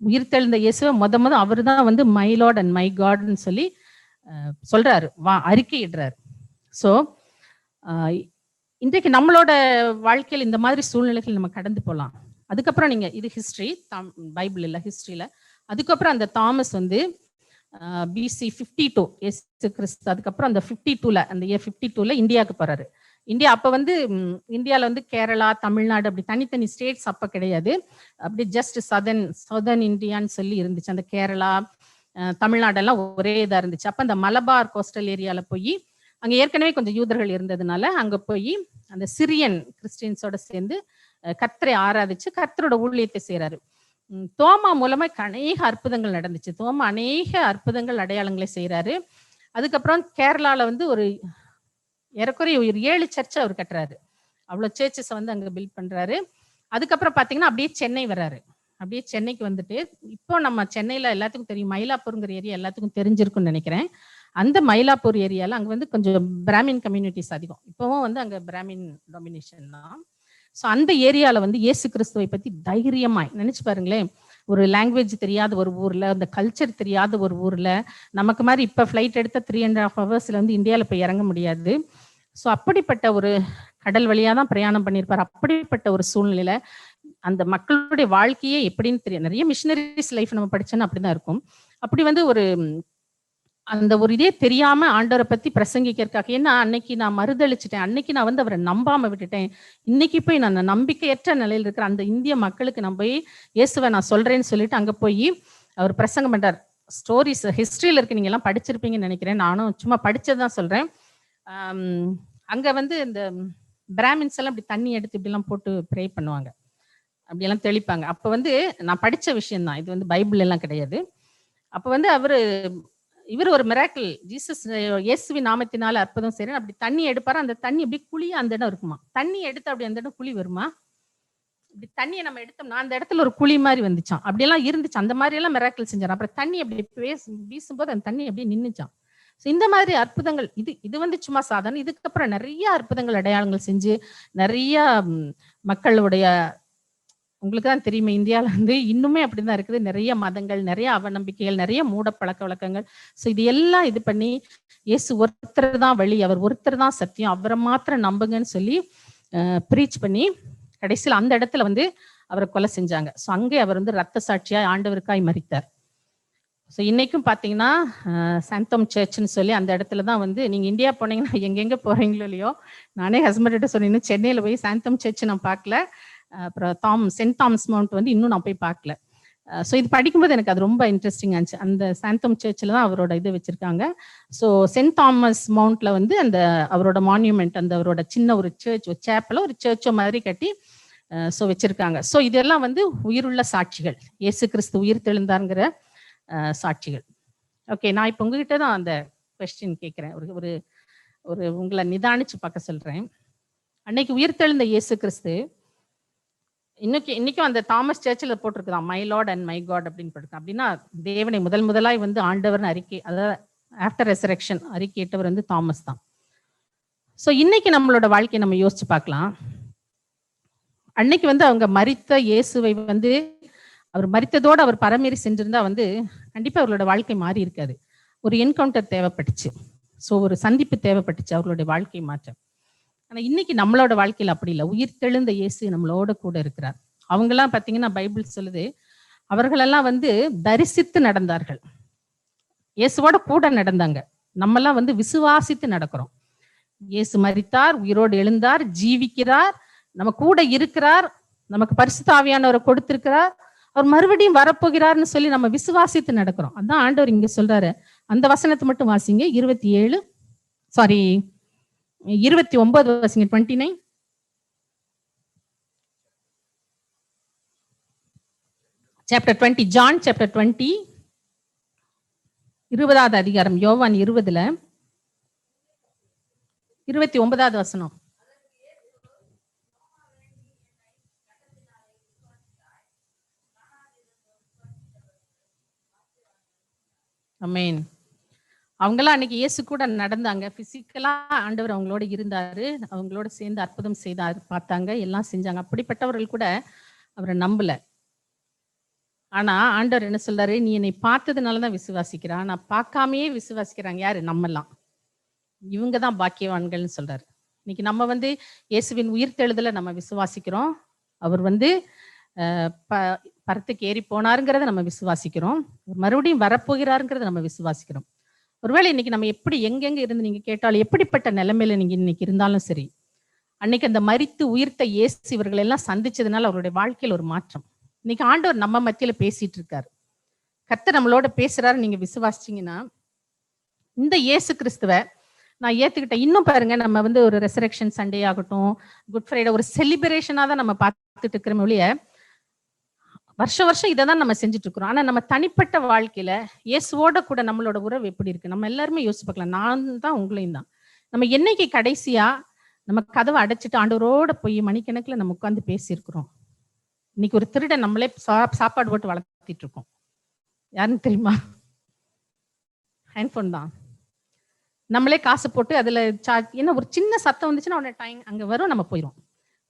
உயிர்த்தெழுந்த இயேசுவை முத அவர் தான் வந்து மை லார்ட் அண்ட் மை காட்னு சொல்லி சொல்றாரு, அறிக்கையிடுறாரு. ஸோ இன்றைக்கு நம்மளோட வாழ்க்கையில் இந்த மாதிரி சூழ்நிலைகள் நம்ம கடந்து போகலாம். அதுக்கப்புறம் நீங்க இது ஹிஸ்டரி, பைபிள் இல்லை ஹிஸ்டரியில. அதுக்கப்புறம் அந்த தாமஸ் வந்து பிசி 52 இயேசு கிறிஸ்து, அதுக்கப்புறம் அந்த 52ல அந்த இயர் 52ல இந்தியாவுக்கு போறாரு. இந்தியா அப்ப வந்து இந்தியாவில் வந்து கேரளா, தமிழ்நாடு அப்படி தனித்தனி ஸ்டேட்ஸ் அப்ப கிடையாது. அப்படி ஜஸ்ட் சதர்ன் இந்தியான்னு சொல்லி இருந்துச்சு. அந்த கேரளா, தமிழ்நாடெல்லாம் ஒரே இதா இருந்துச்சு. அப்ப அந்த மலபார் கோஸ்டல் ஏரியால போய் அங்க ஏற்கனவே கொஞ்சம் யூதர்கள் இருந்ததுனால அங்க போய் அந்த சிரியன் கிறிஸ்டியன்ஸோட சேர்ந்து கர்த்தரை ஆராதிச்சு கர்த்தரோட ஊழியத்தை செய்யறாரு. தோமா மூலமா அநேக அற்புதங்கள் நடந்துச்சு. தோமா அநேக அற்புதங்கள் அடையாளங்களை செய்யறாரு. அதுக்கப்புறம் கேரளால வந்து ஒரு ஏறக்குறைய ஒரு 7 சர்ச்சை அவர் கட்டுறாரு. அவ்வளவு சர்ச்சஸ் வந்து அங்க பில்ட் பண்றாரு. அதுக்கப்புறம் பாத்தீங்கன்னா அப்படியே சென்னை வர்றாரு. அப்படியே சென்னைக்கு வந்துட்டு இப்போ நம்ம சென்னையில எல்லாத்துக்கும் தெரியும், மயிலாப்பூர்ங்கிற ஏரியா எல்லாத்துக்கும் தெரிஞ்சிருக்கும்னு நினைக்கிறேன். அந்த மயிலாப்பூர் ஏரியால அங்க வந்து கொஞ்சம் பிராமின் கம்யூனிட்டிஸ் அதிகம். இப்பவும் வந்து அங்க பிராமின் டாமினேஷன் தான். ஸோ அந்த ஏரியால வந்து இயேசு கிறிஸ்துவை பத்தி தைரியமாய் நினைச்சு பாருங்களேன். ஒரு லாங்குவேஜ் தெரியாத ஒரு ஊர்ல, அந்த கல்ச்சர் தெரியாத ஒரு ஊர்ல, நமக்கு மாதிரி இப்ப ஃபிளைட் எடுத்த 3.5 ஹவர்ஸ்ல வந்து இந்தியாவில் போய் இறங்க முடியாது. ஸோ அப்படிப்பட்ட ஒரு கடல் வழியா தான் பிரயாணம் பண்ணியிருப்பார். அப்படிப்பட்ட ஒரு சூழ்நிலையில அந்த மக்களுடைய வாழ்க்கையே எப்படின்னு தெரியும். நிறைய மிஷினரிஸ் லைஃப் நம்ம படிச்சோன்னா அப்படிதான் இருக்கும். அப்படி வந்து ஒரு அந்த ஒரு இதே தெரியாம ஆண்டவரை பத்தி பிரசங்கிக்கிறதுக்காக, ஏன்னா அன்னைக்கு நான் மறுதளிச்சுட்டேன், அன்னைக்கு நான் வந்து அவரை நம்பாம விட்டுட்டேன், இன்னைக்கு போய் நான் நம்பிக்கையற்ற நிலையில் இருக்கிற அந்த இந்திய மக்களுக்கு நான் போய் இயேசுவை நான் சொல்றேன்னு சொல்லிட்டு அங்க போய் அவர் பிரசங்கம் பண்றார். ஸ்டோரிஸ் ஹிஸ்டரியில இருக்கு, நீங்க எல்லாம் படிச்சிருப்பீங்கன்னு நினைக்கிறேன். நானும் சும்மா படிச்சதுதான் சொல்றேன். அங்க வந்து இந்த பிராமின்ஸ் எல்லாம் இப்படி தண்ணி எடுத்து இப்படி எல்லாம் போட்டு ப்ரே பண்ணுவாங்க, அப்படியெல்லாம் தெளிப்பாங்க. அப்ப வந்து நான் படிச்ச விஷயம் தான் இது, வந்து பைபிள் எல்லாம் கிடையாது. அப்ப வந்து இவர் ஒரு மிராக்கிள், ஜீசஸ் இயேசுவின் நாமத்தினால அற்புதம் செய்யறேன். அப்படி தண்ணி எடுப்பாரு, அந்த தண்ணி அப்படி குழியா அந்த இடம் இருக்குமா, தண்ணி எடுத்து அப்படி அந்த இடம் குழி வருமா, இப்படி தண்ணியை நம்ம எடுத்தோம்னா அந்த இடத்துல ஒரு குழி மாதிரி வந்துச்சான். அப்படியெல்லாம் இருந்துச்சு. அந்த மாதிரி எல்லாம் மிராக்கிள் செஞ்சாரு. அப்புறம் தண்ணி அப்படி வீசும்போது அந்த தண்ணி அப்படியே நின்னுச்சான். இந்த மாதிரி அற்புதங்கள் இது வந்து சும்மா சாதாரண. இதுக்கப்புறம் நிறைய அற்புதங்கள் அடையாளங்கள் செஞ்சு நிறைய மக்களுடைய, உங்களுக்கு தான் தெரியுமா இந்தியாவில வந்து இன்னுமே அப்படிதான் இருக்குது. நிறைய மதங்கள், நிறைய அவநம்பிக்கைகள், நிறைய மூட பழக்க வழக்கங்கள். ஸோ இது எல்லாம் இது பண்ணி இயேசு ஒருத்தர் தான் வழி, அவர் ஒருத்தர் தான் சத்தியம், அவரை மாத்திரம் நம்புங்கன்னு சொல்லி ப்ரீச் பண்ணி கடைசியில் அந்த இடத்துல வந்து அவரை கொலை செஞ்சாங்க. ஸோ அங்கே அவர் வந்து ரத்த சாட்சியாய் ஆண்டவருக்காய் மரித்தார். ஸோ இன்னைக்கும் பார்த்தீங்கன்னா சாந்தோம் சர்ச்னு சொல்லி அந்த இடத்துல தான் வந்து, நீங்கள் இந்தியா போனீங்கன்னா எங்கெங்கே போகிறீங்களோ இல்லையோ, நானே ஹஸ்பண்ட்ட சொன்னீங்கன்னா சென்னையில் போய் சாந்தோம் சர்ச் நான் பார்க்கல. அப்புறம் சென்ட் தாமஸ் மவுண்ட் வந்து இன்னும் நான் போய் பார்க்கல. ஸோ இது படிக்கும்போது எனக்கு அது ரொம்ப இன்ட்ரெஸ்டிங் ஆச்சு. அந்த சாந்தோம் சர்ச்சில் தான் அவரோட இது வச்சிருக்காங்க. ஸோ சென்ட் தாமஸ் மவுண்ட்ல வந்து அந்த அவரோட மான்யூமெண்ட், அந்த அவரோட சின்ன ஒரு சர்ச், ஒரு சேப்பல ஒரு சர்ச்சோ மாதிரி கட்டி ஸோ வச்சிருக்காங்க. ஸோ இதெல்லாம் வந்து உயிருள்ள சாட்சிகள், இயேசு கிறிஸ்து உயிர் தெழுந்தாருங்கிற சாட்சிகள். ஓகே, நான் இப்போ உங்ககிட்ட தான் அந்த கொஸ்டின் கேட்குறேன். ஒரு ஒரு உங்களை நிதானிச்சு பார்க்க சொல்றேன். அன்னைக்கு உயிர் தெழுந்த இயேசு கிறிஸ்து இன்னைக்கும் அந்த தாமஸ் சர்ச்சில் போட்டிருக்குதான், my Lord and my God அப்படின்னு போட்டிருக்கான். அப்படின்னா தேவனை முதலாய் வந்து ஆண்டவர்னு அறிக்கை, அதாவது ஆஃப்டர் ரெசரெக்ஷன் அறிக்கையிட்டவர் வந்து தாமஸ் தான். ஸோ இன்னைக்கு நம்மளோட வாழ்க்கையை நம்ம யோசிச்சு பார்க்கலாம். அன்னைக்கு வந்து அவங்க மரித்த இயேசுவை வந்து அவர் மரித்ததோடு அவர் பரமேறி சென்றிருந்தா வந்து கண்டிப்பா அவர்களோட வாழ்க்கை மாறி இருக்காது. ஒரு என்கவுண்டர் தேவைப்பட்டுச்சு. ஸோ ஒரு சந்திப்பு தேவைப்பட்டுச்சு அவர்களுடைய வாழ்க்கை மாற்றம். ஆனா இன்னைக்கு நம்மளோட வாழ்க்கையில அப்படி இல்லை. உயிர் தெழுந்த இயேசு நம்மளோட கூட இருக்கிறார். அவங்கெல்லாம் பார்த்தீங்கன்னா பைபிள் சொல்லுது, அவர்களெல்லாம் வந்து தரிசித்து நடந்தார்கள், இயேசுவோட கூட நடந்தாங்க. நம்மெல்லாம் வந்து விசுவாசித்து நடக்கிறோம். இயேசு மரித்தார், உயிரோடு எழுந்தார், ஜீவிக்கிறார், நம்ம கூட இருக்கிறார், நமக்கு பரிசுத்த ஆவியானவரை கொடுத்திருக்கிறார், அவர் மறுபடியும் வரப்போகிறார்னு சொல்லி நம்ம விசுவாசித்து நடக்கிறோம். அதான் ஆண்டவர் இங்க சொல்றாரு. அந்த வசனத்தை மட்டும் வாசிங்க, 29 வாசிங்க, 29. Chapter 20, John chapter 20, 20வது அதிகாரம், யோவான் 20ல 29வது வசனம். ஆமென். அவங்களாம் அன்னைக்கு இயேசு கூட நடந்தாங்க, பிசிக்கலா ஆண்டவர் அவங்களோட இருந்தாரு, அவங்களோட சேர்ந்து அற்புதம் செய்தார், பார்த்தாங்க, எல்லாம் செஞ்சாங்க. அப்படிப்பட்டவர்கள் கூட அவரை நம்பல. ஆனா ஆண்டவர் என்ன சொல்றாரு, நீ என்னை பார்த்ததுனாலதான் விசுவாசிக்கிறா, நான் பார்க்காமையே விசுவாசிக்கிறாங்க யாரு, நம்மெல்லாம், இவங்கதான் பாக்கியவான்கள்னு சொல்றாரு. இன்னைக்கு நம்ம வந்து இயேசுவின் உயிர்த்தெழுதலை நம்ம விசுவாசிக்கிறோம். அவர் வந்து பரத்துக்கு ஏறி போனாருங்கிறத நம்ம விசுவாசிக்கிறோம். மறுபடியும் வரப்போகிறாருங்கிறத நம்ம விசுவாசிக்கிறோம். ஒருவேளை இன்னைக்கு நம்ம எப்படி எங்கெங்க இருந்து நீங்க கேட்டாலும், எப்படிப்பட்ட நிலைமையில நீங்க இன்னைக்கு இருந்தாலும் சரி, அன்னைக்கு அந்த மரித்து உயிர்த்த இயேசு இவர்கள் எல்லாம் சந்திச்சதுனால அவருடைய வாழ்க்கையில் ஒரு மாற்றம். இன்னைக்கு ஆண்டவர் நம்ம மத்தியில பேசிட்டு இருக்காரு. கர்த்தர் நம்மளோட பேசுறாரு. நீங்க விசுவாசிச்சீங்கன்னா இந்த இயேசு கிறிஸ்துவ நான் ஏத்துக்கிட்டேன். இன்னும் பாருங்க, நம்ம வந்து ஒரு ரெசரக்ஷன் சண்டே ஆகட்டும், குட் ஃப்ரைடே ஒரு செலிப்ரேஷனா தான் நம்ம பார்த்துட்டு இருக்கிறோம் ஒழிய வருஷம் இதை தான் நம்ம செஞ்சுட்டு இருக்கிறோம். ஆனா நம்ம தனிப்பட்ட வாழ்க்கையில இயேசுவோட கூட நம்மளோட உறவு எப்படி இருக்கு? நம்ம எல்லாருமே யோசிச்சு பார்க்கலாம். நான் தான் உங்களையும் தான். நம்ம என்னைக்கு கடைசியா நம்ம கதவை அடைச்சிட்டு ஆண்டவரோட போய் மணிக்கணக்கில் நம்ம உட்காந்து பேசியிருக்கிறோம்? இன்னைக்கு ஒரு திருடன் நம்மளே சாப்பாடு போட்டு வளர்த்திட்டு இருக்கோம். யாருன்னு தெரியுமா? ஹேண்ட்போன் தான். நம்மளே காசு போட்டு அதுல ஏன்னா ஒரு சின்ன சத்தம் வந்துச்சுன்னா உடனே டைம் அங்க வரும், நம்ம போயிடும்.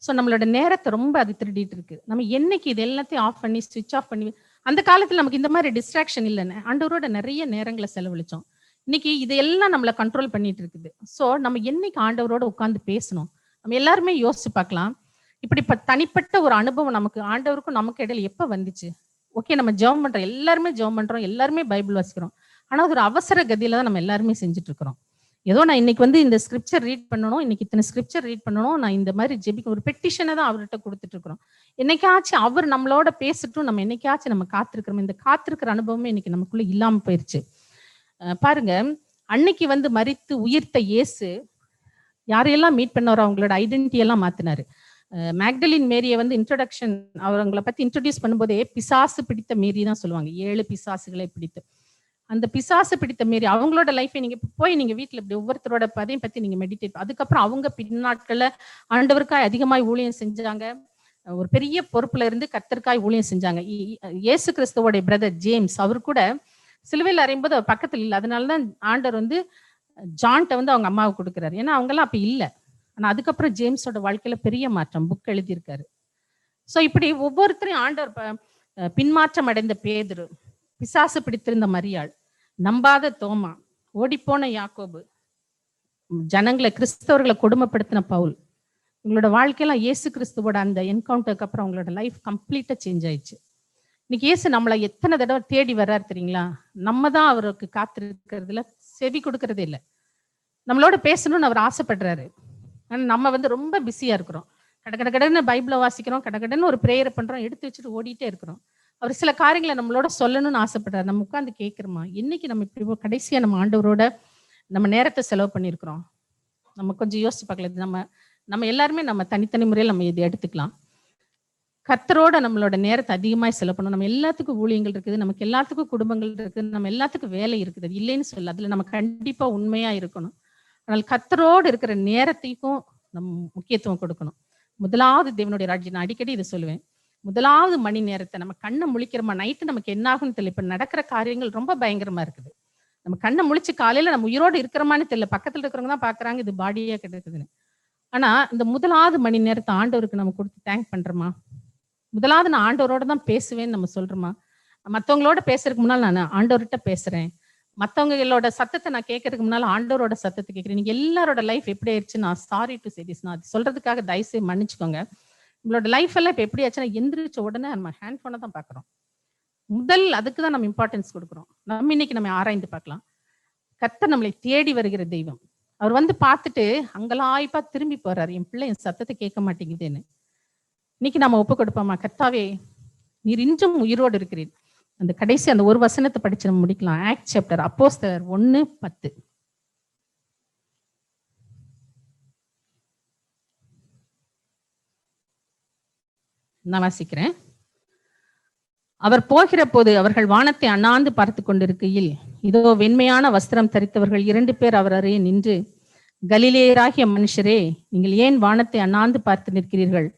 ஸோ நம்மளோட நேரத்தை ரொம்ப அது திருடிட்டு இருக்கு. நம்ம என்னைக்கு இது எல்லாத்தையும் ஆஃப் பண்ணி ஸ்விட்ச் ஆஃப் பண்ணி, அந்த காலத்துல நமக்கு இந்த மாதிரி டிஸ்ட்ராக்ஷன் இல்லைன்னு ஆண்டவரோட நிறைய நேரங்களை செலவழிச்சோம். இன்னைக்கு இதெல்லாம் நம்மளை கண்ட்ரோல் பண்ணிட்டு இருக்குது. ஸோ நம்ம என்னைக்கு ஆண்டவரோட உட்காந்து பேசணும்? நம்ம எல்லாருமே யோசிச்சு பார்க்கலாம். இப்படி தனிப்பட்ட ஒரு அனுபவம் நமக்கு ஆண்டவருக்கும் நமக்கு இடையில எப்ப வந்துச்சு? ஓகே, நம்ம ஜெபம் பண்றோம், எல்லாருமே ஜெபம் பண்றோம், எல்லாருமே பைபிள் வாசிக்கிறோம். ஆனா ஒரு அவசர கதியில தான் நம்ம எல்லாருமே செஞ்சுட்டு இருக்கிறோம். ஏதோ நான் இன்னைக்கு வந்து இந்த ஸ்கிரிப்சர் ரீட் பண்ணணும், இன்னைக்கு இத்தனை ஸ்கிரிப்சர் ரீட் பண்ணணும், நான் இந்த மாதிரி ஜெபிக்க ஒரு பெட்டிஷனை தான் அவர்கிட்ட கொடுத்துட்டு இருக்கிறோம். என்னைக்காச்சும் அவர் நம்மளோட பேசட்டும், நம்ம என்னைக்காச்சும் நம்ம காத்திருக்கிறோம். இந்த காத்திருக்கிற அனுபவமே இன்னைக்கு நமக்குள்ள இல்லாம போயிருச்சு. பாருங்க, அன்னைக்கு வந்து மரித்து உயிர்த்த இயேசு யாரையெல்லாம் மீட் பண்ணாரோ அவங்களோட ஐடென்டிட்டி எல்லாம் மாத்தினாரு. மேக்டலின் மேரியை வந்து இன்ட்ரோடக்ஷன் அவங்களை பத்தி இன்ட்ரோடியூஸ் பண்ணும்போதே பிசாசு பிடித்த மேரி தான் சொல்லுவாங்க. 7 பிசாசுகளை பிடித்து. அந்த பிசாசு பிடித்த மேரி அவங்களோட லைஃபை நீங்க போய் நீங்க வீட்டுல இப்படி ஒவ்வொருத்தரோட பதையும் பத்தி நீங்க மெடிடேட். அதுக்கப்புறம் அவங்க பின்னாட்கள்ல ஆண்டவருக்காய் அதிகமாய் ஊழியம் செஞ்சாங்க. ஒரு பெரிய பொறுப்புல இருந்து கர்த்தருக்காய் ஊழியம் செஞ்சாங்க. இயேசு கிறிஸ்துவோடைய பிரதர் ஜேம்ஸ் அவர் கூட சிலுவையில் அறையும்போது அவர் பக்கத்துல இல்லை. அதனாலதான் ஆண்டவர் வந்து ஜான்ட்ட வந்து அவங்க அம்மாவை கொடுக்குறாரு. ஏன்னா அவங்க எல்லாம் அப்ப இல்லை. ஆனா அதுக்கப்புறம் ஜேம்ஸோட வாழ்க்கையில பெரிய மாற்றம், புக் எழுதியிருக்காரு. சோ இப்படி ஒவ்வொருத்தரையும் ஆண்டவர் பின்மாற்றம் அடைந்த பேதுரு, பிசாசு பிடித்திருந்த மரியாள், நம்பாத தோமா, ஓடிப்போன யாக்கோபு, ஜனங்களை கிறிஸ்தவர்களை கொடுமைப்படுத்தின பவுல், உங்களோட வாழ்க்கையெல்லாம் இயேசு கிறிஸ்துவோட அந்த என்கவுண்டருக்கு அப்புறம் உங்களோட லைஃப் கம்ப்ளீட்டா சேஞ்ச் ஆயிடுச்சு. இன்னைக்கு இயேசு நம்மளை எத்தனை தடவை தேடி வர்றாரு தெரியுங்களா? நம்ம தான் அவருக்கு காத்திருக்கிறதுல செவி கொடுக்கறதே இல்லை. நம்மளோட பேசணும்னு அவர் ஆசைப்படுறாரு. ஆனா நம்ம வந்து ரொம்ப பிஸியா இருக்கிறோம். கடன்னு பைபிளை வாசிக்கிறோம், கடன்னு ஒரு பிரேயரை பண்றோம், எடுத்து வச்சுட்டு ஓடிட்டே இருக்கிறோம். அவர் சில காரியங்களை நம்மளோட சொல்லணும்னு ஆசைப்படுறாரு. நம்ம உட்காந்து கேட்கிறோமா? இன்னைக்கு நம்ம இப்படி கடைசியா நம்ம ஆண்டவரோட நம்ம நேரத்தை செலவு பண்ணியிருக்கிறோம். நம்ம கொஞ்சம் யோசிச்சு பார்க்கல. நம்ம எல்லாருமே நம்ம தனித்தனி முறையில் நம்ம இதை எடுத்துக்கலாம். கர்த்தரோட நம்மளோட நேரத்தை அதிகமாக செலவு பண்ணணும். நம்ம எல்லாத்துக்கும் ஊழியங்கள் இருக்குது, நமக்கு எல்லாத்துக்கும் குடும்பங்கள் இருக்குது, நம்ம எல்லாத்துக்கும் வேலை இருக்குது, அது இல்லைன்னு சொல்ல. அதுல நம்ம கண்டிப்பா உண்மையா இருக்கணும். ஆனால் கர்த்தரோடு இருக்கிற நேரத்தைக்கும் நம்ம முக்கியத்துவம் கொடுக்கணும். முதலாவது தேவனுடைய ராஜ்யம். நான் அடிக்கடி இதை சொல்லுவேன். முதலாவது மணி நேரத்தை நம்ம கண்ணை முழிக்கிறோமா, நைட்டு நமக்கு என்ன ஆகும்னு தெரியல. இப்ப நடக்கிற காரியங்கள் ரொம்ப பயங்கரமா இருக்குது. நம்ம கண்ணை முழிச்சு காலையில நம்ம உயிரோடு இருக்கிறோமான்னு தெரியல. பக்கத்துல இருக்கிறவங்க தான் பாக்குறாங்க இது பாடியா கிடக்குதுன்னு. ஆனா இந்த முதலாவது மணி நேரத்தை ஆண்டவருக்கு நம்ம கொடுத்து தேங்க் பண்றோமா? முதலாவது நான் ஆண்டவரோட தான் பேசுவேன்னு நம்ம சொல்றோமா? மற்றவங்களோட பேசுறதுக்கு முன்னால் நான் ஆண்டவர்கிட்ட பேசுறேன். மற்றவங்களோட சத்தத்தை நான் கேட்கறதுக்கு முன்னால ஆண்டவரோட சத்தத்தை கேட்கிறேன். நீங்க எல்லாரோட லைஃப் எப்படி ஆயிடுச்சு? நான் சாரி டு சே திஸ். நான் சொல்றதுக்காக தயவுசெய்து மன்னிச்சுக்கோங்க. உங்களோட லைஃப் எல்லாம் இப்ப எப்படி ஆச்சுன்னா, எந்திரிச்ச உடனே நம்ம ஹேண்ட் போனை தான் பாக்குறோம். முதல் அதுக்கு தான் நம்ம இம்பார்ட்டன்ஸ் கொடுக்குறோம். நம்ம இன்னைக்கு நம்ம ஆராய்ந்து பார்க்கலாம். கர்த்தர் நம்மளை தேடி வருகிற தெய்வம். அவர் வந்து பார்த்துட்டு அங்கலாய்ப்பா திரும்பி போறாரு, என் பிள்ளை என் சத்தத்தை கேட்க மாட்டேங்குதுன்னு. இன்னைக்கு நம்ம ஒப்பு கொடுப்போமா? கர்த்தாவே, நீர் இன்றும் உயிரோடு இருக்கிறீர். அந்த கடைசி அந்த ஒரு வசனத்தை படிச்சு நம்ம முடிக்கலாம். ஆக்ட் சாப்டர், அப்போஸ்தலர் 1:10. நான் வாசிக்கிறேன். அவர் போகிற போது அவர்கள் வானத்தை அண்ணாந்து பார்த்து கொண்டிருக்கையில், இதோ வெண்மையான வஸ்திரம் தரித்தவர்கள் 2 பேர் அவர் அருகே நின்று, கலிலேயராகிய மனுஷரே, நீங்கள் ஏன் வானத்தை அண்ணாந்து பார்த்து நிற்கிறீர்கள்?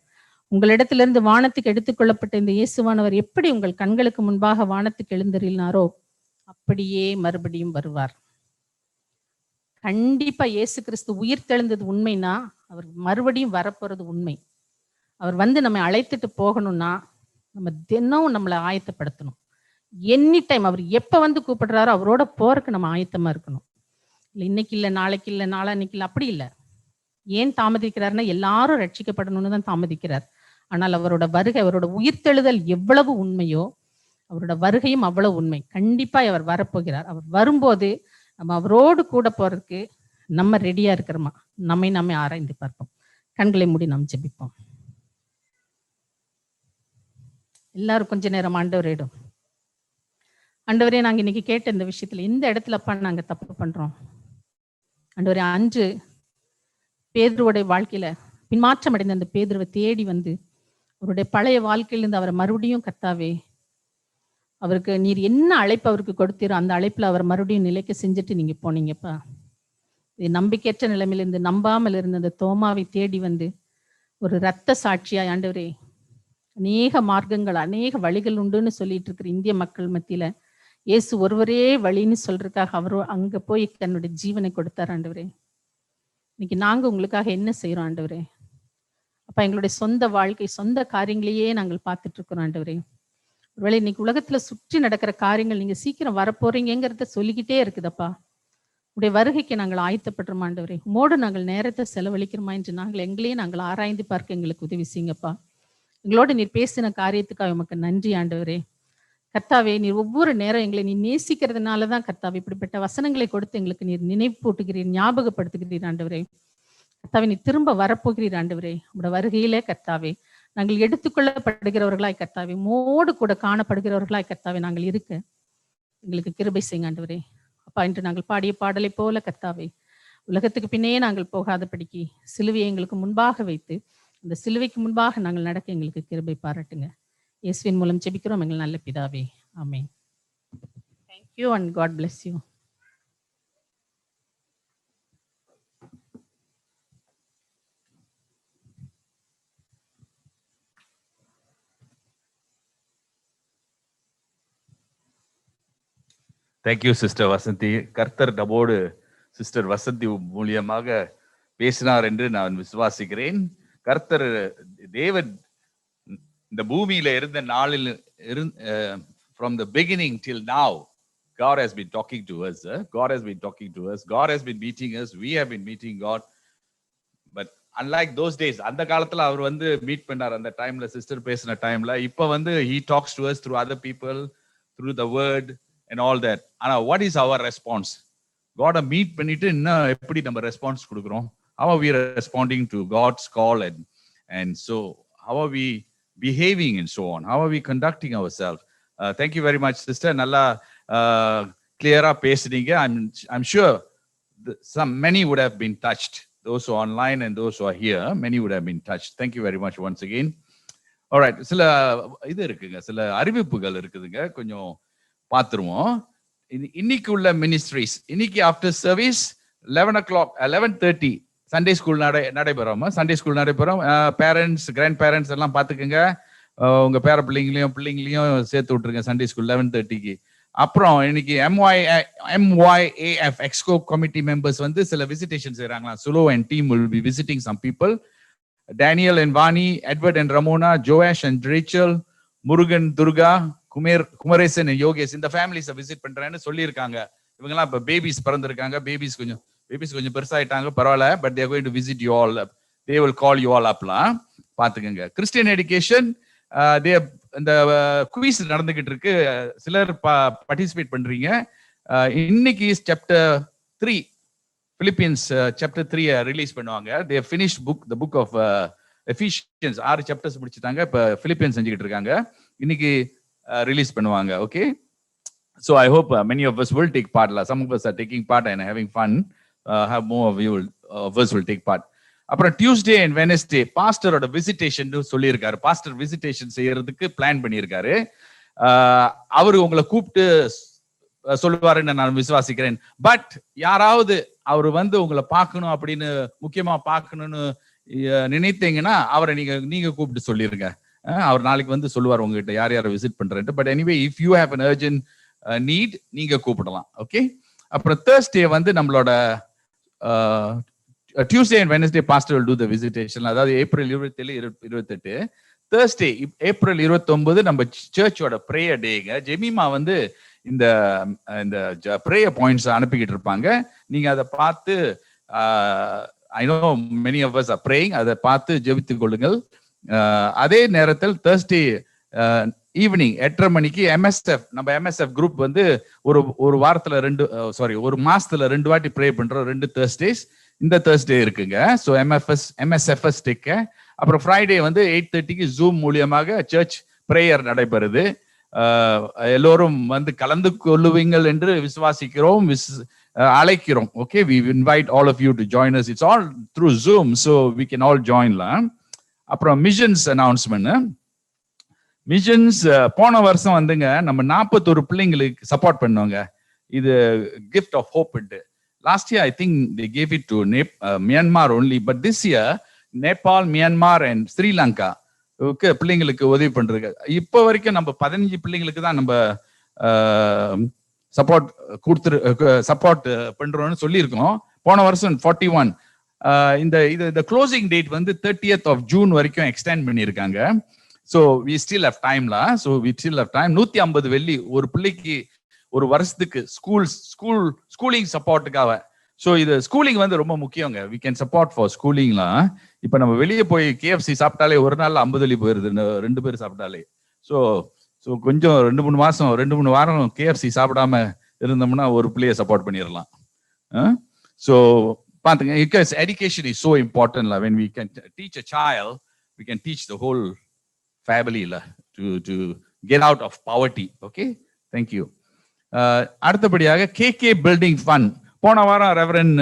உங்களிடத்திலிருந்து வானத்துக்கு எடுத்துக்கொள்ளப்பட்ட இந்த இயேசுவானவர் எப்படி உங்கள் கண்களுக்கு முன்பாக வானத்துக்கு எழுந்தருளினாரோ அப்படியே மறுபடியும் வருவார். கண்டிப்பா இயேசு கிறிஸ்து உயிர் தெழுந்தது உண்மைனா அவர் மறுபடியும் வரப்போறது உண்மை. அவர் வந்து நம்ம அழைத்துட்டு போகணும்னா நம்ம தினம் நம்மளை ஆயத்தப்படுத்தணும். எனி டைம் அவர் எப்ப வந்து கூப்பிடுறாரோ அவரோட போறதுக்கு நம்ம ஆயத்தமா இருக்கணும். இல்லை இன்னைக்கு இல்லை, நாளைக்கு இல்லை, நாளான்னைக்கு இல்லை, அப்படி இல்லை. ஏன் தாமதிக்கிறாருன்னா எல்லாரும் ரட்சிக்கப்படணும்னு தான் தாமதிக்கிறார். ஆனால் அவரோட வருகை, அவரோட உயிர்த்தெழுதல் எவ்வளவு உண்மையோ அவரோட வருகையும் அவ்வளவு உண்மை. கண்டிப்பா அவர் வரப்போகிறார். அவர் வரும்போது நம்ம அவரோடு கூட போறதுக்கு நம்ம ரெடியா இருக்கிறோமா, நம்மை ஆராய்ந்து பார்ப்போம். கண்களை மூடி நாம் ஜெபிப்போம். எல்லாரும் கொஞ்ச நேரம் ஆண்டவரிடம், ஆண்டவரே நாங்க இன்னைக்கு கேட்ட இந்த விஷயத்துல இந்த இடத்துலப்பா நாங்க தப்பு பண்றோம் ஆண்டவரே. அன்று பேதுருவோடைய வாழ்க்கையில பின்மாற்றம் அடைந்த அந்த பேதுருவை தேடி வந்து அவருடைய பழைய வாழ்க்கையிலிருந்து அவரை மறுபடியும் கர்த்தாவே, அவருக்கு நீர் என்ன அழைப்பு அவருக்கு கொடுத்தீரோ அந்த அழைப்புல அவர் மறுபடியும் நிலைக்க செஞ்சுட்டு நீங்க போனீங்கப்பா. இது நம்பிக்கையற்ற நிலைமையிலிருந்து நம்பாமல் இருந்த அந்த தோமாவை தேடி வந்து ஒரு இரத்த சாட்சியாய் ஆண்டவரே, அநேக மார்க்கங்கள் அநேக வழிகள் உண்டுன்னு சொல்லிட்டு இருக்கிற இந்திய மக்கள் மத்தியில இயேசு ஒருவரே வழின்னு சொல்றதுக்காக அவர் அங்க போய் தன்னுடைய ஜீவனை கொடுத்தார் ஆண்டவரே. இன்னைக்கு நாங்க உங்களுக்காக என்ன செய்யறோம் ஆண்டவரே? அப்ப எங்களுடைய சொந்த வாழ்க்கை, சொந்த காரியங்களையே நாங்கள் பார்த்துட்டு இருக்கிறோம் ஆண்டவரே. ஒருவேளை இன்னைக்கு உலகத்துல சுற்றி நடக்கிற காரியங்கள் நீங்க சீக்கிரம் வரப்போறீங்கிறத சொல்லிக்கிட்டே இருக்குதப்பா. உடைய வருகைக்கு நாங்கள் ஆயத்தப்படுறோம் ஆண்டவரே. உமோடு நாங்கள் நேரத்தை செலவழிக்கிறோமா என்று எங்களையே நாங்கள் ஆராய்ந்து பார்க்க எங்களுக்கு உதவி செய்யுங்கப்பா. எங்களோடு நீர் பேசின காரியத்துக்காக உமக்கு நன்றி ஆண்டவரே. கர்த்தாவே, நீர் ஒவ்வொரு நேரம் எங்களை நீ நேசிக்கிறதுனாலதான் கர்த்தாவே இப்படிப்பட்ட வசனங்களை கொடுத்து எங்களுக்கு நீர் நினைவு போட்டுகிறீர், ஞாபகப்படுத்துகிறீர் ஆண்டவரே. கர்த்தாவே, நீ திரும்ப வரப்போகிறீர் ஆண்டவரே. உங்களோட வருகையிலே கர்த்தாவே நாங்கள் எடுத்துக்கொள்ளப்படுகிறவர்களாய் கர்த்தாவே, மோடு கூட காணப்படுகிறவர்களாய் கர்த்தாவே நாங்கள் இருக்க எங்களுக்கு கிருபை செய்யுங்க ஆண்டவரே. அப்பா, இன்று நாங்கள் பாடிய பாடலை போல கர்த்தாவே, உலகத்துக்கு பின்னே நாங்கள் போகாதபடிக்கு சிலுவையை எங்களுக்கு முன்பாக வைத்து அந்த சிலுவைக்கு முன்பாக நாங்கள் நடக்க எங்களுக்கு கிருபை பாராட்டுங்க. இயேசுவின் மூலம் ஜெபிக்கிறோம் எங்கள் நல்ல பிதாவே, ஆமென். Thank you and God bless you. Thank you sister Vasanthi. கர்த்தர் நம்மோடு சிஸ்டர் வசந்தி மூலியமாக பேசினார் என்று நான் விசுவாசிக்கிறேன். கர்த்தர் தேவன் இந்த பூமியில இருந்த நாளில் from the beginning till now, God has been talking to us. God has been talking to us. God has been meeting us. We have been meeting God. But unlike those days, அந்த காலத்துல அவர் வந்து meet பண்ணார். அந்த டைம்ல sister பேசின டைம்ல இப்ப வந்து he talks to us through other people, through the word and all that. ஆனா what is our response? God meet பண்ணிட்டு இன்னும் எப்படி நம்ம ரெஸ்பான்ஸ் கொடுக்குறோம்? How are we responding to God's call and so how are we behaving and so on? How are we conducting ourselves? Thank you very much sister. நல்லா clear-ஆ பேசுனீங்க. I'm sure many would have been touched. Those who are online and those who are here, many would have been touched. Thank you very much once again. All right, சில இது இருக்குங்க, சில அறிவிப்புகள் இருக்குதுங்க, கொஞ்சம் பார்த்துருவோம். இன்னைக்கு உள்ள மினிஸ்ட்ரிஸ், இன்னைக்கு after service 11 o'clock 11:30 Sunday school நடைபெறும். சண்டே ஸ்கூல் நடைபெறும். பேரண்ட்ஸ், கிராண்ட் பேரண்ட்ஸ் எல்லாம் பார்த்துக்குங்க. உங்க பேர பிள்ளைங்களையும் சேர்த்து விட்டுருங்க சண்டே ஸ்கூல் 11:30க்கு. அப்புறம் இன்னைக்கு MYAF எக்ஸ்கோ கமிட்டி மெம்பர்ஸ் வந்து சில விசிட்டேஷன் செய்யறாங்களா. Sulo and team will be visiting some people. Daniel and Vani, Edward and Ramona, Joash and Rachel, Murugan, Durga, Kumaresan and Yogesh, இந்த ஃபேமிலிஸை விசிட் பண்றேன்னு சொல்லியிருக்காங்க. இவங்கெல்லாம் இப்ப பேபிஸ் பிறந்திருக்காங்க. பேபிஸ் கொஞ்சம் பெருசாயிட்டாங்க, பரவாயில்ல. But they are going to visit you all. They will call you all upலாம் பாத்துக்கங்க. Christian education இந்த குவிஸ் நடந்துகிட்டு இருக்கு. சிலர் பார்ட்டிசிபேட் பண்றீங்க. இன்னைக்கு சாப்டர் 3 பிலிப்பியன்ஸ் சாப்டர் 3 ரிலீஸ் பண்ணுவாங்க. they have finished the book of Ephesians. 6 chapters முடிச்சிட்டாங்க. இப்ப பிலிப்பியன்ஸ் செஞ்சுக்கிட்டு இருக்காங்க. இன்னைக்கு ரிலீஸ் பண்ணுவாங்க. Okay, so I hope many of us will take part. Some of us are taking part and having fun. Have more of us will take part. அப்புறம் Tuesday and Wednesday பாஸ்டரோட visitation சொல்லியிருக்காரு. Pastor visitation செய்யறதுக்கு plan பண்ணியிருக்காரு. அவரு உங்களை கூப்பிட்டு சொல்லுவாருன்னு நான் விசுவாசிக்கிறேன். But யாராவது அவரு வந்து உங்களை பார்க்கணும் அப்படின்னு முக்கியமா பார்க்கணும்னு நினைத்தீங்கன்னா அவரை நீங்க கூப்பிட்டு சொல்லிருங்க. அவர் நாளைக்கு வந்து சொல்லுவார் உங்ககிட்ட யார் யாரை விசிட் பண்றேன்ட்டு. But anyway if you have an urgent need நீங்க கூப்பிடலாம். ஓகே, அப்புறம் தேர்ஸ்டே வந்து நம்மளோட Tuesday and Wednesday pastor will do the visitation. அதாவது ஏப்ரல் 27, 28. Thursday ஏப்ரல் 29 நம்ம சர்ச்சோட பிரேயர் டேங்க. ஜெமிமா வந்து இந்த பிரேயர் பாயிண்ட்ஸ் அனுப்பிக்கிட்டு இருப்பாங்க. நீங்க அதை பார்த்து I know many of us are praying. அதை பார்த்து ஜெபித்துக் கொள்ளுங்கள். அதே நேரத்தில் Thursday ஈவினிங் 8:30 மணிக்கு நம்ம MSF குரூப் வந்து ஒரு வாரத்துல ஒரு மாசத்துல 2 வாட்டி ப்ரே பண்றோம். 2 Thursdays. இந்த Thursday இருக்குங்க. So MSFS டேக்க. அப்புறம் ஃப்ரைடே வந்து 8:30க்கு ஜூம் மூலியமாக சர்ச் பிரேயர் நடைபெறுது. எல்லோரும் வந்து கலந்து கொள்ளுவீங்கள் என்று விசுவாசிக்கிறோம், அழைக்கிறோம். Okay, we invite all of you to join us. It's all through Zoom, so we can all joinலாம். அப்புறம் மிஷன்ஸ் அனௌன்ஸ்மெண்ட். மிஷன்ஸ் போன வருஷம் வந்துங்க நம்ம 41 பிள்ளைங்களுக்கு சப்போர்ட் பண்ணுவாங்க. இது gift of hope. Last year I think they gave it to Myanmar only, but this year Nepal, Myanmar and Sri Lanka பிள்ளைங்களுக்கு உதவி பண்றது. இப்போ வரைக்கும் நம்ம 15 பிள்ளைங்களுக்கு தான் நம்ம சப்போர்ட் பண்றோம்னு சொல்லியிருக்கோம். போன வருஷம் 41. இந்த க்ளோசிங் டேட் வந்து 30th of June வரைக்கும் எக்ஸ்டெண்ட் பண்ணியிருக்காங்க. So we still have time. 150 வெள்ளி ஒரு பிள்ளைக்கு ஒரு வருஷத்துக்கு ஸ்கூலிங் சப்போர்ட்டுக்காக. ஸோ இது ஸ்கூலிங் வந்து ரொம்ப முக்கியங்க. we can support for ஸ்கூலிங்லாம். இப்போ நம்ம வெளியே போய் KFC சாப்பிட்டாலே ஒரு நாள் 50 வெள்ளி போயிருது 2 பேர் சாப்பிட்டாலே. ஸோ கொஞ்சம் 2-3 வாரம் KFC சாப்பிடாம இருந்தோம்னா ஒரு பிள்ளையை சப்போர்ட் பண்ணிடலாம். ஸோ பாத்துங்க, because education is so important. When we can teach a child, we can teach the whole family to get out of poverty. Okay, thank you. அடுத்தபடியாக KK Building Fund. போன வாரம் Reverend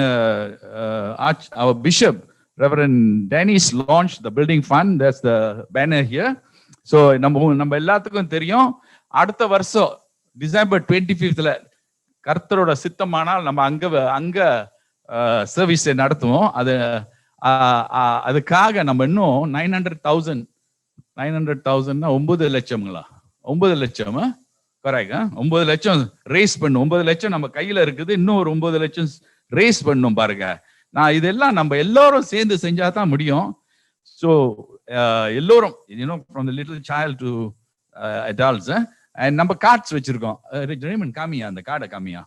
our Bishop Reverend Dennis launched the building fund. That's the banner here. So நம்ம எல்லாத்துக்கும் தெரியும், அடுத்த வருஷம் December 25th கர்த்தரோட சித்தமானால் நம்ம அங்க சர்வீஸ் நடத்துவோம். அதுக்காக நம்ம இன்னும் 900,000 900,000 லட்சம்ங்களா? 9 லட்சம் கரெக்ட். 9 லட்சம் ரேஸ் பண்ணும். 9 லட்சம் நம்ம கையில இருக்குது. இன்னும் ஒரு 9 லட்சம் ரேஸ் பண்ணும் பாருங்க. இதெல்லாம் நம்ம எல்லாரும் சேர்ந்து செஞ்சா தான் முடியும். ஸோ எல்லோரும் from the little child to adults. And நம்ம கார்ட்ஸ் வச்சிருக்கோம். ரேமன் காமியா, அந்த கார்டை காமியா.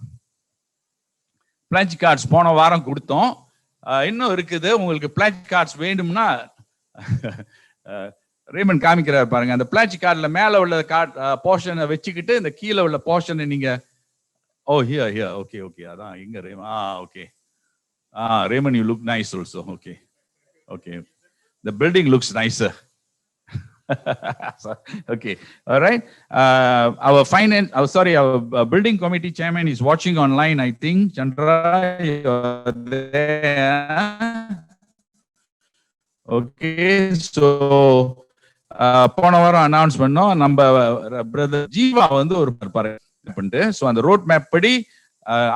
பிளாஜ் கார்ட்ஸ் போன வாரம் கொடுத்தோம். இன்னும் இருக்குது. உங்களுக்கு பிளாஜ் கார்ட்ஸ் வேண்டும்னா ரேமன் காமிக்கிறார் பாருங்க. அந்த பிளாஜ் கார்டுல மேல உள்ள கார்ட் போர்ஷனை வச்சுக்கிட்டு இந்த கீழே உள்ள போர்ஷனை நீங்க ஹியர் ஓகே அதான் எங்க ramen. Okay ramen, you look nice also. Okay the building looks nicer. Okay, all right. Our building committee chairman is watching online, I think. Chandra, you're there. Okay, so போன வாரம் announce பண்ணோம். நம்ம brother Jeeva வந்து ஒரு பண்ணிட்டு, so அந்த road map படி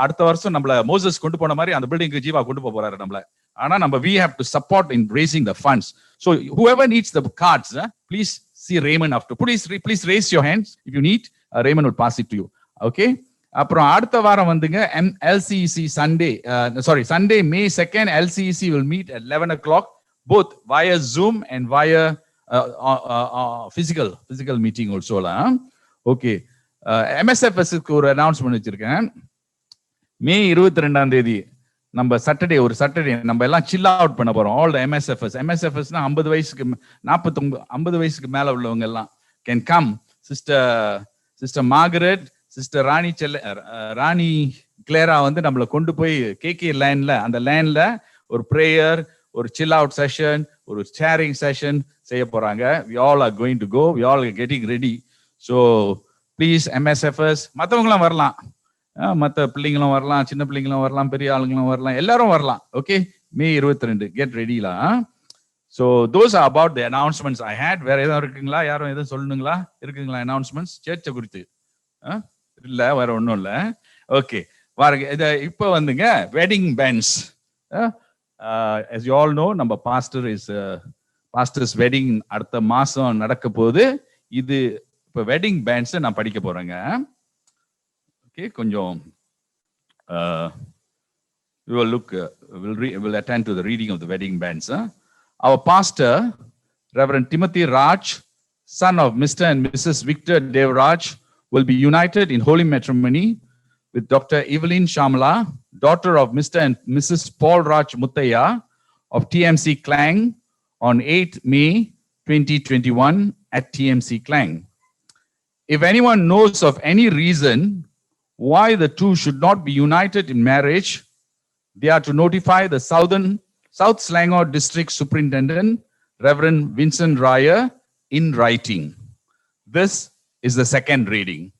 அடுத்த வருஷம் நம்மள மோசஸ் கொண்டு போன மாதிரி அந்த பில்டிங்க்கு ஜீவா கொண்டு போறாரு நம்மள. ஆனா நம்ம we have to support in raising the funds. So whoever needs the cards, please see Raymond after. Please raise your hands if you need. Raymond will pass it to you. Okay. அப்புறம் அடுத்த வாரம் வந்துங்க LCEC Sunday May 2nd LCEC will meet at 11 o'clock, both via Zoom and via physical meeting also. Okay. MSFS-க்கு ஒரு announcement வச்சிருக்கேன். மே 22ஆம் தேதி நம்ம Saturday நம்ம எல்லாம் சில் அவுட் பண்ண போறோம். ஆல் த MSFS-னா 50 வயசுக்கு மேல உள்ளவங்க எல்லாம் can come. Sister Margaret, sister Rani Clara வந்து நம்மளை கொண்டு போய் KK லேண்ட்ல ஒரு பிரேயர், ஒரு சில் அவுட் செஷன், ஒரு ஷேரிங் செஷன் செய்ய போறாங்க. we all are going to go. We all are getting ready. So please MSFS, மற்றவங்களாம் வரலாம், மற்ற பிள்ளைங்களும் வரலாம், சின்ன பிள்ளைங்களும் வரலாம், பெரிய ஆளுங்களும் வரலாம், எல்லாரும் வரலாம். ஓகே, மே 22 கெட் ரெடிலாம். So those are about the announcements I had. வேற எதுவும் இருக்குங்களா? யாரும் எதுவும் சொல்லணுங்களா? இருக்குங்களா அனௌன்ஸ்மெண்ட்ஸ் சர்ச்சை குறித்து? இல்லை, வேற ஒன்றும் இல்லை. ஓகே, பாருங்க. இதை இப்போ வந்துங்க wedding bands. as you all know, நம்ம பாஸ்டர்ஸ் வெட்டிங் அடுத்த மாசம் நடக்க போகுது. இது இப்போ வெட்டிங் பேண்ட்ஸ் நான் படிக்க போறேங்க. ஓகே, கொஞ்சம் we'll attend to the reading of the wedding bands. Our pastor, Reverend Timothy Raj, son of Mr. and Mrs. Victor Dev Raj, will be united in holy matrimony with Dr. Evelyn Shamla, daughter of Mr. and Mrs. Paul Raj Muttaya, of TMC Klang on 8th May 2021 at TMC Klang. If anyone knows of any reason why the two should not be united in marriage, they are to notify the South Selangor District Superintendent, Reverend Vincent Raya, in writing. This is the second reading.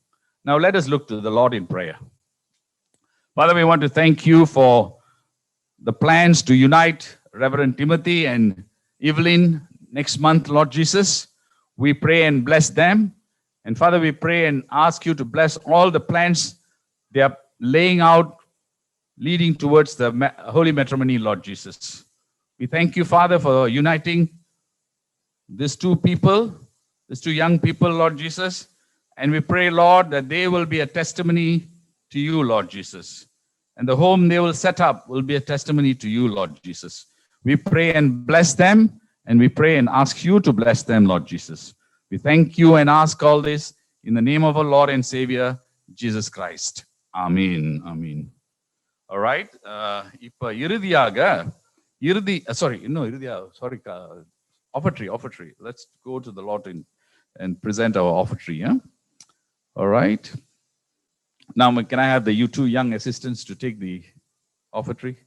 Now let us look to the Lord in prayer. Father, we want to thank you for the plans to unite Reverend Timothy and Evelyn next month, Lord Jesus. We pray and bless them. And Father, we pray and ask you to bless all the plans they are laying out, leading towards the holy matrimony, Lord Jesus. We thank you, Father, for uniting these two people, these two young people, Lord Jesus. And we pray, Lord, that they will be a testimony to you, Lord Jesus. And the home they will set up will be a testimony to you, Lord Jesus. We pray and bless them, and we pray and ask you to bless them, Lord Jesus. We thank you and ask all this in the name of our Lord and Savior, Jesus Christ. Amen. Amen. All right. Offertory. Let's go to the Lord and present our offertory. Yeah? All right. Now, can I have you two young assistants to take the offertory?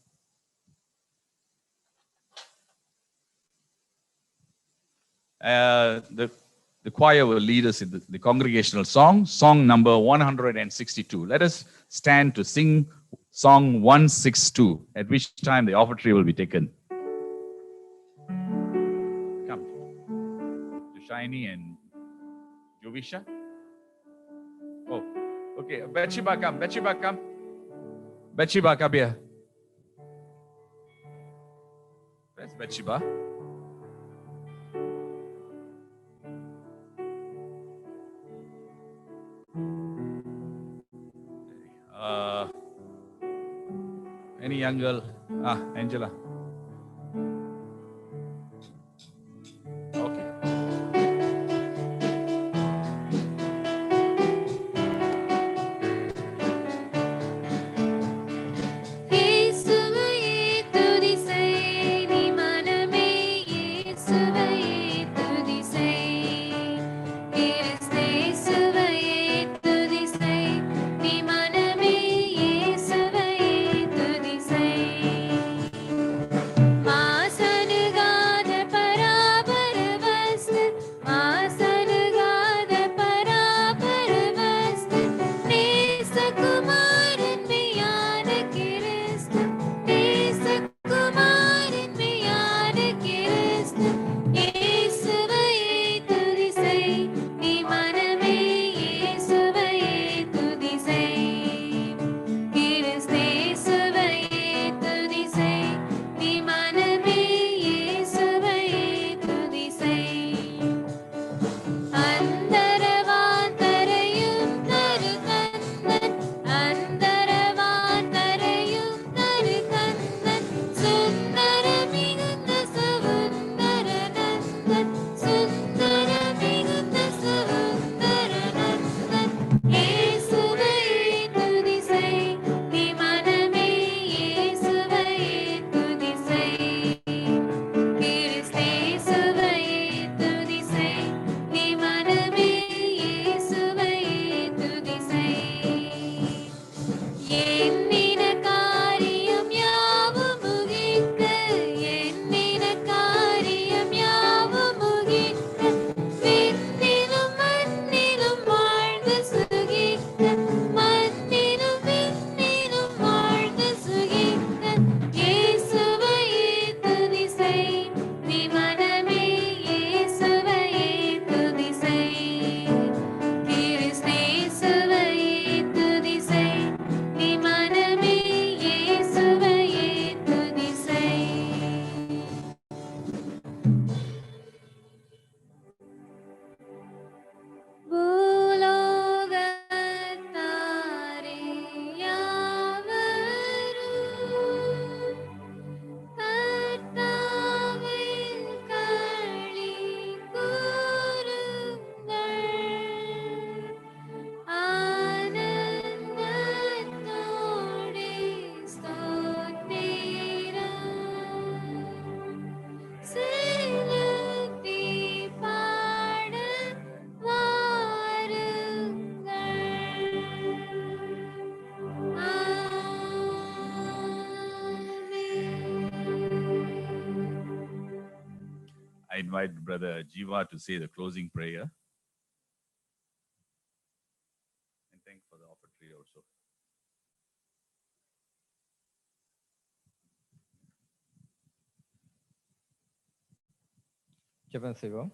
The choir will lead us in the congregational song number 162. Let us stand to sing song 162, at which time the offertory will be taken. Come. To Shiny and Jovisha. Oh, okay. Bathsheba, come. Bathsheba, come. Bathsheba, come here. Where's Bathsheba? Any young girl? Angela. Okay. invite Brother Jiva to say the closing prayer. And thank for the opportunity also. ஜெபம் செய்வோம்.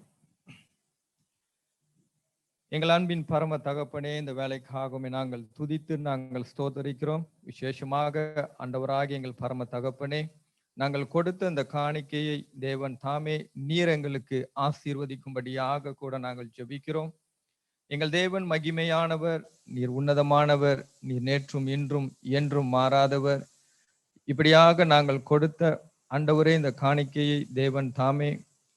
எங்கள் அன்பின் பரம தகப்பனே, இந்த வேலைக்காகவே நாங்கள் துதித்து நாங்கள் ஸ்தோத்தரிக்கிறோம். விசேஷமாக ஆண்டவராகிய எங்கள் பரம தகப்பனே, நாங்கள் கொடுத்த இந்த காணிக்கையை தேவன் தாமே நீர் எங்களுக்கு ஆசீர்வதிக்கும்படியாக கூட நாங்கள் ஜெபிக்கிறோம். எங்கள் தேவன் மகிமையானவர், நீர் உன்னதமானவர், நீர் நேற்றும் இன்றும் என்றும் மாறாதவர். இப்படியாக நாங்கள் கொடுத்த ஆண்டவரே இந்த காணிக்கையை தேவன் தாமே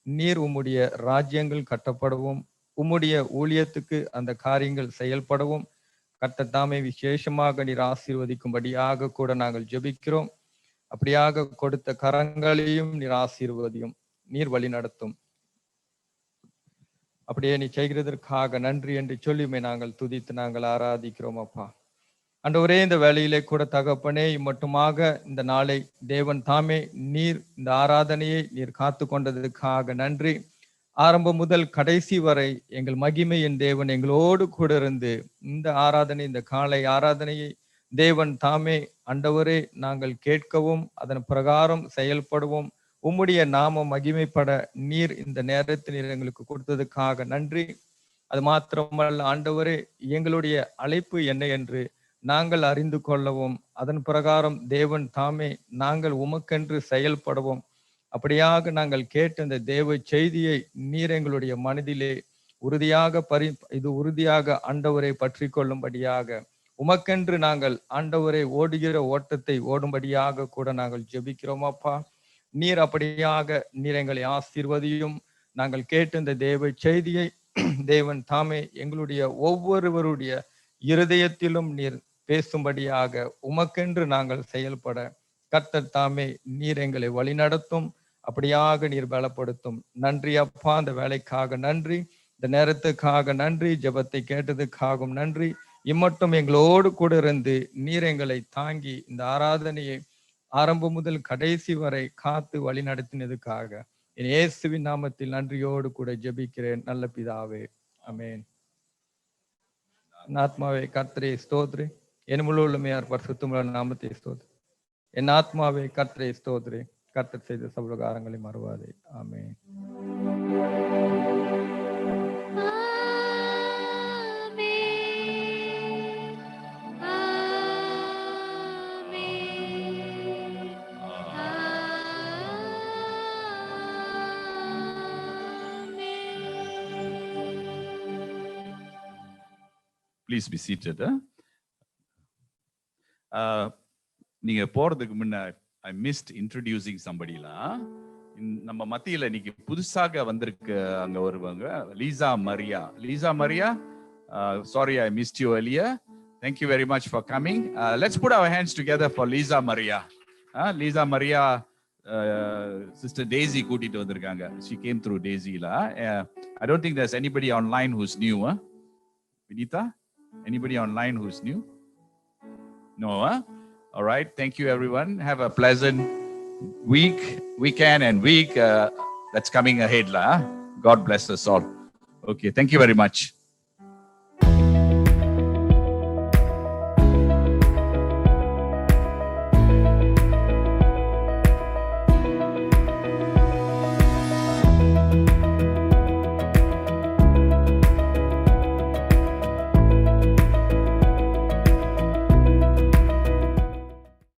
நீர் உம்முடைய ராஜ்யங்கள் கட்டப்படவும், உம்முடைய ஊழியத்துக்கு அந்த காரியங்கள் செயல்படவும் கர்த்தர் தாமே விசேஷமாக நீர் ஆசீர்வதிக்கும்படியாக கூட நாங்கள் ஜெபிக்கிறோம். அப்படியாக கொடுத்த கரங்களையும் நீர் ஆசீர்வதியும், நீர் வழி நடத்தும். அப்படியே நீ செய்கிறதற்காக நன்றி என்று சொல்லியுமே நாங்கள் துதித்து நாங்கள் ஆராதிக்கிறோம் அப்பா. ஆண்டவரே, இந்த வேளையிலே கூட தகப்பனே, இம்மட்டுமாக இந்த நாளை தேவன் தாமே நீர் இந்த ஆராதனையை நீர் காத்து கொண்டதற்காக நன்றி. ஆரம்பம் முதல் கடைசி வரை எங்கள் மகிமையின் தேவன் எங்களோடு கூட இருந்து இந்த ஆராதனை, இந்த காலை ஆராதனையை தேவன் தாமே ஆண்டவரே நாங்கள் கேட்கவும் அதன் பிரகாரம் செயல்படுவோம். உம்முடைய நாமம் மகிமைப்பட நீர் இந்த நேரத்தில் நீர் எங்களுக்கு கொடுத்ததுக்காக நன்றி. அது மாத்திரமல்ல ஆண்டவரே, எங்களுடைய அழைப்பு என்ன என்று நாங்கள் அறிந்து கொள்ளவும், அதன் பிரகாரம் தேவன் தாமே நாங்கள் உமக்கென்று செயல்படவும், அப்படியாக நாங்கள் கேட்ட இந்த தேவ செய்தியை நீர் எங்களுடைய மனதிலே உறுதியாக உறுதியாக ஆண்டவரை பற்றி கொள்ளும்படியாக, உமக்கென்று நாங்கள் ஆண்டவரை ஓடுகிற ஓட்டத்தை ஓடும்படியாக கூட நாங்கள் ஜெபிக்கிறோம் அப்பா. நீர் அப்படியாக நீர் எங்களை ஆசீர்வதியும். நாங்கள் கேட்ட இந்த தேவ செய்தியை தேவன் தாமே எங்களுடைய ஒவ்வொருவருடைய இருதயத்திலும் நீர் பேசும்படியாக உமக்கென்று நாங்கள் செயல்பட கர்த்தர் தாமே நீர் எங்களை வழிநடத்தும். அப்படியாக நீர் பலப்படுத்தும். நன்றி அப்பா, அந்த வேலைக்காக நன்றி, இந்த நேரத்துக்காக நன்றி, ஜெபத்தை கேட்டதுக்காகவும் நன்றி. இம்மட்டும் எங்களோடு கூட இருந்து நீர் எங்களை தாங்கி இந்த ஆராதனையை ஆரம்பம் முதல் கடைசி வரை காத்து வழி நடத்தினதுக்காக என் இயேசுவின் நாமத்தில் நன்றியோடு கூட ஜெபிக்கிறேன் நல்ல பிதாவே, ஆமென். என் ஆத்மாவே கர்த்தரை ஸ்தோத்ரி, என் முழு உள்ளமையார் பரிசுத்தமுள்ள நாமத்தை ஸ்தோத்ரி. என் ஆத்மாவே கர்த்தரை ஸ்தோத்ரி, கர்த்தர் செய்த சபலகாரங்களை மறவாதே, ஆமென். Please be seated. நீங்க போறதுக்கு முன்ன I missed introducing somebody la. நம்ம மத்தியில இன்னைக்கு புதுசாக வந்திருக்க அங்க வருவாங்க Lisa Maria. Lisa Maria, sorry I missed you earlier. Thank you very much for coming. Let's put our hands together for Lisa Maria. Lisa Maria, Sister Daisy கூட்டிட்டு வந்திருக்காங்க. She came through Daisy la. I don't think there's anybody online who's new. Vinita, anybody online who's new? No. All right. Thank you, everyone. Have a pleasant weekend and week that's coming ahead. God bless us all. Okay. Thank you very much.